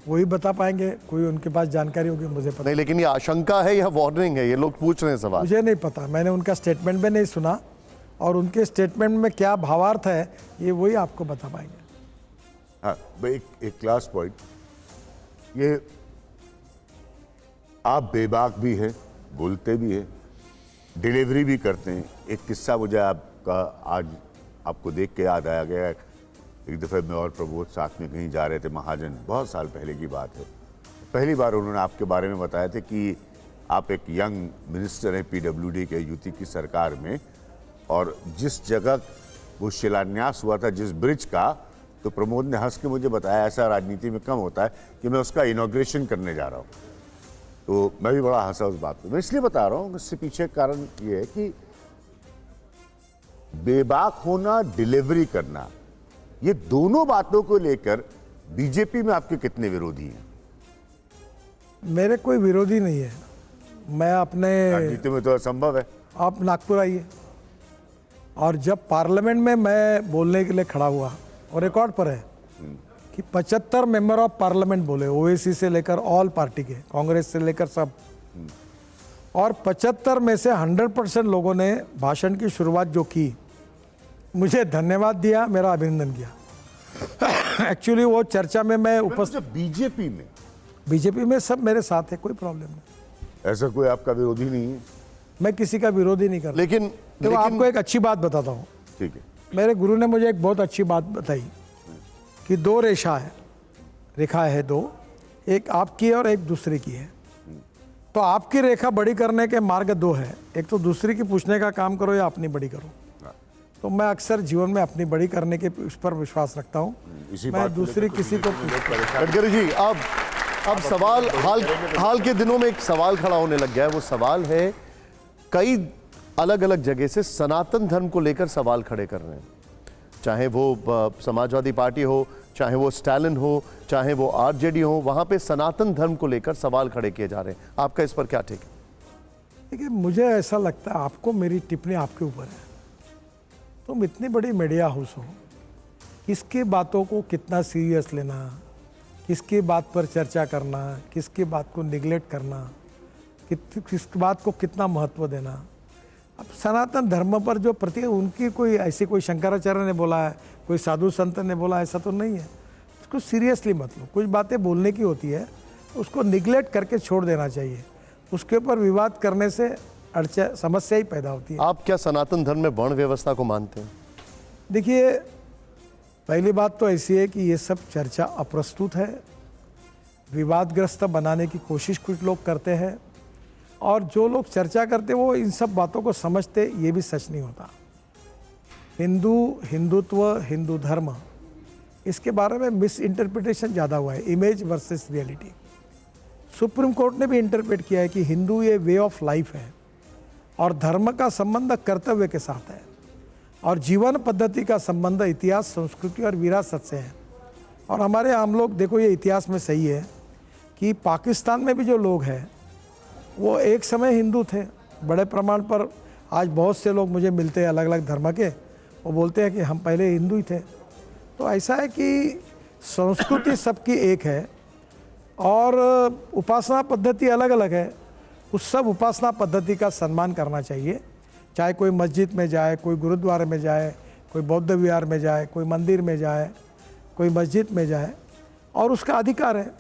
वही बता पाएंगे, कोई उनके पास जानकारी होगी, मुझे पता नहीं, लेकिन ये आशंका है या वार्निंग है, ये लोग पूछ रहे हैं सवाल। मुझे नहीं पता, मैंने उनका स्टेटमेंट भी नहीं सुना, और उनके स्टेटमेंट में क्या भावार्थ है ये वही आपको बता पाएंगे। हाँ, एक क्लास पॉइंट, ये आप बेबाक भी हैं, बोलते भी हैं, डिलीवरी भी करते हैं। एक किस्सा मुझे आपका आज आपको देख के याद आया गया। एक दफ़े मैं और प्रबोध साथ में कहीं जा रहे थे, महाजन, बहुत साल पहले की बात है। पहली बार उन्होंने आपके बारे में बताया था कि आप एक यंग मिनिस्टर हैं पीडब्ल्यूडी के, यूपी की सरकार में, और जिस जगह वो शिलान्यास हुआ था जिस ब्रिज का, तो प्रमोद ने हंस के मुझे बताया ऐसा राजनीति में कम होता है कि मैं उसका इनॉग्रेशन करने जा रहा हूँ। तो मैं भी बड़ा हंसा उस बात पे। मैं इसलिए बता रहा हूँ, इससे पीछे कारण ये है कि बेबाक होना, डिलीवरी करना, ये दोनों बातों को लेकर बीजेपी में आपके कितने विरोधी हैं? मेरे कोई विरोधी नहीं है, मैं अपने राजनीति में तो असंभव है। आप नागपुर आइए, और जब पार्लियामेंट में मैं बोलने के लिए खड़ा हुआ, और रिकॉर्ड पर है कि 75 मेंबर ऑफ पार्लियामेंट बोले, ओवैसी से लेकर ऑल पार्टी के, कांग्रेस से लेकर सब, और 75 में से 100% लोगों ने भाषण की शुरुआत जो की, मुझे धन्यवाद दिया, मेरा अभिनंदन किया। एक्चुअली वो चर्चा में मैं उपस्थित, बीजेपी में सब मेरे साथ है, कोई प्रॉब्लम नहीं, ऐसा कोई आपका विरोधी नहीं है। मैं किसी का विरोधी नहीं करता। लेकिन आपको एक अच्छी बात बताता हूँ। ठीक है। मेरे गुरु ने मुझे एक बहुत अच्छी बात बताई कि दो रेखा है दो, एक आपकी है और एक दूसरे की है। तो आपकी रेखा बड़ी करने के मार्ग दो है, एक तो दूसरी की पूछने का काम करो या अपनी बड़ी करो। तो मैं अक्सर जीवन में अपनी बड़ी करने के उस पर विश्वास रखता हूँ, मैं दूसरी किसी को। गडकरी जी, अब सवाल हाल के दिनों में एक सवाल खड़ा होने लग गया है। वो सवाल है, कई अलग अलग जगह से सनातन धर्म को लेकर सवाल खड़े कर रहे हैं, चाहे वो समाजवादी पार्टी हो, चाहे वो स्टालिन हो, चाहे वो आरजेडी हो, वहां पे सनातन धर्म को लेकर सवाल खड़े किए जा रहे हैं। आपका इस पर क्या ठीक है? देखिए, मुझे ऐसा लगता है, आपको मेरी टिप्पणी आपके ऊपर है। तुम इतनी बड़ी मीडिया हाउस हो, किसकी बातों को कितना सीरियस लेना, किसकी बात पर चर्चा करना, किसकी बात को निगलेक्ट करना, किस बात को कितना महत्व देना। अब सनातन धर्म पर जो प्रति उनकी कोई ऐसी, कोई शंकराचार्य ने बोला है, कोई साधु संत ने बोला, ऐसा तो नहीं है। उसको सीरियसली मत लो। कुछ बातें बोलने की होती है, उसको निगलेक्ट करके छोड़ देना चाहिए। उसके ऊपर विवाद करने से समस्या ही पैदा होती है। आप क्या सनातन धर्म में वर्ण व्यवस्था को मानते हैं? देखिए, पहली बात तो ऐसी है कि ये सब चर्चा अप्रस्तुत है, विवादग्रस्त बनाने की कोशिश कुछ लोग करते हैं, और जो लोग चर्चा करते वो इन सब बातों को समझते, ये भी सच नहीं होता। हिंदुत्व, हिंदू धर्म, इसके बारे में मिस इंटरप्रिटेशन ज़्यादा हुआ है, image versus reality. Supreme court ने भी इंटरप्रेट किया है कि हिंदू ये वे ऑफ लाइफ है, और धर्म का संबंध कर्तव्य के साथ है, और जीवन पद्धति का संबंध इतिहास, संस्कृति और विरासत से है। और हमारे आम लोग, देखो ये इतिहास में सही है कि पाकिस्तान में भी जो लोग हैं वो एक समय हिंदू थे बड़े प्रमाण पर। आज बहुत से लोग मुझे मिलते हैं अलग अलग धर्म के, वो बोलते हैं कि हम पहले हिंदू ही थे। तो ऐसा है कि संस्कृति सबकी एक है, और उपासना पद्धति अलग अलग है। उस सब उपासना पद्धति का सम्मान करना चाहिए, चाहे कोई मस्जिद में जाए, कोई गुरुद्वारे में जाए, कोई बौद्ध विहार में जाए, कोई मंदिर में जाए, कोई मस्जिद में जाए, और उसका अधिकार है।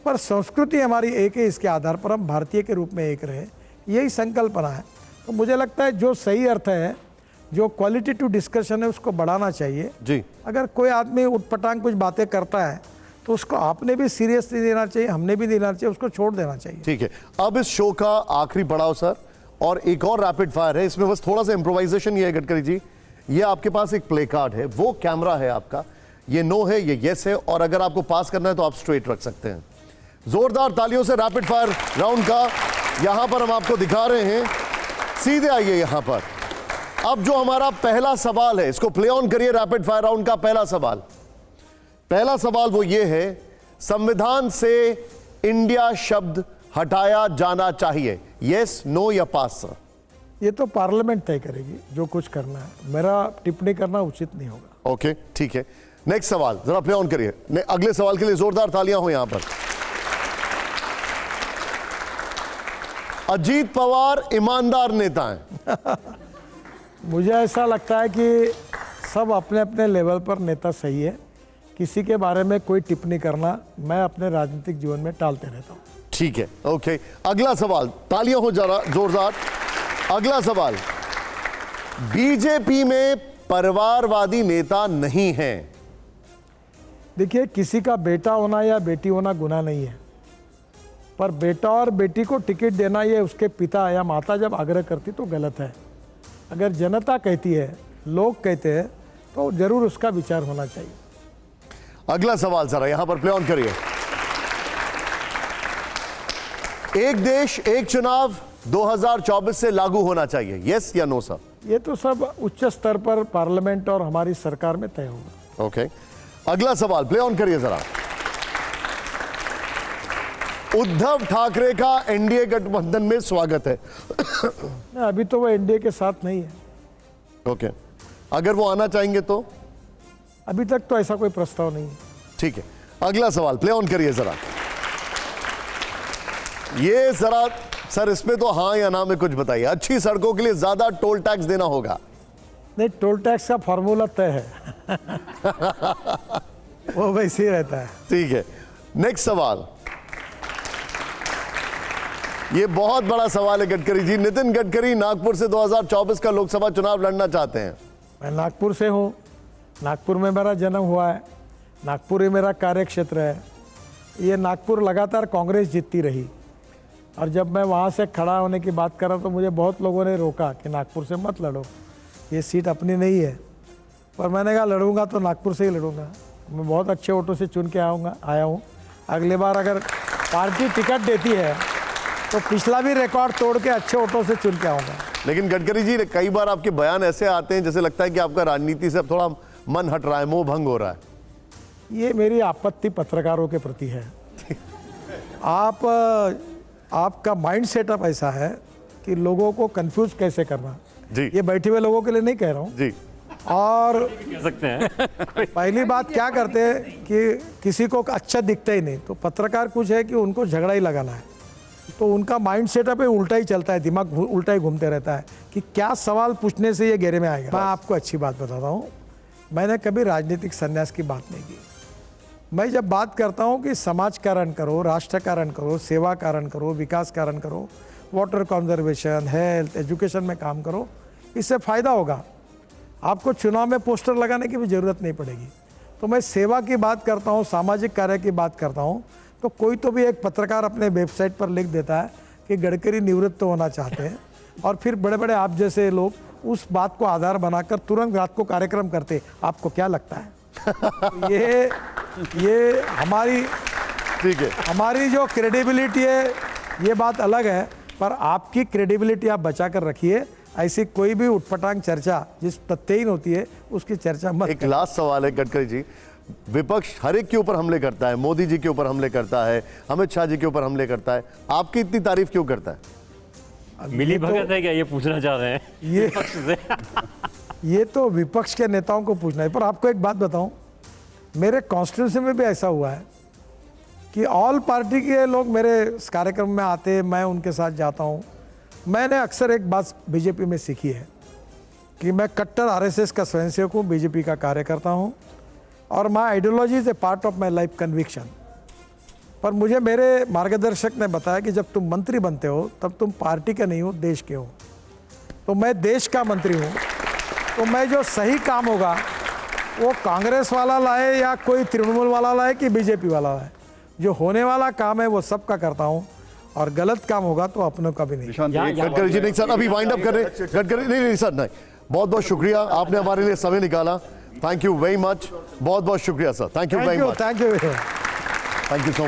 पर संस्कृति हमारी एक है, इसके आधार पर हम भारतीय के रूप में एक रहे, यही संकल्पना है। तो मुझे लगता है जो सही अर्थ है, जो क्वालिटेटिव डिस्कशन है, उसको बढ़ाना चाहिए जी। अगर कोई आदमी उटपटांग कुछ बातें करता है तो उसको आपने भी सीरियसली लेना चाहिए, हमने भी लेना चाहिए, उसको छोड़ देना चाहिए। ठीक है, अब इस शो का आखिरी पड़ाव सर, और एक और रैपिड फायर है, इसमें बस थोड़ा सा इंप्रोवाइजेशन ये है गडकरी जी। ये आपके पास एक प्ले कार्ड है, वो कैमरा है आपका, ये नो है, ये यस है, और अगर आपको पास करना है तो आप स्ट्रेट रख सकते हैं। जोरदार तालियों से रैपिड फायर राउंड का यहां पर हम आपको दिखा रहे हैं। सीधे आइए यहां पर। अब जो हमारा पहला सवाल है, इसको प्ले ऑन करिए। रैपिड फायर राउंड का पहला सवाल वो ये है, संविधान से इंडिया शब्द हटाया जाना चाहिए, यस, नो या पास सर? ये तो पार्लियामेंट तय करेगी जो कुछ करना है, मेरा टिप्पणी करना उचित नहीं होगा। ओके, ठीक है। नेक्स्ट सवाल जरा प्ले ऑन करिए। अगले सवाल के लिए जोरदार तालियां हो यहां पर। अजीत पवार ईमानदार नेता हैं। मुझे ऐसा लगता है कि सब अपने अपने लेवल पर नेता सही है, किसी के बारे में कोई टिप्पणी करना मैं अपने राजनीतिक जीवन में टालते रहता हूँ। ठीक है, ओके। अगला सवाल, तालियां हो जरा जोरदार। अगला सवाल, बीजेपी में परिवारवादी नेता नहीं है। देखिए, किसी का बेटा होना या बेटी होना गुनाह नहीं है, पर बेटा और बेटी को टिकट देना ये उसके पिता या माता जब आग्रह करती तो गलत है। अगर जनता कहती है, लोग कहते हैं, तो जरूर उसका विचार होना चाहिए। अगला सवाल जरा यहां पर प्ले ऑन करिए। एक देश एक चुनाव 2024 से लागू होना चाहिए, यस या नो सर? ये तो सब उच्च स्तर पर पार्लियामेंट और हमारी सरकार में तय होगा। ओके। अगला सवाल प्ले ऑन करिए जरा। उद्धव ठाकरे का एनडीए गठबंधन में स्वागत है। नहीं, अभी तो वो एनडीए के साथ नहीं है। ओके, अगर वो आना चाहेंगे तो? अभी तक तो ऐसा कोई प्रस्ताव नहीं है। ठीक है। अगला सवाल प्ले ऑन करिए जरा। ये जरा सर, इसमें तो हाँ या ना में कुछ बताइए। अच्छी सड़कों के लिए ज्यादा टोल टैक्स देना होगा। नहीं, टोल टैक्स का फॉर्मूला तय है। वो वैसे ही रहता है। ठीक है। नेक्स्ट सवाल, ये बहुत बड़ा सवाल है गडकरी जी। नितिन गडकरी नागपुर से 2024 का लोकसभा चुनाव लड़ना चाहते हैं। मैं नागपुर से हूँ, नागपुर में मेरा जन्म हुआ है, नागपुर ही मेरा कार्य क्षेत्र है। ये नागपुर लगातार कांग्रेस जीतती रही, और जब मैं वहाँ से खड़ा होने की बात कर रहा तो मुझे बहुत लोगों ने रोका कि नागपुर से मत लड़ो, ये सीट अपनी नहीं है। पर मैंने कहा लड़ूंगा तो नागपुर से ही लड़ूंगा। मैं बहुत अच्छे वोटों से चुन के आया हूँ। अगली बार अगर पार्टी टिकट देती है तो पिछला भी रिकॉर्ड तोड़ के अच्छे वोटों से चुन के आऊँगा। लेकिन गडकरी जी, कई बार आपके बयान ऐसे आते हैं जैसे लगता है कि आपका राजनीति से थोड़ा मन हट रहा है, मोह भंग हो रहा है। ये मेरी आपत्ति पत्रकारों के प्रति है। आपका माइंड सेटअप ऐसा है कि लोगों को कंफ्यूज कैसे करना। जी। ये बैठे हुए लोगों के लिए नहीं कह रहा हूँ जी। और कह सकते हैं। पहली बात क्या करते हैं कि किसी को अच्छा दिखता ही नहीं, तो पत्रकार कुछ है कि उनको झगड़ा ही लगाना है, तो उनका माइंड सेटअप है उल्टा ही चलता है, दिमाग उल्टा ही घूमते रहता है कि क्या सवाल पूछने से ये घेरे में आएगा। मैं आपको अच्छी बात बताता हूँ, मैंने कभी राजनीतिक संन्यास की बात नहीं की। मैं जब बात करता हूँ कि समाज कारण करो, राष्ट्र कारण करो, सेवा कारण करो, विकास कारण करो, वाटर कंजर्वेशन, हेल्थ, एजुकेशन में काम करो, इससे फ़ायदा होगा। आपको चुनाव में पोस्टर लगाने की भी ज़रूरत नहीं पड़ेगी। तो मैं सेवा की बात करता हूँ, सामाजिक कार्य की बात करता हूँ, तो कोई तो भी एक पत्रकार अपने वेबसाइट पर लिख देता है कि गडकरी निवृत्त होना चाहते हैं, और फिर बड़े बड़े आप जैसे लोग उस बात को आधार बनाकर तुरंत रात को कार्यक्रम करते। आपको क्या लगता है? ये हमारी, ठीक है, हमारी जो क्रेडिबिलिटी है ये बात अलग है, पर आपकी क्रेडिबिलिटी आप बचा कर रखिए। ऐसी कोई भी उटपटांग चर्चा जिस तथ्यहीन होती है उसकी चर्चा मत एक करें। लास्ट सवाल है गडकरी जी। विपक्ष हर एक के ऊपर हमले करता है, मोदी जी के ऊपर हमले करता है, अमित शाह जी के ऊपर हमले करता है, आपकी इतनी तारीफ क्यों करता है? मिली भगत है क्या, ये पूछना चाह रहे हैं ये विपक्ष से? ये तो विपक्ष के नेताओं को पूछना है। पर आपको एक बात बताऊं, मेरे कॉन्स्टिट्यूंसी में भी ऐसा हुआ है कि ऑल पार्टी के लोग मेरे कार्यक्रम में आते हैं, मैं उनके साथ जाता हूं। मैंने अक्सर एक बात बीजेपी में सीखी है कि मैं कट्टर आरएसएस का स्वयंसेवक हूँ, बीजेपी का कार्यकर्ता हूँ, और my ideology is a part of my life conviction. पर मुझे मेरे मार्गदर्शक ने बताया कि जब तुम मंत्री बनते हो तब तुम पार्टी के नहीं हो, देश के हो। तो मैं देश का मंत्री हूँ, तो मैं जो सही काम होगा वो कांग्रेस वाला लाए या कोई तृणमूल वाला लाए कि बीजेपी वाला लाए, जो होने वाला काम है वो सबका करता हूँ, और गलत काम होगा तो अपनों का भी नहीं। गडकरी जी नहीं सर, अभी वाइंड अप कर रहे हैं। गडकरी नहीं सर, नहीं, बहुत बहुत शुक्रिया, आपने हमारे लिए समय निकाला। थैंक यू वेरी मच, बहुत बहुत शुक्रिया sir, thank you very much, thank you thank you so much.